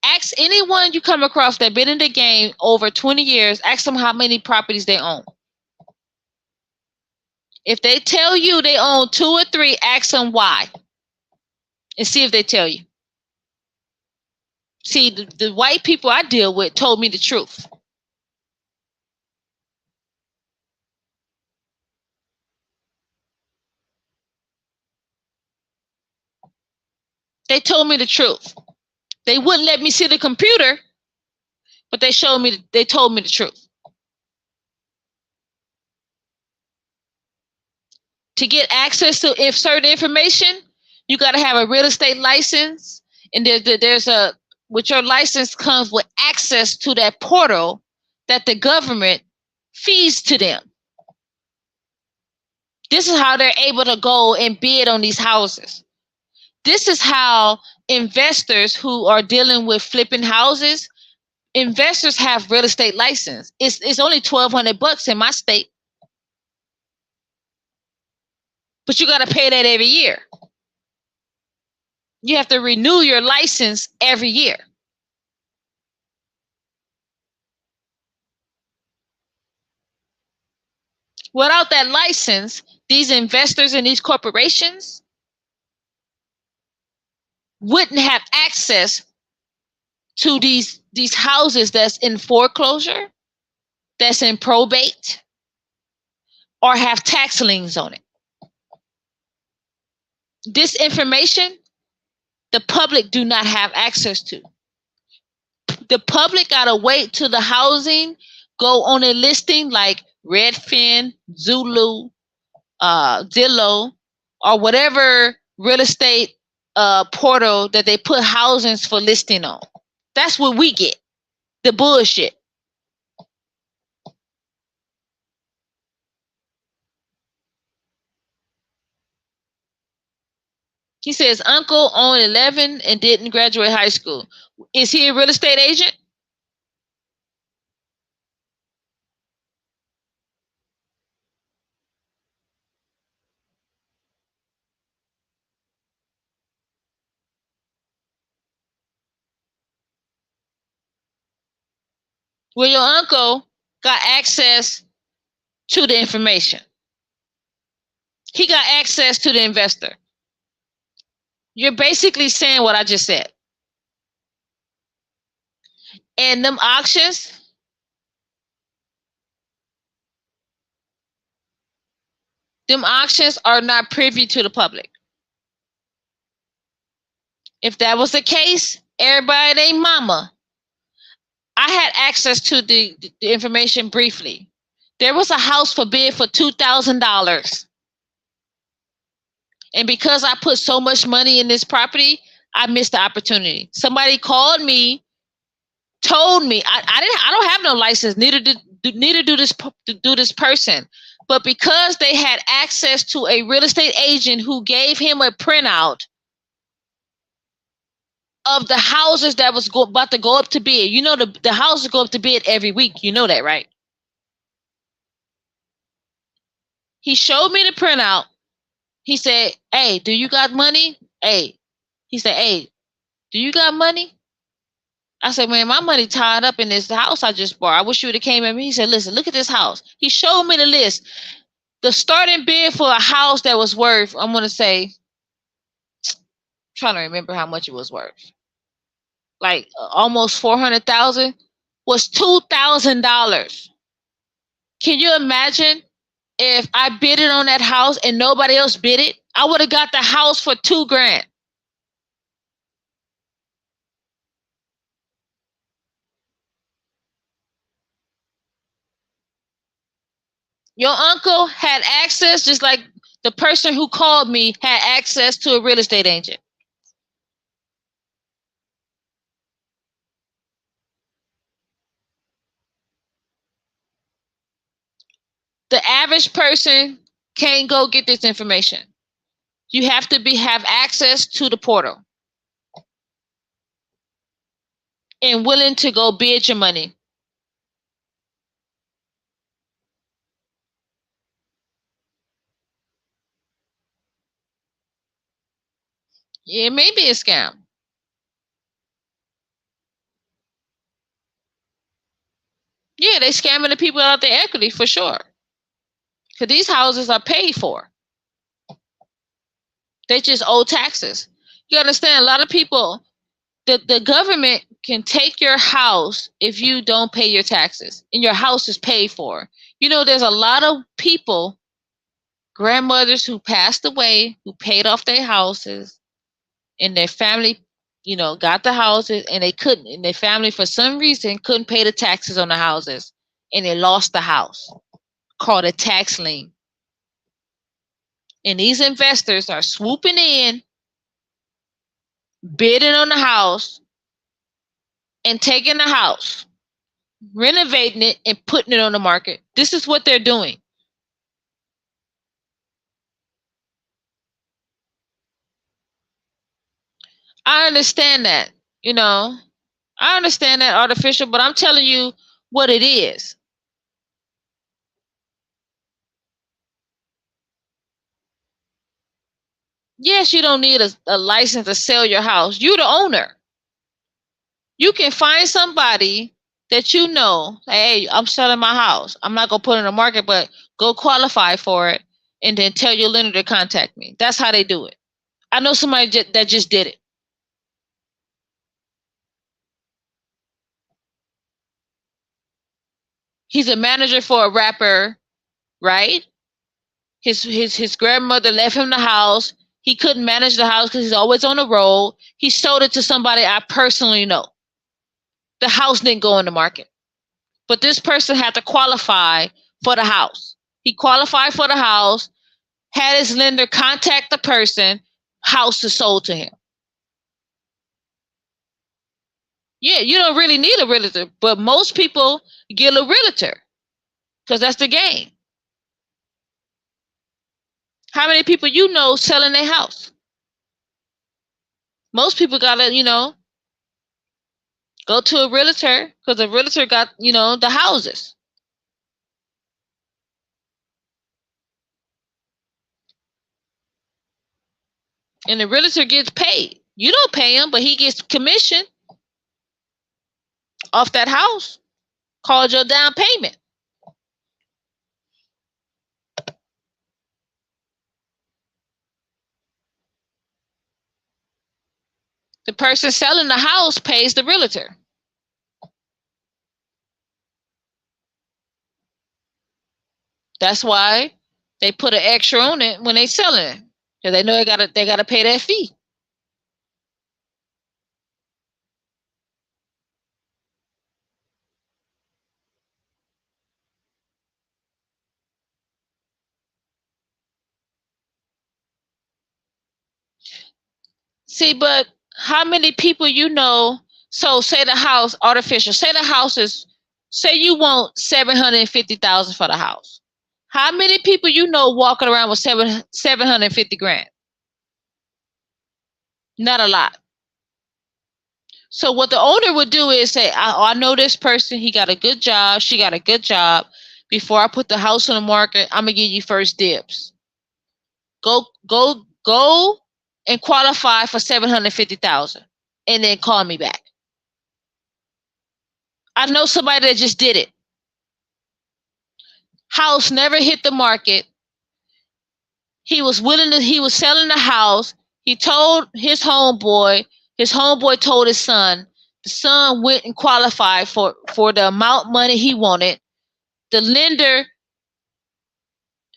ask anyone you come across that been in the game over 20 years, ask them how many properties they own. If they tell you they own 2 or 3, ask them why and see if they tell you. See, the white people I deal with told me the truth. They told me the truth. They wouldn't let me see the computer, but they told me the truth. To get access to certain information, you got to have a real estate license, and there's a with your license comes with access to that portal that the government feeds to them. This is how they're able to go and bid on these houses. This is how investors who are dealing with flipping houses, investors have real estate license. It's only $1,200 in my state, but you got to pay that every year. You have to renew your license every year. Without that license, these investors and these corporations wouldn't have access to these houses that's in foreclosure, that's in probate, or have tax liens on it. This information, the public do not have access to. The public gotta wait till the housing go on a listing like Redfin, Zulu, Zillow, or whatever real estate portal that they put housings for listing on. That's what we get. The bullshit. He says uncle owned 11 and didn't graduate high school. Is he a real estate agent? Well, your uncle got access to the information. He got access to the investor. You're basically saying what I just said. And them auctions, are not privy to the public. If that was the case, everybody and their mama. I had access to the information briefly. There was a house for bid for $2,000. And because I put so much money in this property, I missed the opportunity. Somebody called me, told me I don't have no license, neither do this person. But because they had access to a real estate agent who gave him a printout of the houses that was about to go up to bid. You know, the houses go up to bid every week. You know that, right? He showed me the printout. He said, hey, do you got money? Hey. He said, hey, do you got money? I said, man, my money tied up in this house I just bought. I wish you would have came at me. He said, listen, look at this house. He showed me the list. The starting bid for a house that was worth, I'm going to say, I'm trying to remember how much it was worth. Like almost $400,000 was $2,000. Can you imagine if I bid it on that house and nobody else bid it? I would have got the house for $2,000. Your uncle had access, just like the person who called me had access to a real estate agent. The average person can't go get this information. You have to have access to the portal and willing to go bid your money. It may be a scam. Yeah, they scamming the people out their equity for sure. Because these houses are paid for. They just owe taxes. You understand? A lot of people, the government can take your house if you don't pay your taxes, and your house is paid for. You know, there's a lot of people, grandmothers who passed away, who paid off their houses, and their family, got the houses, and they couldn't, and their family, for some reason, couldn't pay the taxes on the houses, and they lost the house, called a tax lien. And these investors are swooping in, bidding on the house, and taking the house, renovating it, and putting it on the market. This is what they're doing. I understand that, you know, I understand that artificial, but I'm telling you what it is. Yes, you don't need a license to sell your house. You're the owner. You can find somebody that you know, hey, I'm selling my house. I'm not going to put it in the market, but go qualify for it and then tell your lender to contact me. That's how they do it. I know somebody that just did it. He's a manager for a rapper, right? His grandmother left him the house. He couldn't manage the house because he's always on the road. He sold it to somebody I personally know. The house didn't go on the market. But this person had to qualify for the house. He qualified for the house, had his lender contact the person, house is sold to him. Yeah, you don't really need a realtor, but most people get a realtor because that's the game. How many people you know selling their house? Most people gotta, go to a realtor because a realtor got, the houses. And the realtor gets paid. You don't pay him, but he gets commission off that house called your down payment. The person selling the house pays the realtor. That's why they put an extra on it when they selling it. Because they know they gotta pay that fee. See, but how many people you know? So say the house artificial. Say the house is. Say you want 750,000 for the house. How many people you know walking around with 750 grand? Not a lot. So what the owner would do is say, I know this person. He got a good job. She got a good job. Before I put the house on the market, I'm gonna give you first dibs. Go, and qualify for 750,000, and then call me back. I know somebody that just did it. House never hit the market. He was willing to. He was selling the house. He told his homeboy. His homeboy told his son. The son went and qualified for the amount of money he wanted. The lender.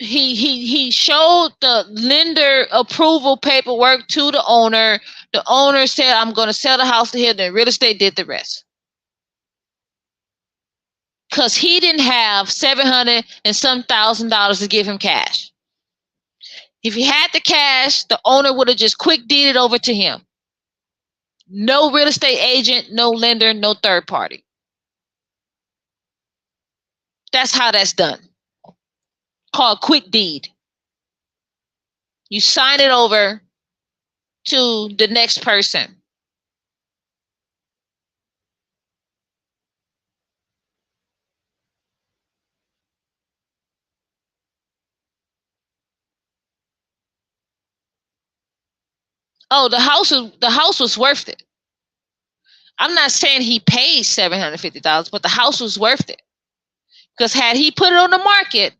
He showed the lender approval paperwork to the owner. The owner said, "I'm going to sell the house to him." The real estate did the rest. Because he didn't have 700 and some $1,000 to give him cash. If he had the cash, the owner would have just quick deeded over to him. No real estate agent, no lender, no third party. That's how that's done. Called quick deed. You sign it over to the next person. Oh, the house was worth it. I'm not saying he paid $750, but the house was worth it. Because had he put it on the market,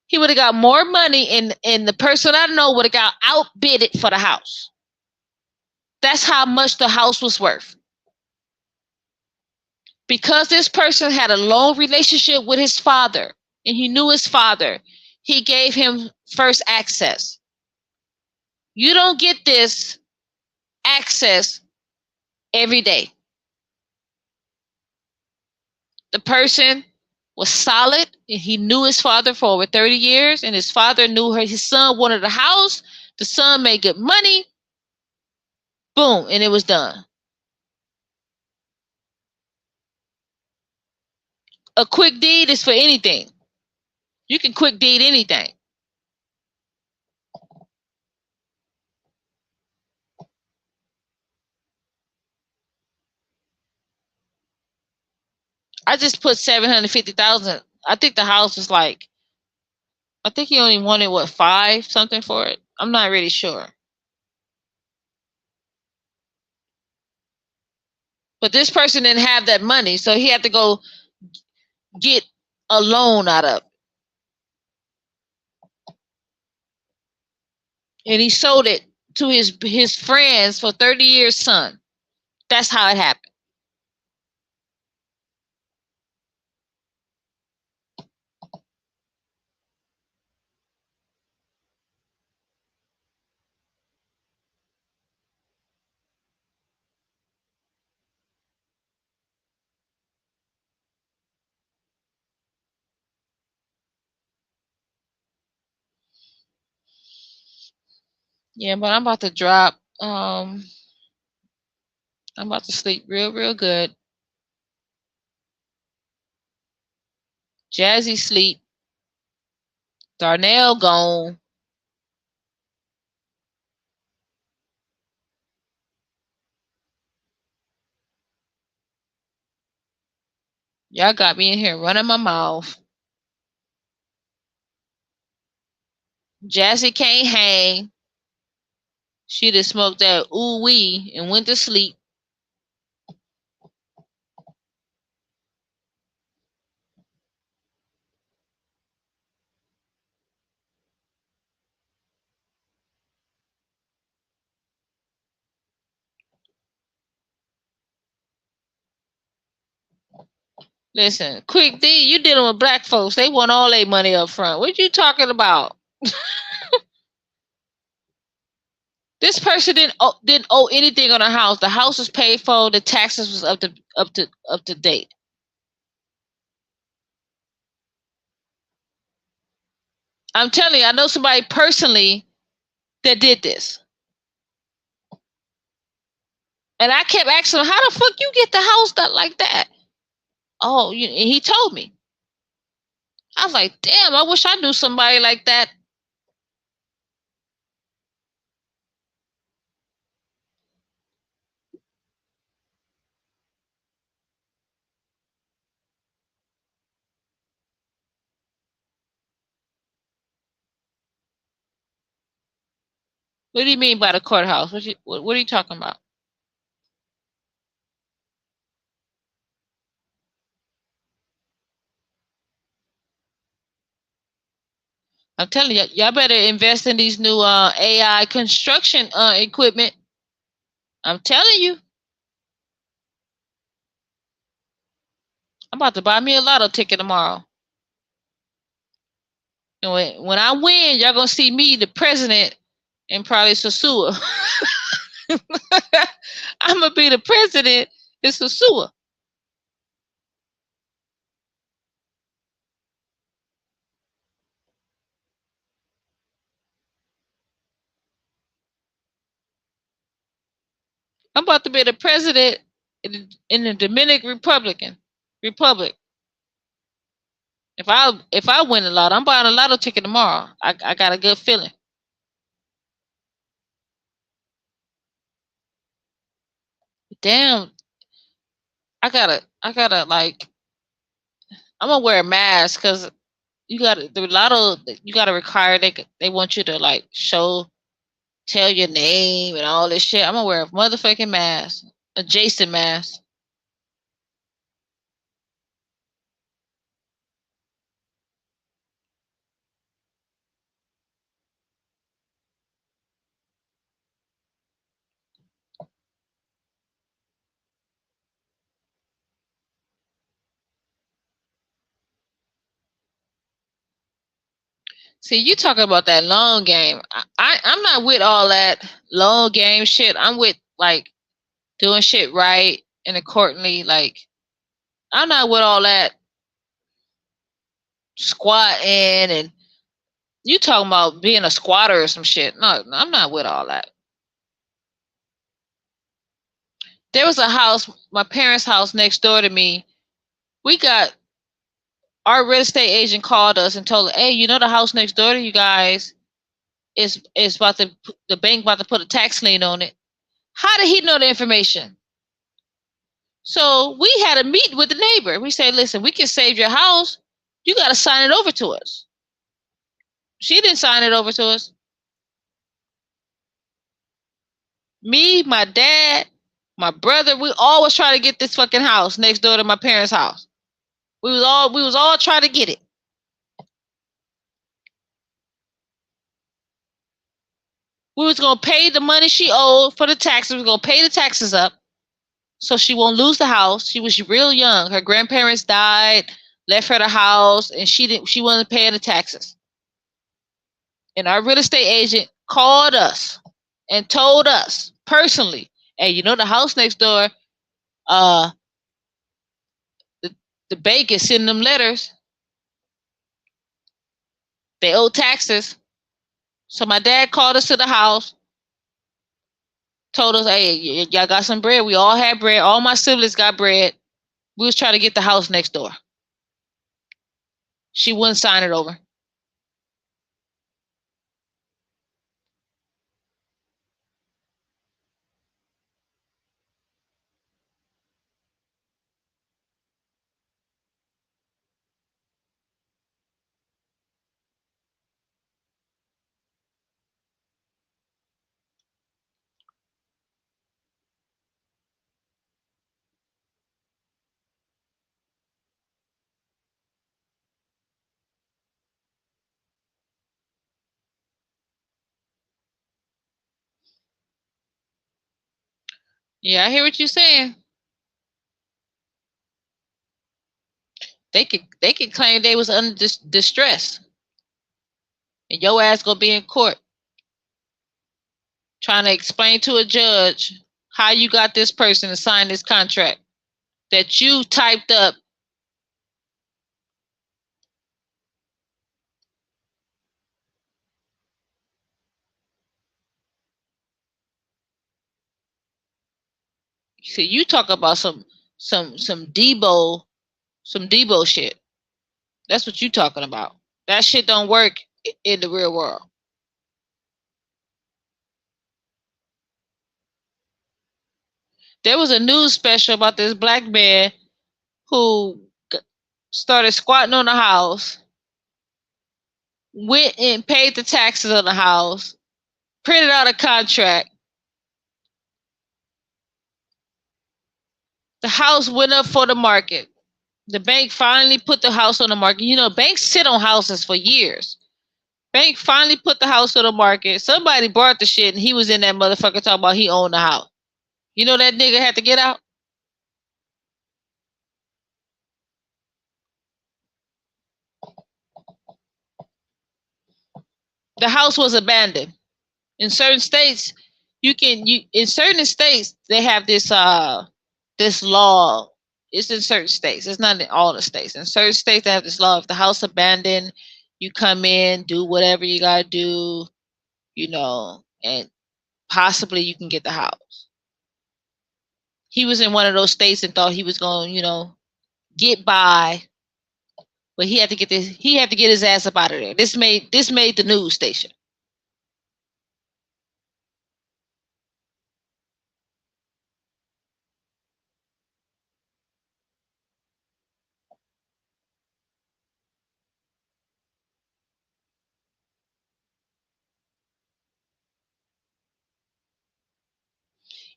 he would have got more money, and the person I know would have got outbidded for the house. That's how much the house was worth. Because this person had a long relationship with his father, and he knew his father, he gave him first access. You don't get this access every day. The person was solid, and he knew his father for over 30 years, and his father knew her. His son wanted a house. The son made good money. Boom, and it was done. A quick deed is for anything. You can quick deed anything. I just put 750,000. I think the house was like, I think he only wanted what, 5 something for it. I'm not really sure. But this person didn't have that money, so he had to go get a loan out of it. And he sold it to his friends for 30 years' son. That's how it happened. Yeah, but I'm about to drop. I'm about to sleep real good. Jazzy sleep. Darnell gone. Y'all got me in here running my mouth. Jazzy can't hang. She just smoked that ooh wee and went to sleep. Listen, Quick D, you dealing with black folks. They want all their money up front. What you talking about? This person didn't owe anything on the house. The house was paid for. The taxes was up to date. I'm telling you, I know somebody personally that did this. And I kept asking him, how the fuck you get the house done like that? Oh, and he told me. I was like, damn, I wish I knew somebody like that. What do you mean by the courthouse? What are you talking about? I'm telling you, y'all better invest in these new AI construction equipment. I'm telling you. I'm about to buy me a lotto ticket tomorrow. And when I win, y'all gonna see me, the president, and probably Sasua. I'm gonna be the president in Sasua. I'm about to be the president in the Dominican Republic. If I win a lot, I'm buying a lotto ticket tomorrow. I got a good feeling. Damn, I gotta like, I'm gonna wear a mask because you gotta require they want you to like show tell your name and all this shit. I'm gonna wear a motherfucking mask, a Jason mask. See, you talking about that long game. I'm not with all that long game shit. I'm with like doing shit right and accordingly. Like I'm not with all that squatting and you talking about being a squatter or some shit. No, I'm not with all that. There was a house, my parents' house next door to me. We got our real estate agent called us and told us, hey, you know the house next door to you guys is about to the bank about to put a tax lien on it. How did he know the information? So we had a meet with the neighbor. We said, listen, we can save your house. You got to sign it over to us. She didn't sign it over to us. Me, my dad, my brother, we all was trying to get this fucking house next door to my parents' house. We was all trying to get it. We was gonna pay the money she owed for the taxes. We was gonna pay the taxes up so she won't lose the house. She was real young. Her grandparents died, left her the house, and she wasn't paying the taxes. And our real estate agent called us and told us personally, hey, you know the house next door, uh, the, the bank is sending them letters. They owe taxes. So my dad called us to the house, told us, hey, y'all got some bread. We all had bread. All my siblings got bread. We was trying to get the house next door. She wouldn't sign it over. Yeah, I hear what you're saying. They could claim they was under distress, and your ass gonna be in court trying to explain to a judge how you got this person to sign this contract that you typed up. See, you talk about some Debo shit. That's what you talking about. That shit don't work in the real world. There was a news special about this black man who started squatting on the house, went and paid the taxes on the house, printed out a contract. The house went up for the market. The bank finally put the house on the market. You know, banks sit on houses for years. Bank finally put the house on the market. Somebody bought the shit and he was in that motherfucker talking about he owned the house. You know that nigga had to get out? The house was abandoned. In certain states, you in certain states they have this law. It's in certain states. It's not in all the states. In certain states they have this law. If the house abandoned, you come in, do whatever you gotta do, and possibly you can get the house. He was in one of those states and thought he was going, get by, but he had to get his ass up out of there. This made the news station.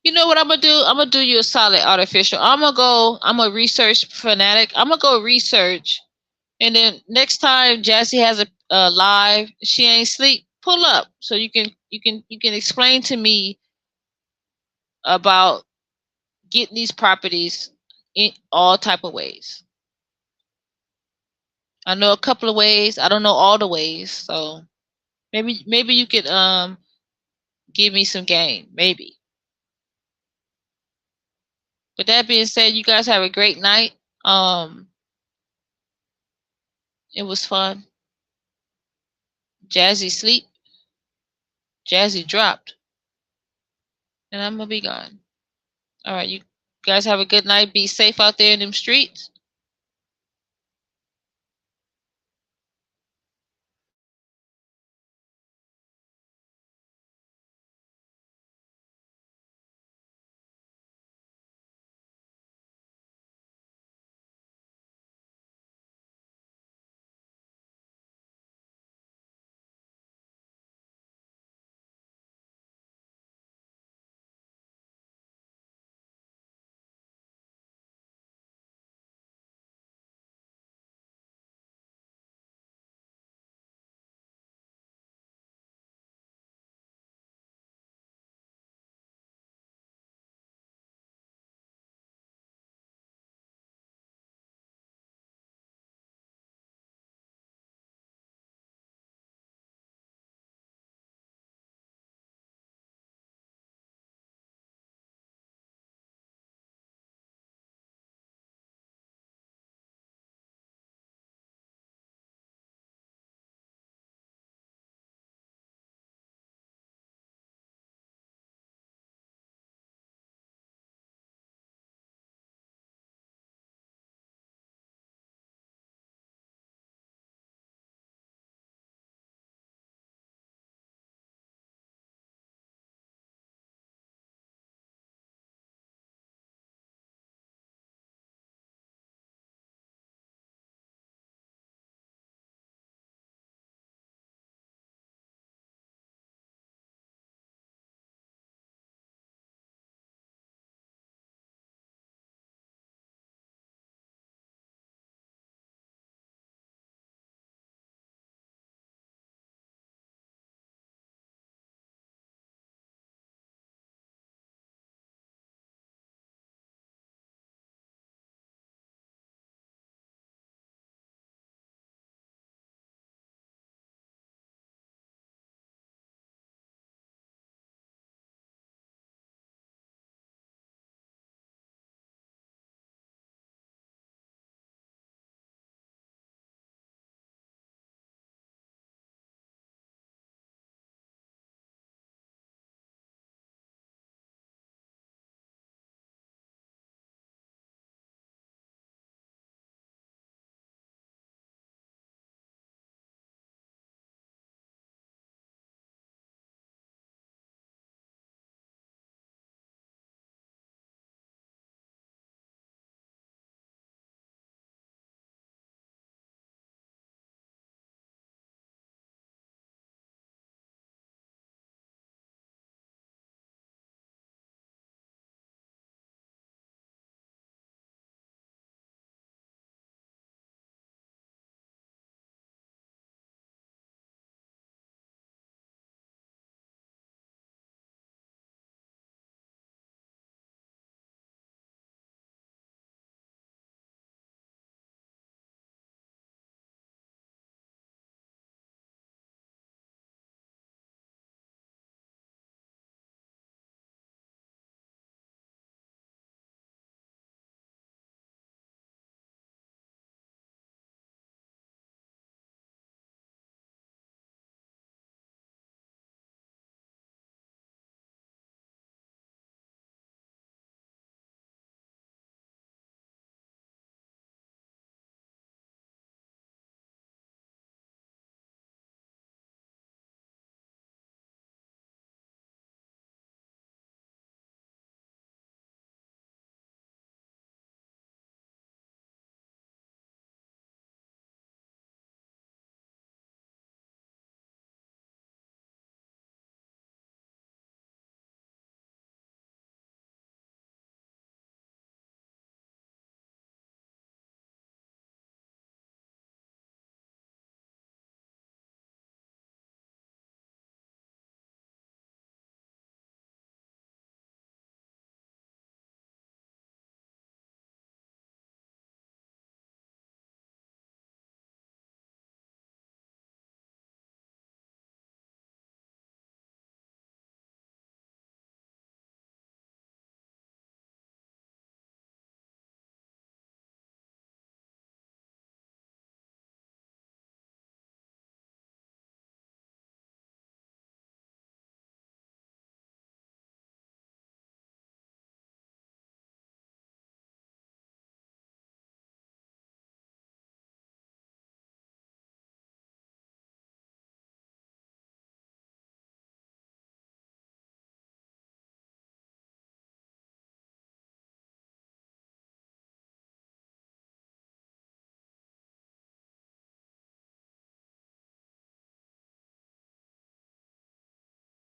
You know what I'm gonna do? I'm gonna do you a solid, artificial. I'm a research fanatic. I'm gonna go research, and then next time Jazzy has a live, she ain't sleep. Pull up so you can explain to me about getting these properties in all type of ways. I know a couple of ways. I don't know all the ways, so maybe you could give me some game, maybe. With that being said, you guys have a great night. It was fun. Jazzy sleep. Jazzy dropped, and I'm gonna be gone. All right, you guys have a good night. Be safe out there in them streets.